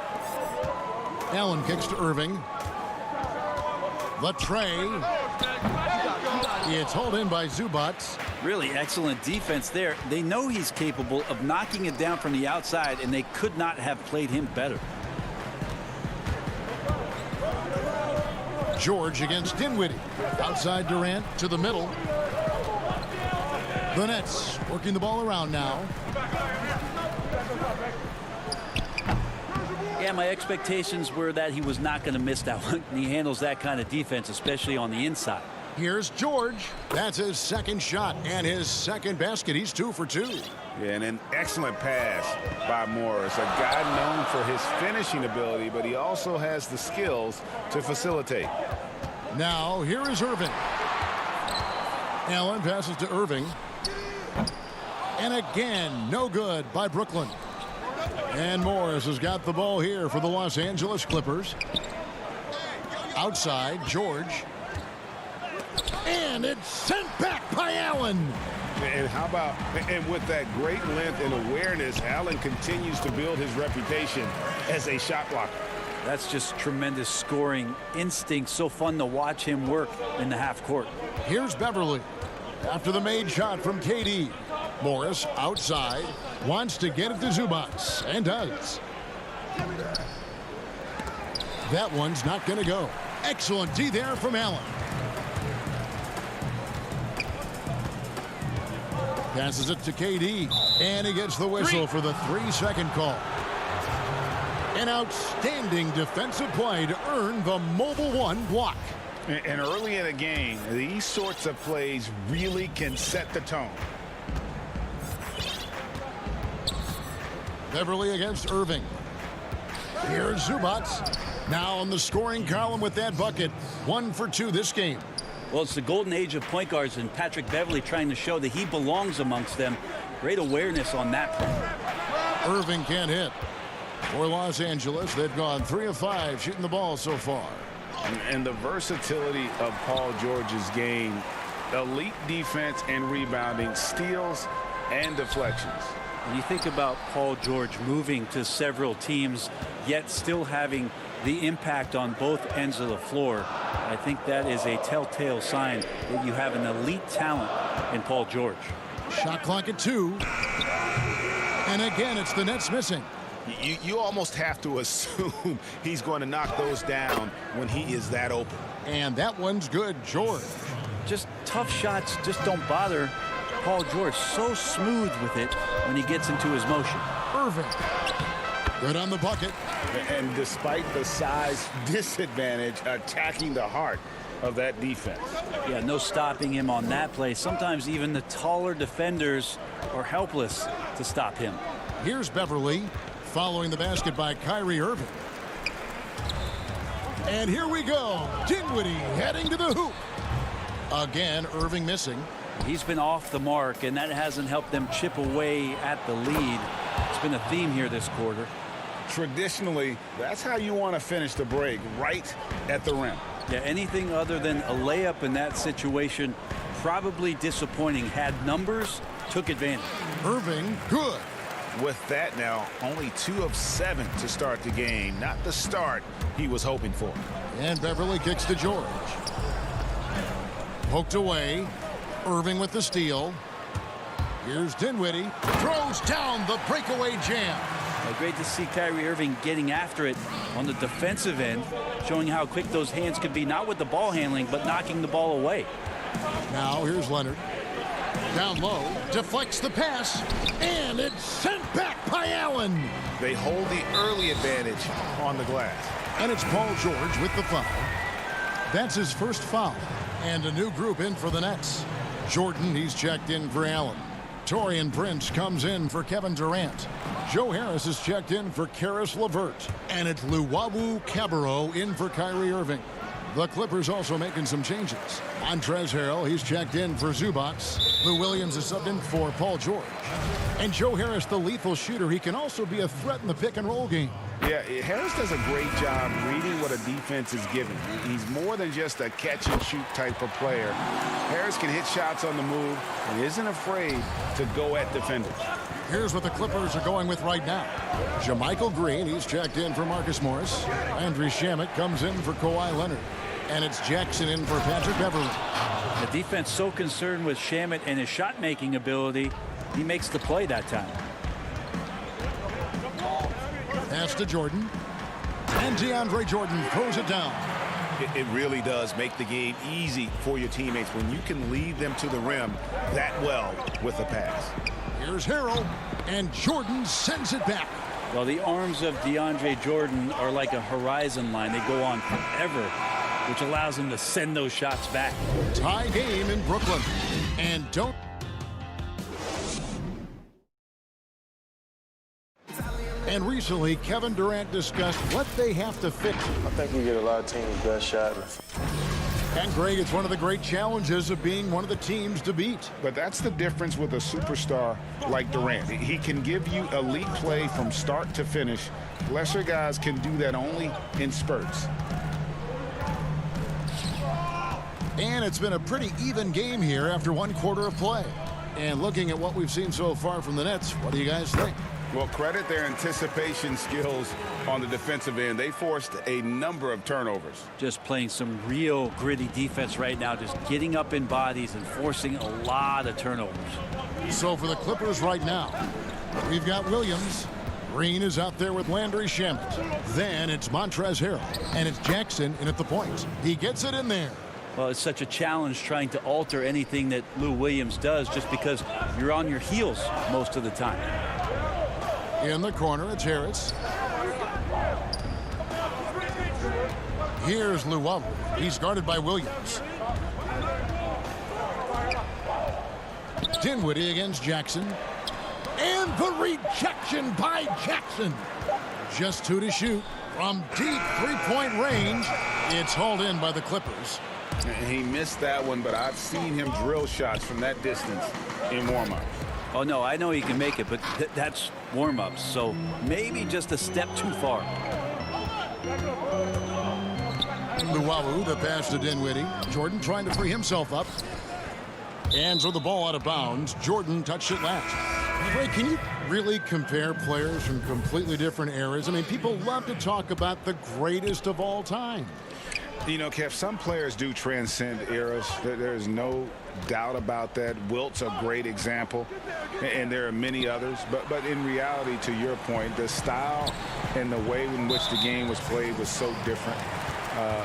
Allen kicks to Irving. Latrey. It's hauled in by Zubac. Really excellent defense there. They know he's capable of knocking it down from the outside, and they could not have played him better. George against Dinwiddie. Outside Durant to the middle. The Nets working the ball around now. Yeah, my expectations were that he was not going to miss that one. He handles that kind of defense, especially on the inside. Here's George. That's his second shot and his second basket. He's 2 for 2. Yeah, and an excellent pass by Morris. A guy known for his finishing ability, but he also has the skills to facilitate. Now, here is Irving. Allen passes to Irving. And again, no good by Brooklyn. And Morris has got the ball here for the Los Angeles Clippers. Outside, George. And it's sent back by Allen. And how about, and with that great length and awareness, Allen continues to build his reputation as a shot blocker. That's just tremendous scoring instinct. So fun to watch him work in the half court. Here's Beverley. After the made shot from KD. Morris outside. Wants to get it to Zubac. And does. That one's not going to go. Excellent D there from Allen. Passes it to KD. And he gets the whistle for the 3-second call. An outstanding defensive play to earn the mobile 1 block. And early in a game, these sorts of plays really can set the tone. Beverley against Irving. Here's Zubac. Now on the scoring column with that bucket. 1 for 2 this game. Well, it's the golden age of point guards, and Patrick Beverley trying to show that he belongs amongst them. Great awareness on that play. Irving can't hit. For Los Angeles, they've gone 3 of 5 shooting the ball so far. And the versatility of Paul George's game, elite defense and rebounding, steals and deflections. When you think about Paul George moving to several teams, yet still having the impact on both ends of the floor, I think that is a telltale sign that you have an elite talent in Paul George. Shot clock at 2. And again, it's the Nets missing. You almost have to assume he's going to knock those down when he is that open. And that one's good, George. Just tough shots just don't bother Paul George. So smooth with it when he gets into his motion. Irving. Good on the bucket. And despite the size disadvantage, attacking the heart of that defense. Yeah, no stopping him on that play. Sometimes even the taller defenders are helpless to stop him. Here's Beverley. Following the basket by Kyrie Irving. And here we go. Dinwiddie heading to the hoop. Again, Irving missing. He's been off the mark, and that hasn't helped them chip away at the lead. It's been a theme here this quarter. Traditionally, that's how you want to finish the break, right at the rim. Yeah, anything other than a layup in that situation, probably disappointing. Had numbers, took advantage. Irving, good. With that now, only 2 of 7 to start the game. Not the start he was hoping for. And Beverley kicks to George. Poked away. Irving with the steal. Here's Dinwiddie. Throws down the breakaway jam. Great to see Kyrie Irving getting after it on the defensive end, showing how quick those hands can be, not with the ball handling, but knocking the ball away. Now here's Leonard. Down low, deflects the pass, and it's sent back by Allen. They hold the early advantage on the glass. And it's Paul George with the foul. That's his first foul. And a new group in for the Nets. Jordan, he's checked in for Allen. Taurean Prince comes in for Kevin Durant. Joe Harris is checked in for Karis LeVert. And it's Luwawu Cabarrot in for Kyrie Irving. The Clippers also making some changes. Montrezl Harrell, he's checked in for Zubac. Lou Williams is subbed in for Paul George. And Joe Harris, the lethal shooter, he can also be a threat in the pick-and-roll game. Yeah, Harris does a great job reading what a defense is giving. He's more than just a catch-and-shoot type of player. Harris can hit shots on the move and isn't afraid to go at defenders. Here's what the Clippers are going with right now. JaMychal Green, he's checked in for Marcus Morris. Landry Shamet comes in for Kawhi Leonard. And it's Jackson in for Patrick Beverley. The defense so concerned with Shamet and his shot-making ability, he makes the play that time. Pass to Jordan. And DeAndre Jordan throws it down. It really does make the game easy for your teammates when you can lead them to the rim that well with a pass. Here's Harrell, and Jordan sends it back. Well, the arms of DeAndre Jordan are like a horizon line. They go on forever, which allows him to send those shots back. Tie game in Brooklyn. And don't... And recently, Kevin Durant discussed what they have to fix. I think we get a lot of teams' best shot. And Greg, it's one of the great challenges of being one of the teams to beat. But that's the difference with a superstar like Durant. He can give you elite play from start to finish. Lesser guys can do that only in spurts. And it's been a pretty even game here after one quarter of play. And looking at what we've seen so far from the Nets, what do you guys think? Well, credit their anticipation skills on the defensive end. They forced a number of turnovers. Just playing some real gritty defense right now, just getting up in bodies and forcing a lot of turnovers. So for the Clippers right now, we've got Williams. Green is out there with Landry Shamet. Then it's Montrezl Harrell. And it's Jackson in at the point. He gets it in there. Well, it's such a challenge trying to alter anything that Lou Williams does just because you're on your heels most of the time. In the corner, it's Harris. Here's Luwawu. He's guarded by Williams. Dinwiddie against Jackson. And the rejection by Jackson. Just 2 to shoot from deep three-point range. It's hauled in by the Clippers. He missed that one, but I've seen him drill shots from that distance in warm-ups. Oh, no, I know he can make it, but that's warm-ups, so maybe just a step too far. Luwawu, the pass to Dinwiddie. Jordan trying to free himself up. And throw the ball out of bounds. Jordan touched it last. Ray, can you really compare players from completely different eras? I mean, people love to talk about the greatest of all time. You know, Kev, some players do transcend eras. There's no doubt about that. Wilt's a great example, and there are many others. But in reality, to your point, the style and the way in which the game was played was so different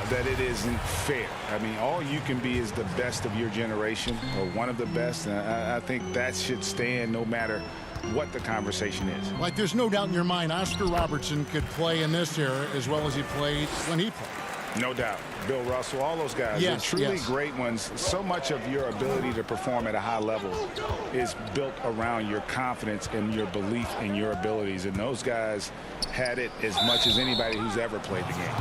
that it isn't fair. I mean, all you can be is the best of your generation or one of the best. And I think that should stand no matter what the conversation is. Like, there's no doubt in your mind Oscar Robertson could play in this era as well as he played when he played. No doubt. Bill Russell, all those guys, yes, they're truly yes. great ones. So much of your ability to perform at a high level is built around your confidence and your belief in your abilities. And those guys had it as much as anybody who's ever played the game.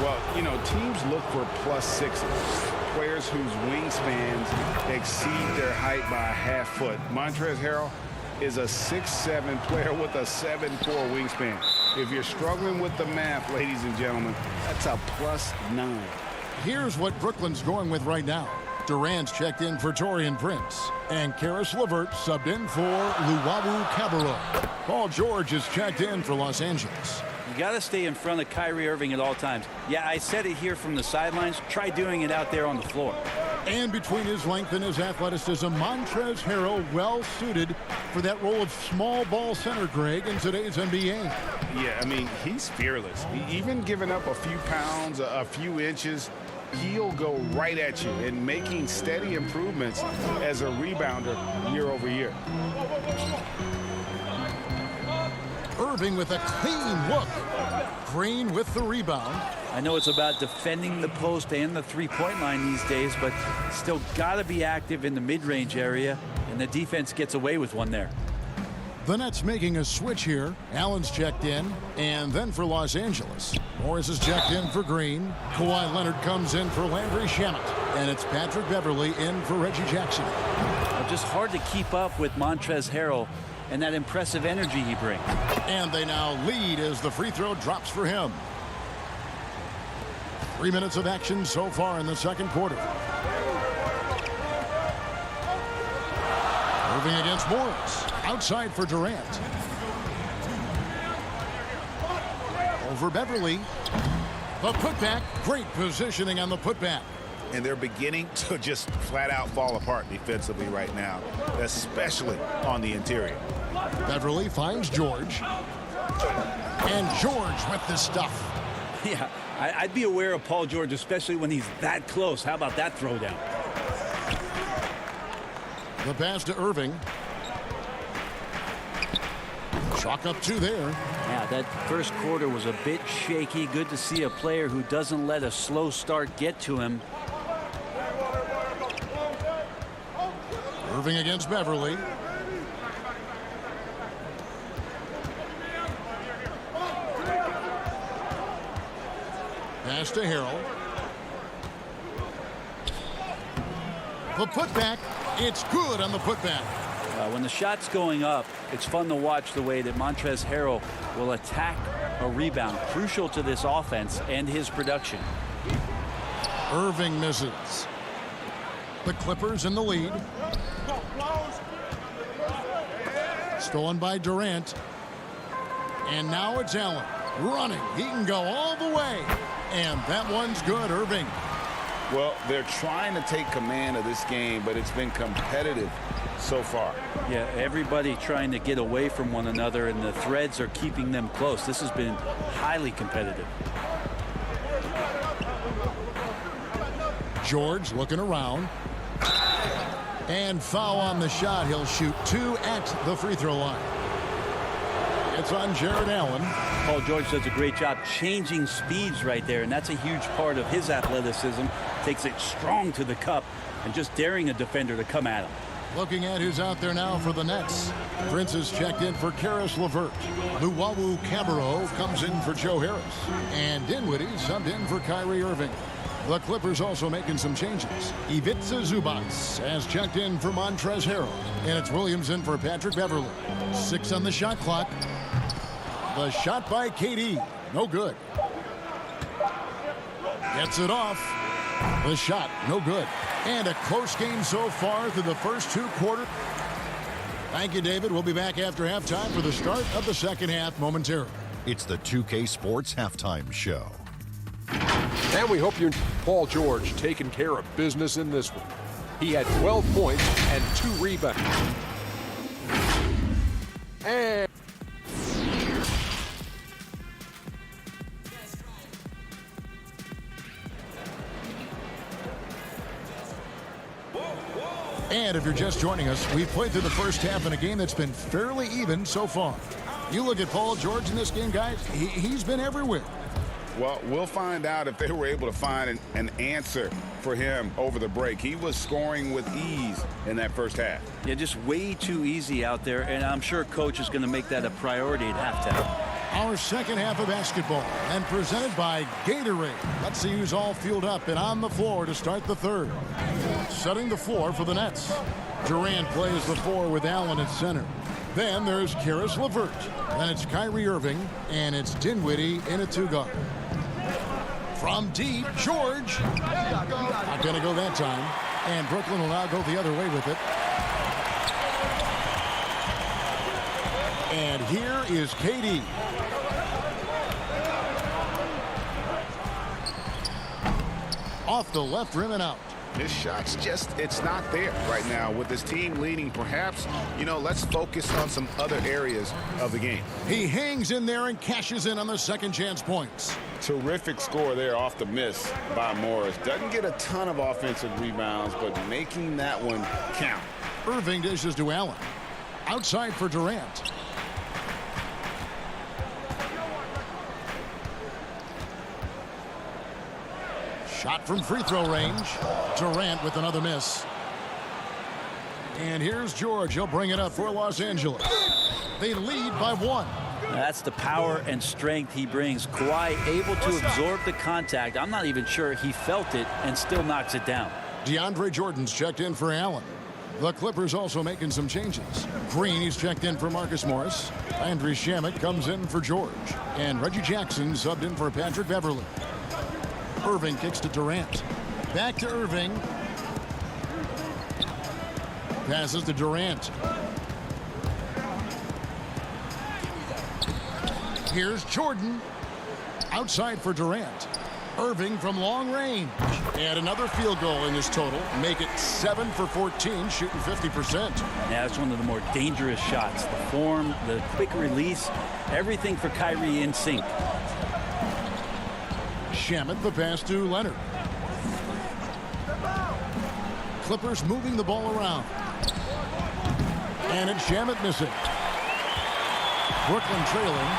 Well, you know, teams look for +6s, players whose wingspans exceed their height by a half foot. Montrezl Harrell is a 6'7" player with a 7'4" wingspan. If you're struggling with the math, ladies and gentlemen, that's a +9. Here's what Brooklyn's going with right now. Durant's checked in for Taurean Prince. And Karis LeVert subbed in for Luwawu Cabarrot. Paul George is checked in for Los Angeles. You got to stay in front of Kyrie Irving at all times. Yeah, I said it here from the sidelines. Try doing it out there on the floor. And between his length and his athleticism, Montrezl Harrell well suited for that role of small ball center, Greg, in today's NBA. Yeah, I mean, he's fearless. Even giving up a few pounds, a few inches, he'll go right at you and making steady improvements as a rebounder year over year. Irving with a clean look. Green with the rebound. I know it's about defending the post and the three-point line these days, but still got to be active in the mid-range area. And and the defense gets away with one there. The Nets making a switch here. Allen's checked in, and then for Los Angeles, Morris is checked in for Green. Kawhi Leonard comes in for Landry Shamet, and it's Patrick Beverley in for Reggie Jackson. Just hard to keep up with Montrezl Harrell and that impressive energy he brings. And they now lead as the free throw drops for him. 3 minutes of action so far in the second quarter. Moving against Morris. Outside for Durant. Over Beverley. The putback. Great positioning on the putback. And they're beginning to just flat out fall apart defensively right now, especially on the interior. Beverley finds George. And George with the stuff. Yeah, I'd be aware of Paul George, especially when he's that close. How about that throwdown? The pass to Irving. Chalk up 2 there. Yeah, that first quarter was a bit shaky. Good to see a player who doesn't let a slow start get to him. Irving against Beverley. Pass to Harrell. The putback. It's good on the putback. When the shot's going up, it's fun to watch the way that Montrezl Harrell will attack a rebound. Crucial to this offense and his production. Irving misses. The Clippers in the lead. Stolen by Durant. And now it's Allen running. He can go all the way. And that one's good, Irving. Well, they're trying to take command of this game, but it's been competitive so far. Yeah, everybody trying to get away from one another, and the threads are keeping them close. This has been highly competitive. George looking around. And foul on the shot. He'll shoot 2 at the free throw line. It's on Jared Allen. Paul George does a great job changing speeds right there, and that's a huge part of his athleticism. Takes it strong to the cup and just daring a defender to come at him. Looking at who's out there now for the Nets. Prince is checked in for Karis LeVert. Luwawu Cabarro comes in for Joe Harris. And Dinwiddie subbed in for Kyrie Irving. The Clippers also making some changes. Ivica Zubac has checked in for Montrezl Harrell. And it's Williams in for Patrick Beverley. 6 on the shot clock. The shot by KD. No good. Gets it off. The shot, no good. And a close game so far through the first 2 quarters. Thank you, David. We'll be back after halftime for the start of the second half momentarily. It's the 2K Sports Halftime Show. And we hope you Paul George taking care of business in this one. He had 12 points and 2 rebounds. And if you're just joining us, we've played through the first half in a game that's been fairly even so far. You look at Paul George in this game, guys, he's been everywhere. Well, we'll find out if they were able to find an answer for him over the break. He was scoring with ease in that first half. Yeah, just way too easy out there, and I'm sure Coach is going to make that a priority at halftime. Our second half of basketball, and presented by Gatorade. Let's see who's all fueled up and on the floor to start the third. Setting the floor for the Nets. Durant plays the 4 with Allen at center. Then there's Karis LeVert. Then it's Kyrie Irving, and it's Dinwiddie in a 2-guard. From deep, George. Not going to go that time. And Brooklyn will now go the other way with it. And here is KD. Off the left rim and out. His shot's just, it's not there right now. With his team leading, perhaps, let's focus on some other areas of the game. He hangs in there and cashes in on the second chance points. Terrific score there off the miss by Morris. Doesn't get a ton of offensive rebounds, but making that one count. Irving dishes to Allen. Outside for Durant. Shot from free throw range. Durant with another miss. And here's George. He'll bring it up for Los Angeles. They lead by 1. That's the power and strength he brings. Kawhi able to absorb the contact. I'm not even sure he felt it and still knocks it down. DeAndre Jordan's checked in for Allen. The Clippers also making some changes. Green, he's checked in for Marcus Morris. Landry Shamet comes in for George. And Reggie Jackson subbed in for Patrick Beverley. Irving kicks to Durant. Back to Irving. Passes to Durant. Here's Jordan. Outside for Durant. Irving from long range. And another field goal in his total. Make it 7 for 14, shooting 50%. Yeah, it's one of the more dangerous shots. The form, the quick release, everything for Kyrie in sync. Shamet, the pass to Leonard. Clippers moving the ball around. And it's Shamet missing. Brooklyn trailing.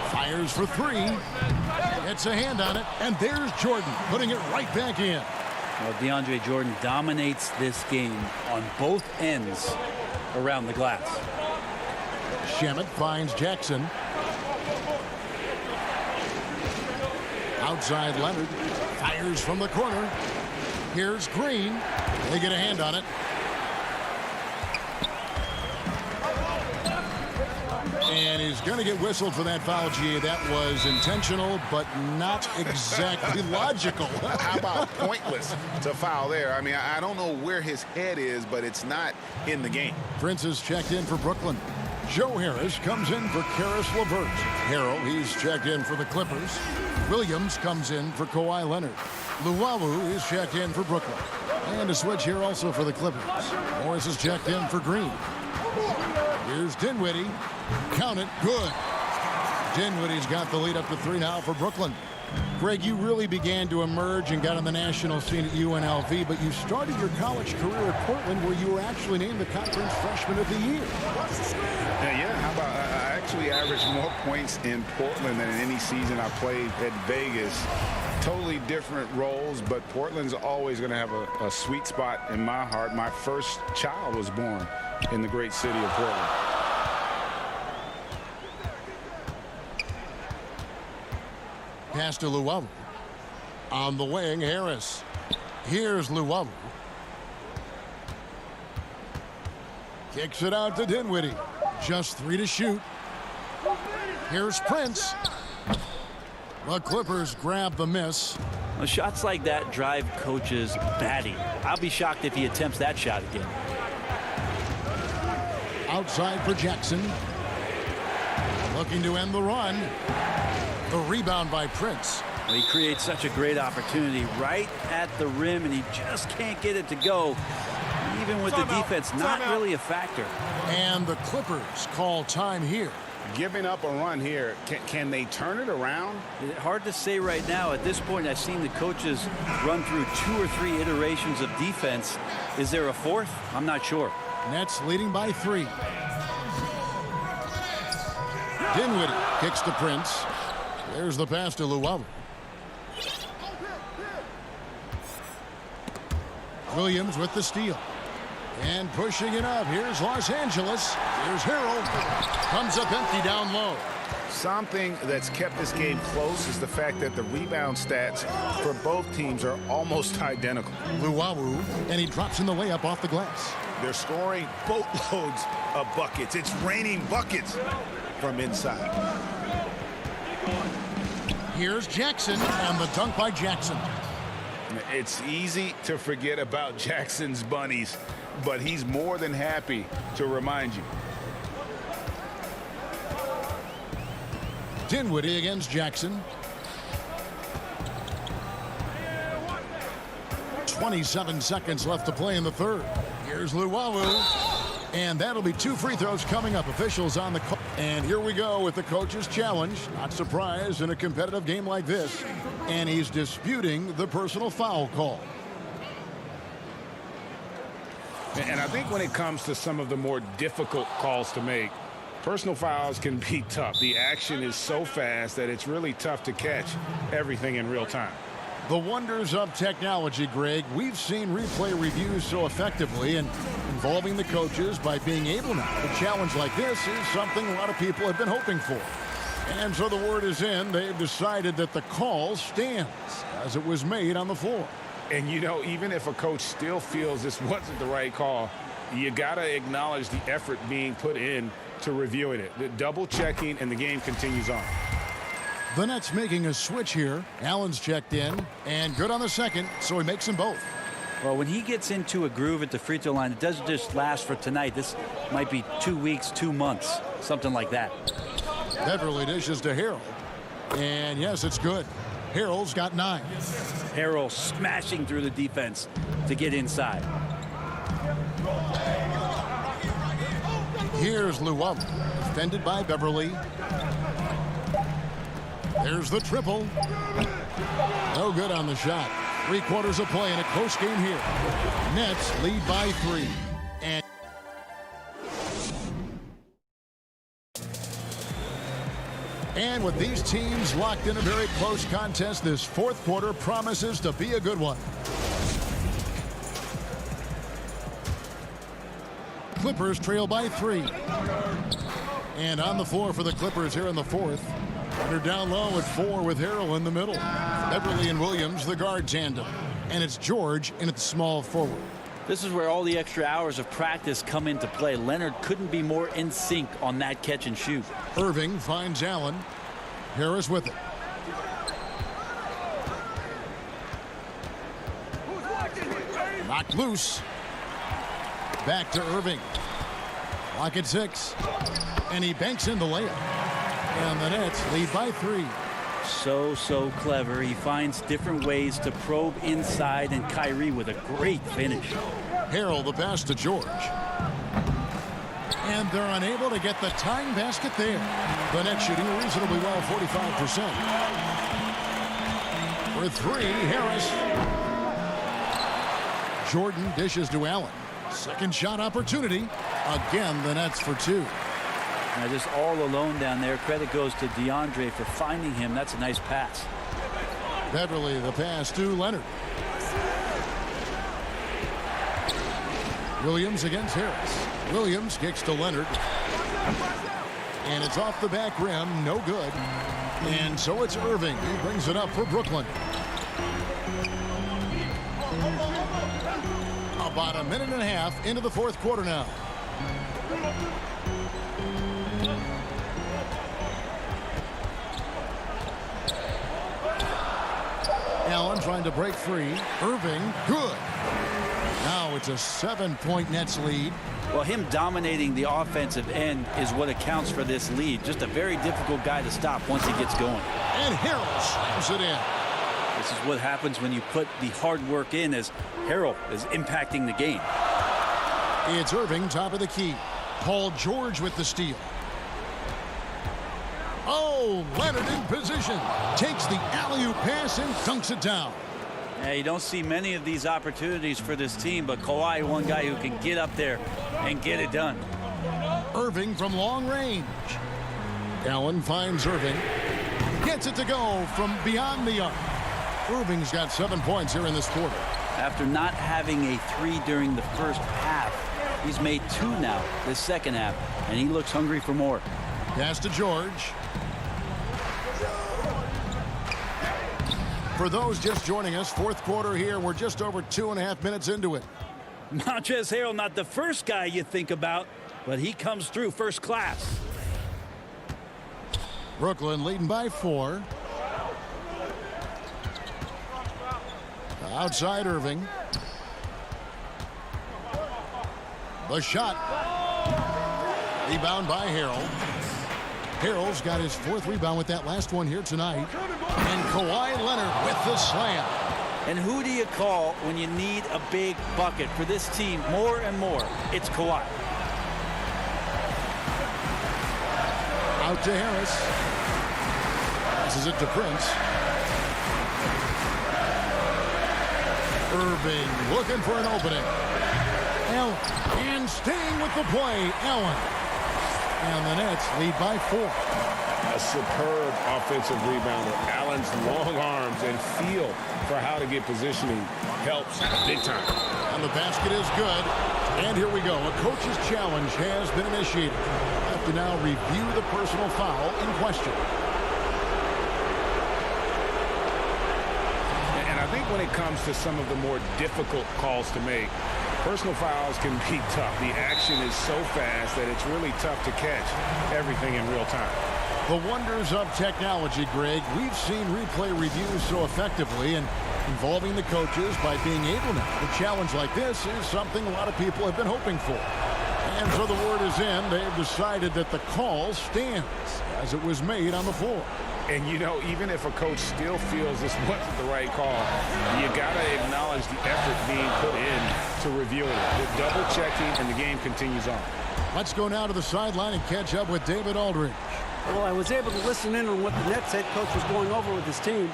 Fires for 3. Gets a hand on it. And there's Jordan putting it right back in. Well, DeAndre Jordan dominates this game on both ends around the glass. Shamet finds Jackson. Outside Leonard. Fires from the corner. Here's Green. They get a hand on it. And he's going to get whistled for that foul, G. That was intentional, but not exactly logical. How about pointless to foul there? I mean, I don't know where his head is, but it's not in the game. Prince is checked in for Brooklyn. Joe Harris comes in for Karis LeVert. Harrell, he's checked in for the Clippers. Williams comes in for Kawhi Leonard. Luwawu is checked in for Brooklyn. And a switch here also for the Clippers. Morris is checked in for Green. Here's Dinwiddie. Count it. Good. Dinwiddie's got the lead up to 3 now for Brooklyn. Greg, you really began to emerge and got on the national scene at UNLV, but you started your college career at Portland, where you were actually named the Conference Freshman of the Year. Yeah, how about I actually averaged more points in Portland than in any season I played at Vegas. Totally different roles, but Portland's always going to have a sweet spot in my heart. My first child was born in the great city of Portland. Pass to Luwawu. On the wing, Harris. Here's Luwawu. Kicks it out to Dinwiddie. Just 3 to shoot. Here's Prince. The Clippers grab the miss. Well, shots like that drive coaches batty. I'll be shocked if he attempts that shot again. Outside for Jackson. Looking to end the run. The rebound by Prince. Well, he creates such a great opportunity right at the rim, and he just can't get it to go. Even with the defense not really a factor. And the Clippers call time here. Giving up a run here, can they turn it around? Hard to say right now. At this point, I've seen the coaches run through 2 or 3 iterations of defense. Is there a 4th? I'm not sure. Nets leading by 3. Dinwiddie kicks to Prince. There's the pass to Luwawu. Williams with the steal. And pushing it up. Here's Los Angeles. Here's Harrell. Comes up empty down low. Something that's kept this game close is the fact that the rebound stats for both teams are almost identical. Luwawu, and he drops in the layup off the glass. They're scoring boatloads of buckets. It's raining buckets from inside. Here's Jackson, and the dunk by Jackson. It's easy to forget about Jackson's bunnies, but he's more than happy to remind you. Dinwiddie against Jackson. 27 seconds left to play in the third. Here's Luwawu. And that'll be 2 free throws coming up. Officials on the call. And here we go with the coach's challenge. Not surprised in a competitive game like this. And he's disputing the personal foul call. And I think when it comes to some of the more difficult calls to make, personal fouls can be tough. The action is so fast that it's really tough to catch everything in real time. The wonders of technology, Greg. We've seen replay reviews so effectively, and involving the coaches by being able now. A challenge like this is something a lot of people have been hoping for. And so the word is in. They've decided that the call stands as it was made on the floor. And, you know, even if a coach still feels this wasn't the right call, you got to acknowledge the effort being put in to reviewing it. The double checking, and the game continues on. The Nets making a switch here. Allen's checked in, and good on the second, so he makes them both. Well, when he gets into a groove at the free throw line, it doesn't just last for tonight. This might be 2 weeks, 2 months, something like that. Beverly dishes to Harrell. And yes, it's good. Harrell's got 9. Harrell smashing through the defense to get inside. Here's Llewellyn, defended by Beverly. There's the triple. No good on the shot. 3 quarters of play in a close game here. Nets lead by 3. And with these teams locked in a very close contest, this fourth quarter promises to be a good one. Clippers trail by 3. And on the floor for the Clippers here in the fourth. They're down low at 4 with Harrell in the middle. Beverly and Williams, the guard tandem. And it's George in at the small forward. This is where all the extra hours of practice come into play. Leonard couldn't be more in sync on that catch and shoot. Irving finds Allen. Harris with it. Knocked loose. Back to Irving. Clock at 6. And he banks in the layup. And the Nets lead by 3. So clever. He finds different ways to probe inside, and Kyrie with a great finish. Harrell the pass to George. And they're unable to get the tying basket there. The Nets shooting reasonably well, 45%. For 3, Harris. Jordan dishes to Allen. Second shot opportunity. Again, the Nets for 2. Now just all alone down there. Credit goes to DeAndre for finding him. That's a nice pass. Beverly the pass to Leonard. Williams against Harris. Williams kicks to Leonard. And it's off the back rim. No good. And so it's Irving. He brings it up for Brooklyn. About a minute and a half into the fourth quarter now. Allen trying to break free. Irving, good. Now it's a 7-point Nets lead. Well, him dominating the offensive end is what accounts for this lead. Just a very difficult guy to stop once he gets going. And Harrell slams it in. This is what happens when you put the hard work in, as Harrell is impacting the game. It's Irving, top of the key. Paul George with the steal. Oh, Leonard in position. Takes the alley-oop pass and dunks it down. Yeah, you don't see many of these opportunities for this team, but Kawhi, one guy who can get up there and get it done. Irving from long range. Allen finds Irving. Gets it to go from beyond the arc. Irving's got 7 points here in this quarter. After not having a 3 during the first half, he's made 2 now this second half, and he looks hungry for more. Pass to George. For those just joining us, fourth quarter here. We're just over 2.5 minutes into it. Montrezl Harrell, not the first guy you think about, but he comes through first class. Brooklyn leading by 4. Outside Irving. The shot. Rebound by Harrell. Harrell's got his 4th rebound with that last one here tonight. And Kawhi Leonard with the slam. And who do you call when you need a big bucket for this team more and more? It's Kawhi. Out to Harris. Passes it to Prince. Irving looking for an opening. Allen, and staying with the play, Allen. And the Nets lead by 4. superb offensive rebounder. Allen's long arms and feel for how to get positioning helps big time. And the basket is good. And here we go. A coach's challenge has been initiated. I have to now review the personal foul in question. And I think when it comes to some of the more difficult calls to make, personal fouls can be tough. The action is so fast that it's really tough to catch everything in real time. The wonders of technology, Greg. We've seen replay reviews so effectively, and involving the coaches by being able to. A challenge like this is something a lot of people have been hoping for. And so the word is in. They've decided that the call stands as it was made on the floor. And, you know, even if a coach still feels this wasn't the right call, you got to acknowledge the effort being put in to reviewing it. The double checking, and the game continues on. Let's go now to the sideline and catch up with David Aldridge. Well, I was able to listen in on what the Nets head coach was going over with his team.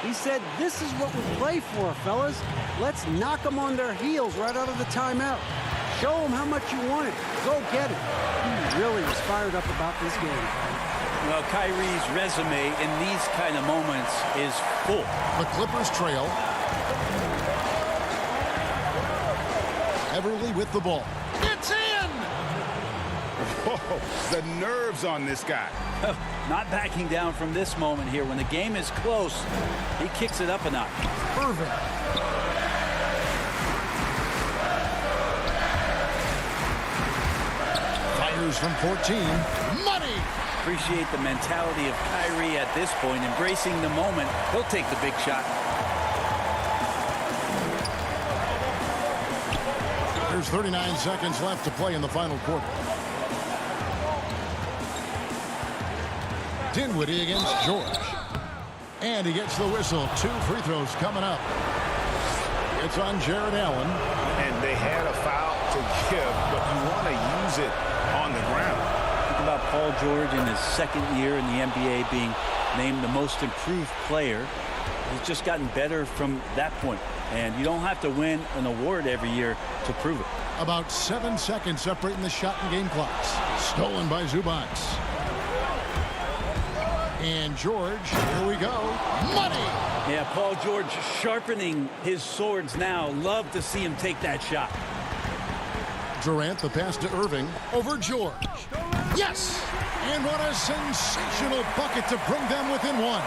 He said, this is what we play for, fellas. Let's knock them on their heels right out of the timeout. Show them how much you want it. Go get it. He really was fired up about this game. Well, Kyrie's resume in these kind of moments is full. The Clippers trail. Everly with the ball. It's in! Whoa, the nerves on this guy. Not backing down from this moment here. When the game is close, he kicks it up a notch. Irving. Fires from 14. Money! Appreciate the mentality of Kyrie at this point, embracing the moment. He'll take the big shot. There's 39 seconds left to play in the final quarter. Dinwiddie against George. And he gets the whistle. 2 free throws coming up. It's on Jared Allen. And they had a foul to give, but you want to use it on the ground. Think about Paul George in his second year in the NBA being named the most improved player. He's just gotten better from that point. And you don't have to win an award every year to prove it. About 7 seconds separating the shot and game clocks. Stolen by Zubac. And George, here we go. Money! Yeah, Paul George sharpening his swords now. Love to see him take that shot. Durant, the pass to Irving. Over George. Yes! And what a sensational bucket to bring them within one.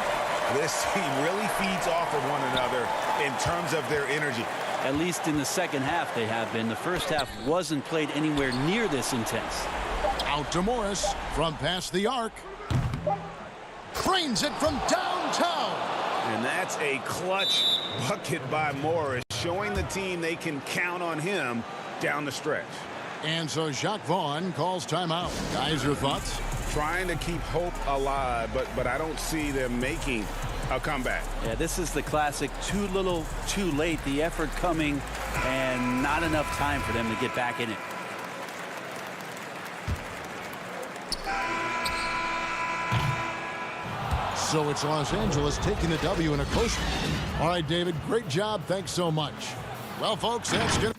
This team really feeds off of one another in terms of their energy. At least in the second half they have been. The first half wasn't played anywhere near this intense. Out to Morris from past the arc. Cranes it from downtown. And that's a clutch bucket by Morris, showing the team they can count on him down the stretch. And so Jacques Vaughn calls timeout. Guys, your thoughts? Trying to keep hope alive, but I don't see them making a comeback. Yeah, this is the classic too little, too late. The effort coming and not enough time for them to get back in it. So it's Los Angeles taking the W in a close one. All right, David, great job. Thanks so much. Well, folks, that's going to...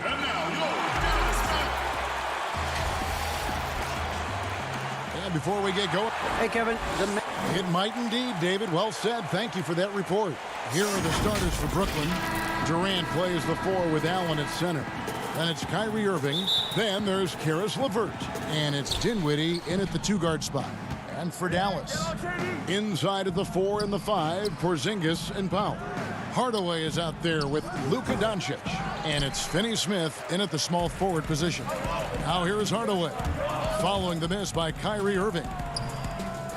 And now your Dallas Mavericks. And before we get going, Hey, Kevin. it might indeed, David. Well said. Thank you for that report. Here are the starters for Brooklyn. Durant plays the 4 with Allen at center. Then it's Kyrie Irving. Then there's Karis LeVert. And it's Dinwiddie in at the 2-guard spot. And for Dallas, inside at the 4 and the 5, Porzingis and Powell. Hardaway is out there with Luka Doncic. And it's Finney-Smith in at the small forward position. Now here is Hardaway, following the miss by Kyrie Irving.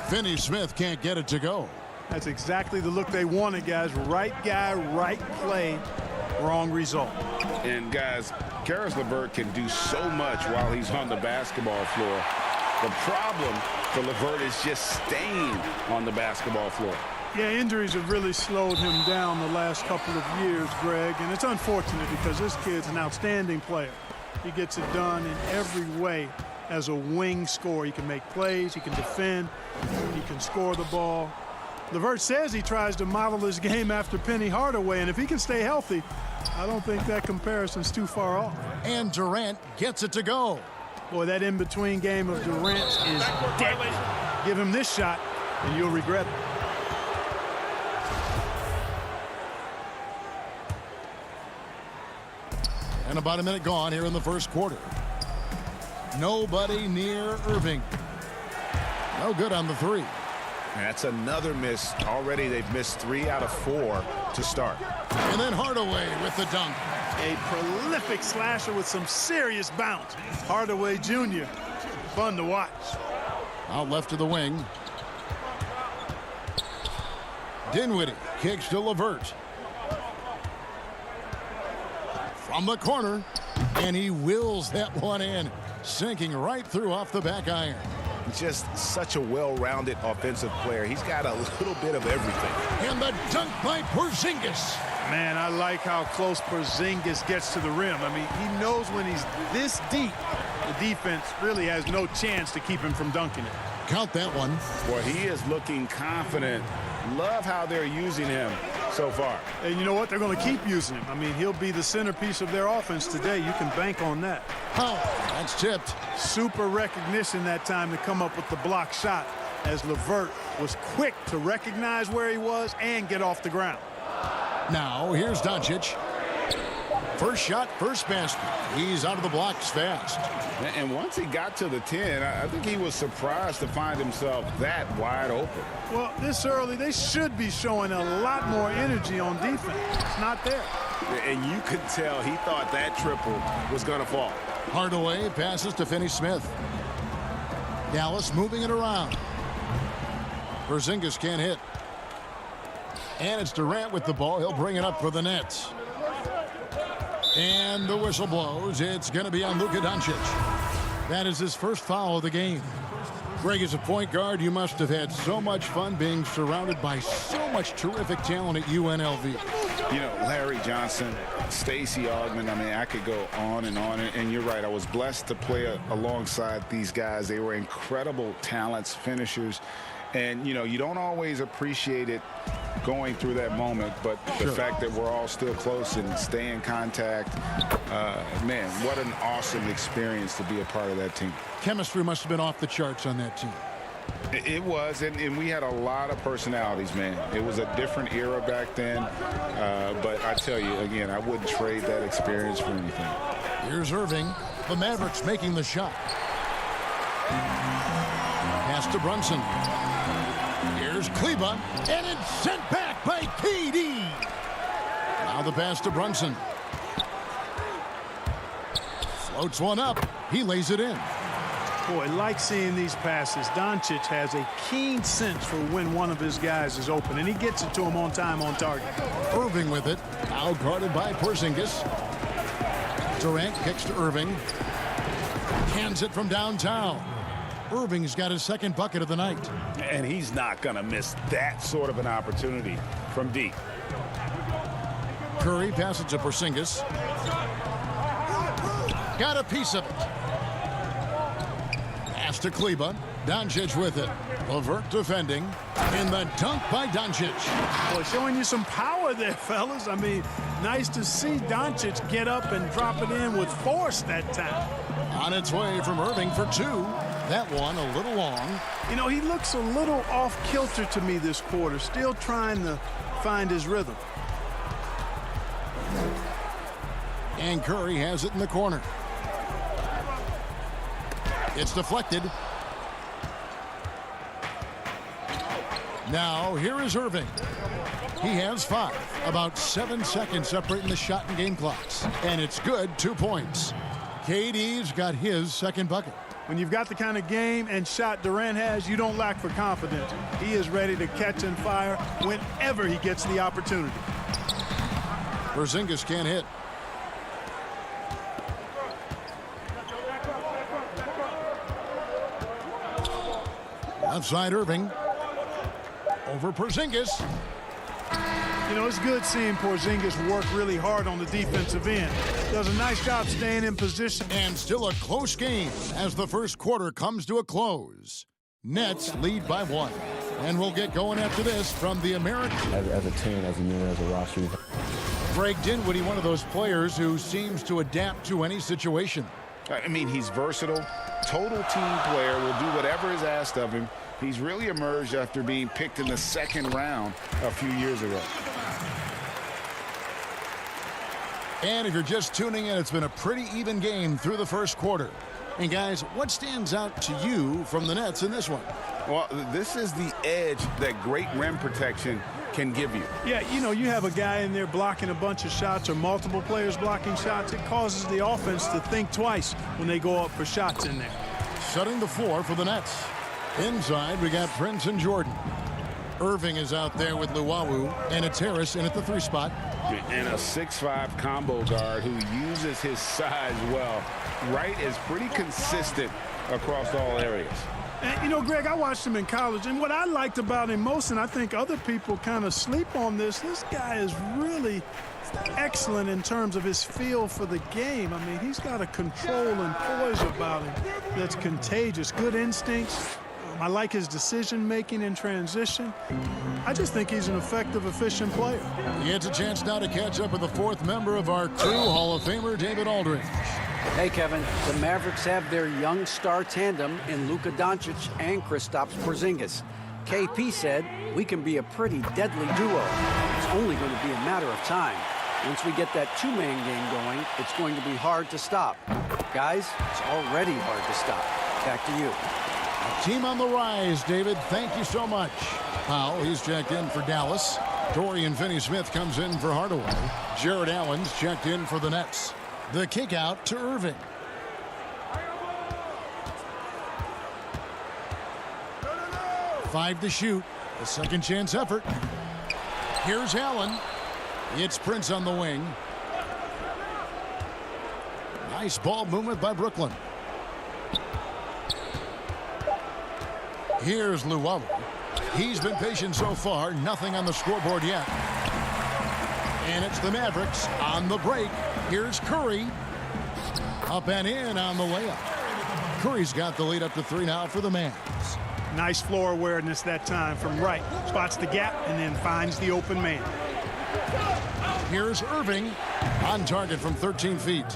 Finney-Smith can't get it to go. That's exactly the look they wanted, guys. Right guy, right play, wrong result. And guys, Karis LeVert can do so much while he's on the basketball floor. The problem for LeVert is just staying on the basketball floor. Yeah, injuries have really slowed him down the last couple of years, Greg, and it's unfortunate because this kid's an outstanding player. He gets it done in every way as a wing scorer. He can make plays, he can defend, he can score the ball. LeVert says he tries to model his game after Penny Hardaway, and if he can stay healthy, I don't think that comparison's too far off. And Durant gets it to go. Boy, that in-between game of Durant's is deadly. Give him this shot, and you'll regret it. And about a minute gone here in the first quarter. Nobody near Irving. No good on the 3. That's another miss. Already they've missed 3 out of 4 to start. And then Hardaway with the dunk. A prolific slasher with some serious bounce. Hardaway Jr. Fun to watch. Out left to the wing. Dinwiddie kicks to LeVert. From the corner. And he wills that one in. Sinking right through off the back iron. Just such a well-rounded offensive player. He's got a little bit of everything. And the dunk by Porzingis. Man, I like how close Porzingis gets to the rim. I mean, he knows when he's this deep, the defense really has no chance to keep him from dunking it. Count that one. Boy, he is looking confident. Love how they're using him so far. And you know what? They're going to keep using him. I mean, he'll be the centerpiece of their offense today. You can bank on that. Oh, that's tipped. Super recognition that time to come up with the block shot as LeVert was quick to recognize where he was and get off the ground. Now, here's Doncic. First shot, first basket. He's out of the blocks fast. And once he got to the 10, I think he was surprised to find himself that wide open. Well, this early, they should be showing a lot more energy on defense. It's not there. And you could tell he thought that triple was going to fall. Hardaway passes to Finney-Smith. Dallas moving it around. Porzingis can't hit. And it's Durant with the ball. He'll bring it up for the Nets. And the whistle blows. It's going to be on Luka Doncic. That is his first foul of the game. Greg, as a point guard, you must have had so much fun being surrounded by so much terrific talent at UNLV. You know, Larry Johnson, Stacey Augmon, I mean, I could go on. And you're right, I was blessed to play alongside these guys. They were incredible talents, finishers. And, you know, you don't always appreciate it going through that moment, but the fact that we're all still close and stay in contact, man, what an awesome experience to be a part of that team. Chemistry must have been off the charts on that team. It was, and we had a lot of personalities, man. It was a different era back then, but I tell you, again, I wouldn't trade that experience for anything. Here's Irving. The Mavericks making the shot. Pass to Brunson. Here's Kleba, and it's sent back by KD. Now the pass to Brunson. Floats one up. He lays it in. Boy, like seeing these passes. Doncic has a keen sense for when one of his guys is open, and he gets it to him on time, on target. Irving with it. Now guarded by Porzingis. Durant kicks to Irving. Hands it from downtown. Irving's got his second bucket of the night. And he's not going to miss that sort of an opportunity from deep. Curry passes to Porzingis. Got a piece of it. Pass to Kleba. Doncic with it. Levert defending. In the dunk by Doncic. Boy, showing you some power there, fellas. I mean, nice to see Doncic get up and drop it in with force that time. On its way from Irving for two. That one a little long. You know, he looks a little off kilter to me this quarter. Still trying to find his rhythm. And Curry has it in the corner. It's deflected. Now, here is Irving. He has 5. About 7 seconds separating the shot and game clocks. And it's good, 2 points. KD's got his second bucket. When you've got the kind of game and shot Durant has, you don't lack for confidence. He is ready to catch and fire whenever he gets the opportunity. Porzingis can't hit. Outside Irving. Over Porzingis. You know, it's good seeing Porzingis work really hard on the defensive end. Does a nice job staying in position. And still a close game as the first quarter comes to a close. Nets lead by 1. And we'll get going after this from the American. As a team, as a unit, as a roster. Greg Dinwiddie, one of those players who seems to adapt to any situation. I mean, he's versatile, total team player, will do whatever is asked of him. He's really emerged after being picked in the second round a few years ago. And if you're just tuning in, it's been a pretty even game through the first quarter. And guys, what stands out to you from the Nets in this one? Well, this is the edge that great rim protection can give you. Yeah, you know, you have a guy in there blocking a bunch of shots or multiple players blocking shots. It causes the offense to think twice when they go up for shots in there. Setting the floor for the Nets. Inside, we got Prince and Jordan. Irving is out there with Luwawu, and it's Harris in at the 3 spot. And a 6'5" combo guard who uses his size well. Wright is pretty consistent across all areas. And, you know, Greg, I watched him in college, and what I liked about him most, and I think other people kind of sleep on this guy is really excellent in terms of his feel for the game. I mean, he's got a control and poise about him that's contagious. Good instincts. I like his decision-making in transition. I just think he's an effective, efficient player. He gets a chance now to catch up with the 4th member of our crew, Hall of Famer David Aldridge. Hey, Kevin, the Mavericks have their young star tandem in Luka Doncic and Kristaps Porzingis. KP said, we can be a pretty deadly duo. It's only going to be a matter of time. Once we get that 2-man game going, it's going to be hard to stop. Guys, it's already hard to stop. Back to you. Team on the rise, David. Thank you so much. Powell, he's checked in for Dallas. Dorian Finney-Smith comes in for Hardaway. Jared Allen's checked in for the Nets. The kick out to Irving. Five to shoot. A second chance effort. Here's Allen. It's Prince on the wing. Nice ball movement by Brooklyn. Here's Luwawu. He's been patient so far. Nothing on the scoreboard yet. And it's the Mavericks on the break. Here's Curry. Up and in on the layup. Curry's got the lead up to 3 now for the Mavs. Nice floor awareness that time from Wright. Spots the gap and then finds the open man. Here's Irving on target from 13 feet.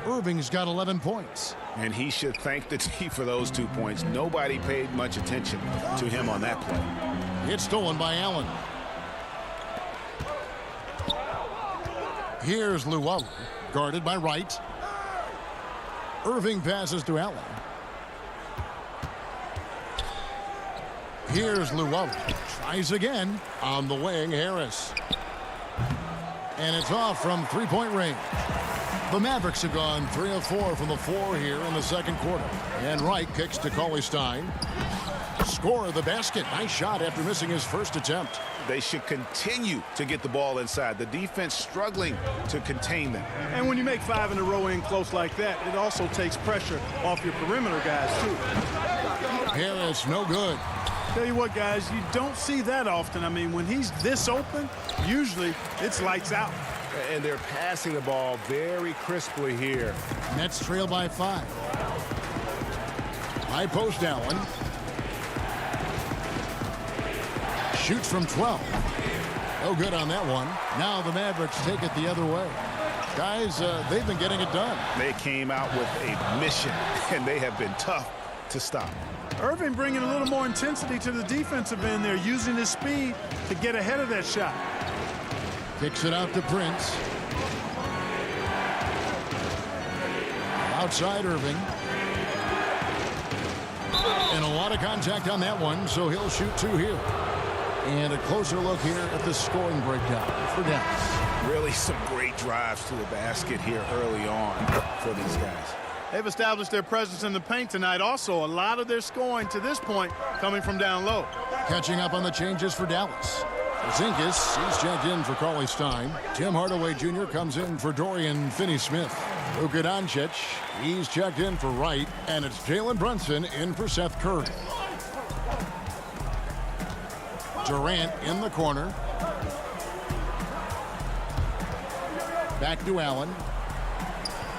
Irving's got 11 points. And he should thank the team for those 2 points. Nobody paid much attention to him on that play. It's stolen by Allen. Here's Luwawu, guarded by Wright. Irving passes to Allen. Here's Luwawu. Tries again. On the wing, Harris. And it's off from 3-point range. The Mavericks have gone 3 of 4 from the floor here in the second quarter. And Wright kicks to Cauley-Stein. Score the basket. Nice shot after missing his first attempt. They should continue to get the ball inside. The defense struggling to contain them. And when you make 5 in a row in close like that, it also takes pressure off your perimeter guys, too. Harris, no good. Tell you what, guys, you don't see that often. I mean, when he's this open, usually it's lights out. And they're passing the ball very crisply here. Nets trail by 5. High post Allen. Shoots from 12. No good on that one. Now the Mavericks take it the other way. Guys, they've been getting it done. They came out with a mission, and they have been tough to stop. Irving bringing a little more intensity to the defensive end there, using his speed to get ahead of that shot. Kicks it out to Prince. Outside Irving. And a lot of contact on that one, so he'll shoot 2 here. And a closer look here at the scoring breakdown for Dallas. Really some great drives to the basket here early on for these guys. They've established their presence in the paint tonight. Also, a lot of their scoring to this point coming from down low. Catching up on the changes for Dallas. Porzingis, he's checked in for Cauley Stein. Tim Hardaway Jr. comes in for Dorian Finney-Smith. Luka Doncic, he's checked in for Wright. And it's Jalen Brunson in for Seth Curry. Durant in the corner. Back to Allen.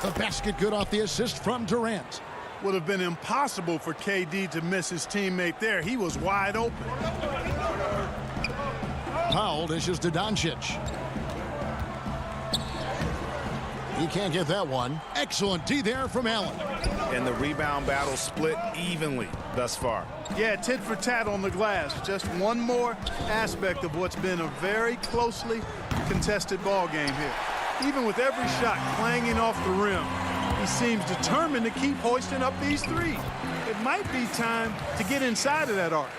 The basket good off the assist from Durant. Would have been impossible for KD to miss his teammate there. He was wide open. Powell dishes to Doncic. He can't get that one. Excellent D there from Allen. And the rebound battle split evenly thus far. Yeah, tit for tat on the glass. Just one more aspect of what's been a very closely contested ball game here. Even with every shot clanging off the rim, he seems determined to keep hoisting up these threes. It might be time to get inside of that arc.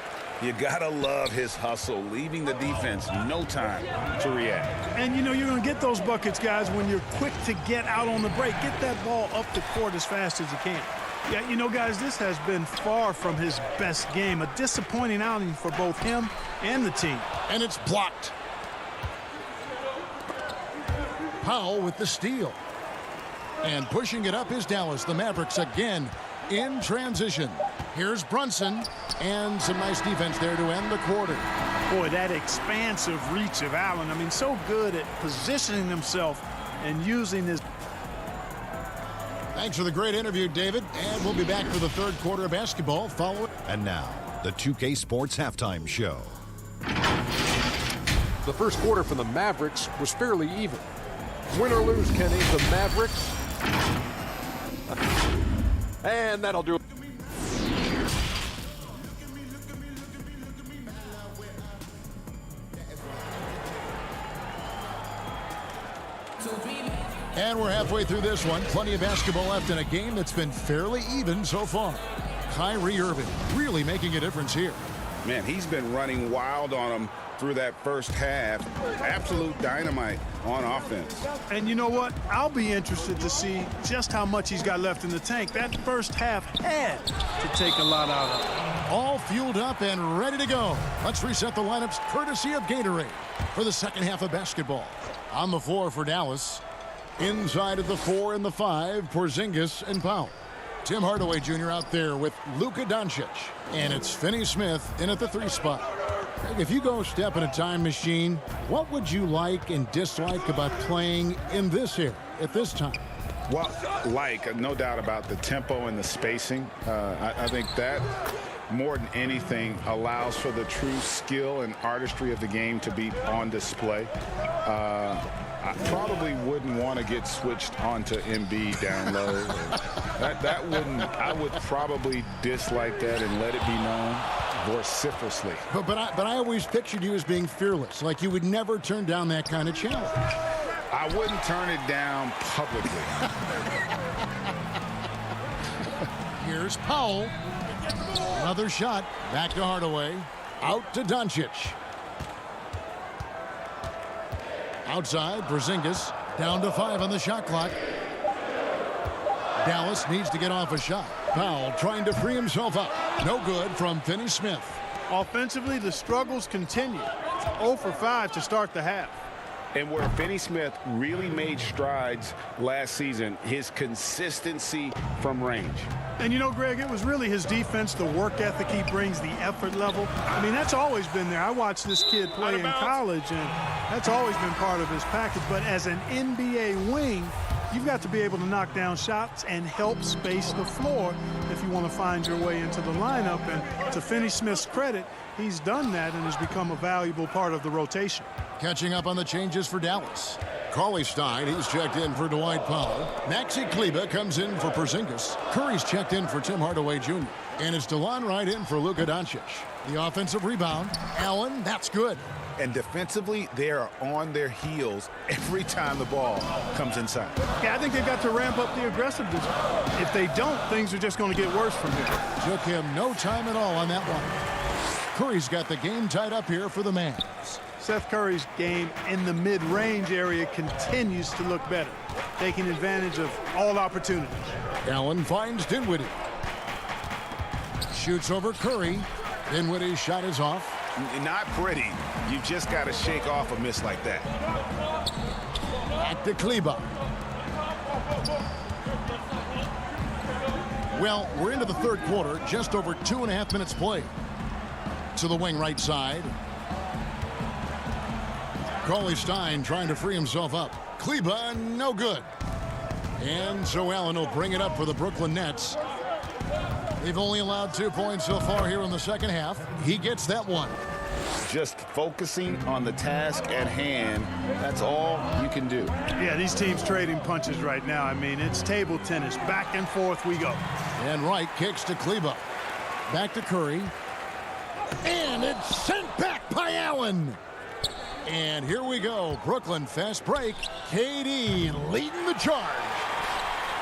You gotta love his hustle, leaving the defense no time to react. And you know you're gonna get those buckets, guys, when you're quick to get out on the break. Get that ball up the court as fast as you can. Yeah, you know, guys, this has been far from his best game. A disappointing outing for both him and the team. And it's blocked. Powell with the steal. And pushing it up is Dallas. The Mavericks again in transition. Here's Brunson. And some nice defense there to end the quarter. Boy, that expansive reach of Allen. I mean, so good at positioning himself and using his... Thanks for the great interview, David. And we'll be back for the third quarter of basketball following. And now, the 2K Sports Halftime Show. The first quarter for the Mavericks was fairly even. Win or lose, Kenny, the Mavericks. And that'll do it. And we're halfway through this one. Plenty of basketball left in a game that's been fairly even so far. Kyrie Irving really making a difference here. Man, he's been running wild on him through that first half. Absolute dynamite on offense. And you know what? I'll be interested to see just how much he's got left in the tank. That first half had to take a lot out of it. All fueled up and ready to go. Let's reset the lineups courtesy of Gatorade for the second half of basketball. On the floor for Dallas. Inside of the 4 and the 5, Porzingis and Powell. Tim Hardaway Jr. out there with Luka Doncic. And it's Finney-Smith in at the 3 spot. If you go step in a time machine, what would you like and dislike about playing in this era at this time? Well, no doubt about the tempo and the spacing. I think that more than anything allows for the true skill and artistry of the game to be on display. I probably wouldn't want to get switched onto Embiid down low. I would probably dislike that and let it be known vociferously. But I always pictured you as being fearless, like you would never turn down that kind of challenge. I wouldn't turn it down publicly. Here's Powell. Another shot. Back to Hardaway. Out to Doncic. Outside, Porzingis. Down to 5 on the shot clock. Dallas needs to get off a shot. Powell trying to free himself up. No good from Finney-Smith. Offensively, the struggles continue. 0 for 5 to start the half. And where Finney-Smith really made strides last season, his consistency from range. And you know, Greg, it was really his defense, the work ethic he brings, the effort level. I mean, that's always been there. I watched this kid play in college, and that's always been part of his package. But as an NBA wing, You've got to be able to knock down shots and help space the floor if you want to find your way into the lineup. And to Finney Smith's credit, he's done that and has become a valuable part of the rotation. Catching up on the changes for Dallas. Cauley Stein, he's checked in for Dwight Powell. Maxi Kleber comes in for Porzingis. Curry's checked in for Tim Hardaway Jr. And it's DeLon Wright in for Luka Doncic. The offensive rebound. Allen, that's good. And defensively, they are on their heels every time the ball comes inside. Yeah, I think they've got to ramp up the aggressiveness. If they don't, things are just going to get worse from here. Took him no time at all on that one. Curry's got the game tied up here for the Mavs. Seth Curry's game in the mid-range area continues to look better, taking advantage of all opportunities. Allen finds Dinwiddie. Shoots over Curry. Dinwiddie's shot is off. Not pretty. You just got to shake off a miss like that. Back to Kleber. Well, we're into the third quarter, just over 2.5 minutes played. To the wing right side. Cauley Stein trying to free himself up. Kleber, no good. And so Allen will bring it up for the Brooklyn Nets. They've only allowed 2 points so far here in the second half. He gets that one. Just focusing on the task at hand, that's all you can do. Yeah, these teams trading punches right now. I mean, it's table tennis. Back and forth we go. And Wright kicks to Kleber. Back to Curry. And it's sent back by Allen. And here we go. Brooklyn fast break. KD leading the charge.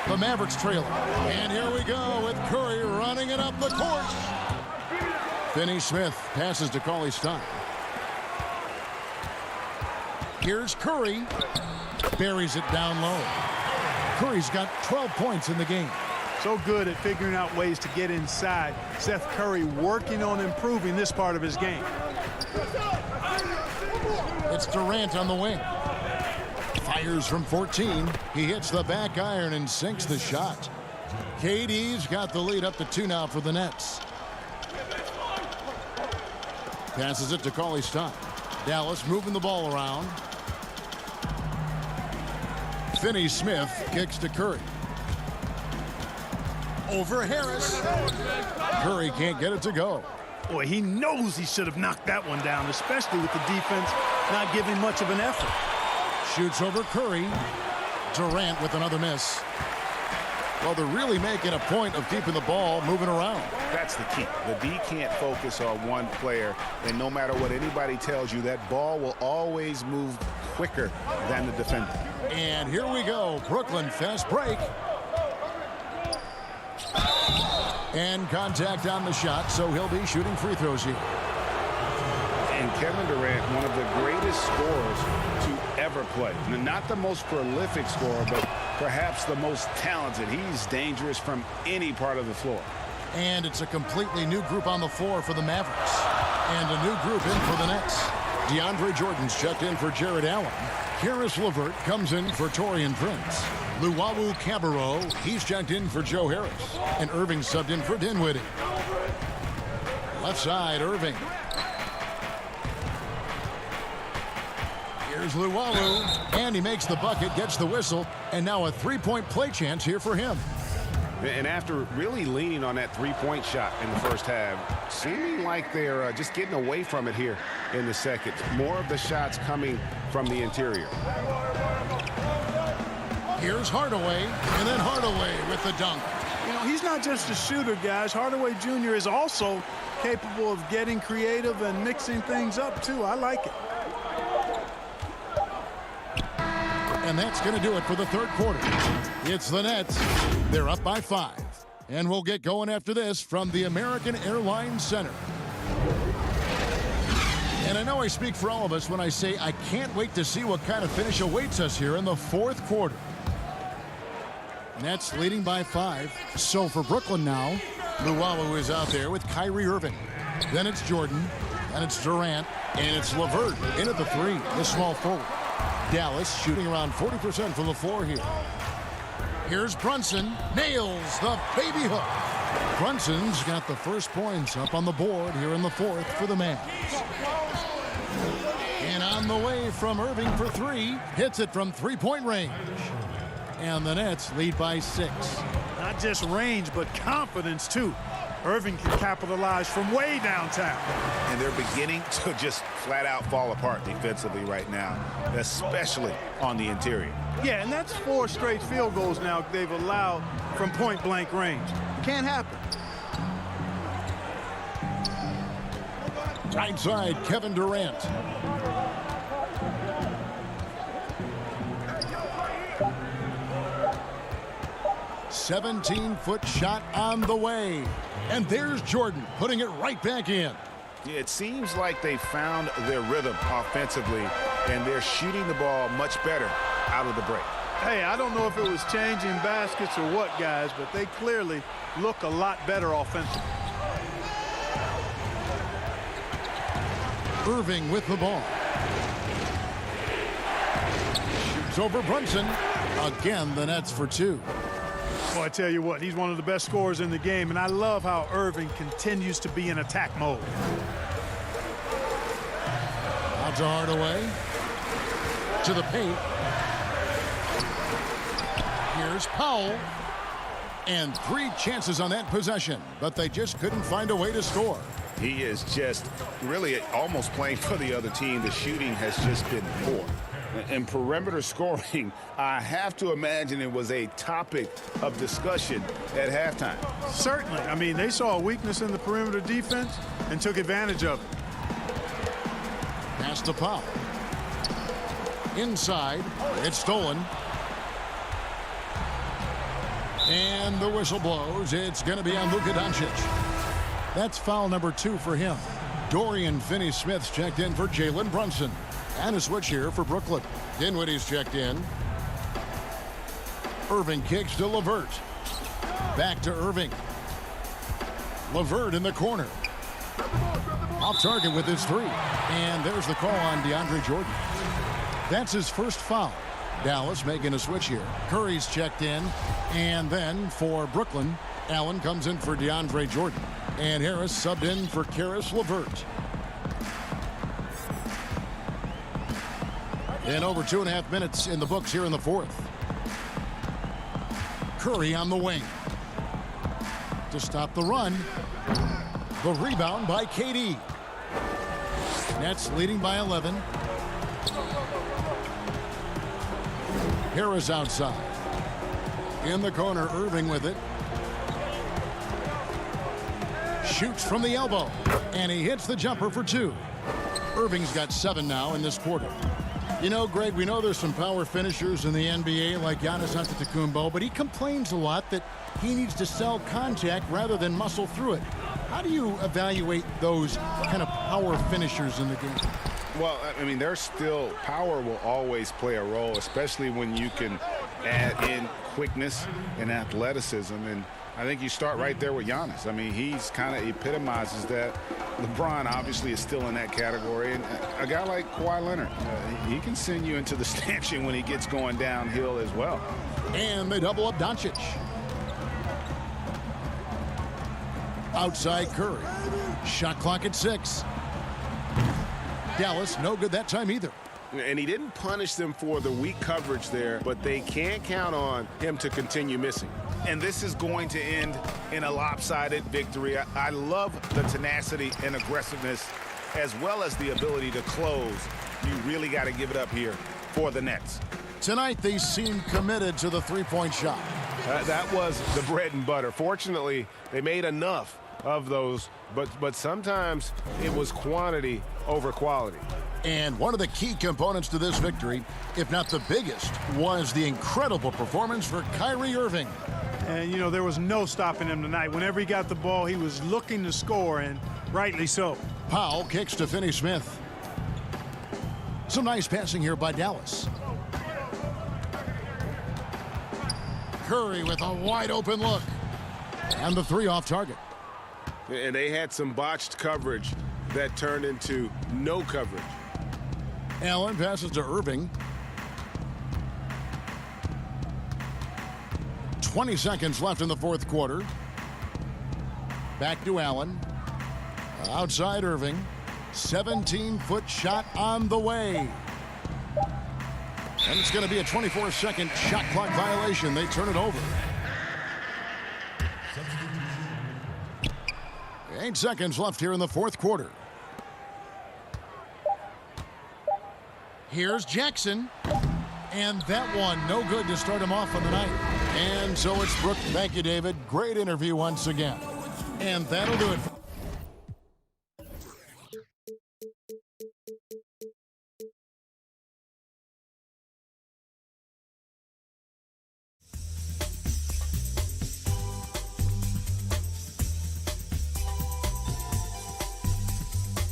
The Mavericks trailing. And here we go with Curry running it up the court. Finney Smith passes to Cauley Stein. Here's Curry. Buries it down low. Curry's got 12 points in the game. So good at figuring out ways to get inside. Seth Curry working on improving this part of his game. It's Durant on the wing. Fires from 14. He hits the back iron and sinks the shot. KD's got the lead up to 2 now for the Nets. Passes it to Cauley Stein. Dallas moving the ball around. Finney Smith kicks to Curry. Over Harris. Curry can't get it to go. Boy, he knows he should have knocked that one down, especially with the defense not giving much of an effort. Shoots over Curry. Durant with another miss. Well, they're really making a point of keeping the ball moving around. That's the key. The D can't focus on one player, and no matter what anybody tells you, that ball will always move quicker than the defender. And here we go. Brooklyn fast break. And contact on the shot, so he'll be shooting free throws here. And Kevin Durant, one of the greatest scorers to ever play. Not the most prolific scorer, but perhaps the most talented. He's dangerous from any part of the floor. And it's a completely new group on the floor for the Mavericks. And a new group in for the Nets. DeAndre Jordan's checked in for Jared Allen. Karis LeVert comes in for Taurean Prince. Luwawu Cabarrot, he's checked in for Joe Harris. And Irving subbed in for Dinwiddie. Left side, Irving. Here's Luwawu, and he makes the bucket, gets the whistle, and now a three-point play chance here for him. And after really leaning on that three-point shot in the first half, seeming like they're just getting away from it here in the second. More of the shots coming from the interior. Here's Hardaway, and then Hardaway with the dunk. You know, he's not just a shooter, guys. Hardaway Jr. is also capable of getting creative and mixing things up, too. I like it. And that's going to do it for the third quarter. It's the Nets. They're up by 5. And we'll get going after this from the American Airlines Center. And I know I speak for all of us when I say I can't wait to see what kind of finish awaits us here in the fourth quarter. Nets leading by 5. So for Brooklyn now, Luwawu is out there with Kyrie Irving. Then it's Jordan, and it's Durant, and it's LeVert in at the 3, the small forward. Dallas shooting around 40% from the floor here. Here's Brunson, nails the baby hook. Brunson's got the first points up on the board here in the fourth for the Mavs. And on the way from Irving for 3, hits it from 3-point range. And the Nets lead by 6. Not just range, but confidence, too. Irving can capitalize from way downtown. And they're beginning to just flat out fall apart defensively right now, especially on the interior. Yeah, and that's 4 straight field goals now they've allowed from point-blank range. Can't happen. Right side, Kevin Durant. "17-foot shot on the way." And there's Jordan putting it right back in. It seems like they found their rhythm offensively, and they're shooting the ball much better out of the break. Hey, I don't know if it was changing baskets or what, guys, but they clearly look a lot better offensively. Irving with the ball. Shoots over Brunson. Again, the Nets for 2. Well, I tell you what, he's one of the best scorers in the game, and I love how Irving continues to be in attack mode. Out to Hardaway. To the paint. Here's Powell. And 3 chances on that possession, but they just couldn't find a way to score. He is just really almost playing for the other team. The shooting has just been poor. And perimeter scoring, I have to imagine it was a topic of discussion at halftime. Certainly. I mean, they saw a weakness in the perimeter defense and took advantage of it. Pass to Powell. Inside. It's stolen. And the whistle blows. It's going to be on Luka Doncic. That's foul number 2 for him. Dorian Finney-Smith's checked in for Jalen Brunson. And a switch here for Brooklyn. Dinwiddie's checked in. Irving kicks to LeVert. Back to Irving. LeVert in the corner. Off target with his 3. And there's the call on DeAndre Jordan. That's his first foul. Dallas making a switch here. Curry's checked in. And then for Brooklyn, Allen comes in for DeAndre Jordan. And Harris subbed in for Karis LeVert. And over 2.5 minutes in the books here in the 4th. Curry on the wing. To stop the run. The rebound by KD. Nets leading by 11. Harris outside. In the corner, Irving with it. Shoots from the elbow. And he hits the jumper for 2. Irving's got 7 now in this quarter. You know, Greg, we know there's some power finishers in the NBA like Giannis Antetokounmpo, but he complains a lot that he needs to sell contact rather than muscle through it. How do you evaluate those kind of power finishers in the game? Well, I mean, there's still power will always play a role, especially when you can add in quickness and athleticism. And I think you start right there with Giannis. I mean, he's kind of epitomizes that. LeBron obviously is still in that category. And a guy like Kawhi Leonard, he can send you into the stanchion when he gets going downhill as well. And they double up Doncic. Outside Curry. Shot clock at 6. Dallas, no good that time either. And he didn't punish them for the weak coverage there, but they can't count on him to continue missing. And this is going to end in a lopsided victory. I love the tenacity and aggressiveness as well as the ability to close. You really got to give it up here for the Nets. Tonight they seem committed to the 3-point shot. That was the bread and butter. Fortunately, they made enough of those, but sometimes it was quantity over quality. And one of the key components to this victory, if not the biggest, was the incredible performance for Kyrie Irving. And, you know, there was no stopping him tonight. Whenever he got the ball, he was looking to score, and rightly so. Powell kicks to Finney-Smith. Some nice passing here by Dallas. Curry with a wide open look. And the 3 off target. And they had some botched coverage that turned into no coverage. Allen passes to Irving. 20 seconds left in the 4th quarter. Back to Allen. Outside Irving. 17-foot shot on the way. And it's going to be a 24-second shot clock violation. They turn it over. 8 seconds left here in the fourth quarter. Here's Jackson. And that one, no good to start him off on the night. And so it's Brooke. Thank you, David. Great interview once again. And that'll do it.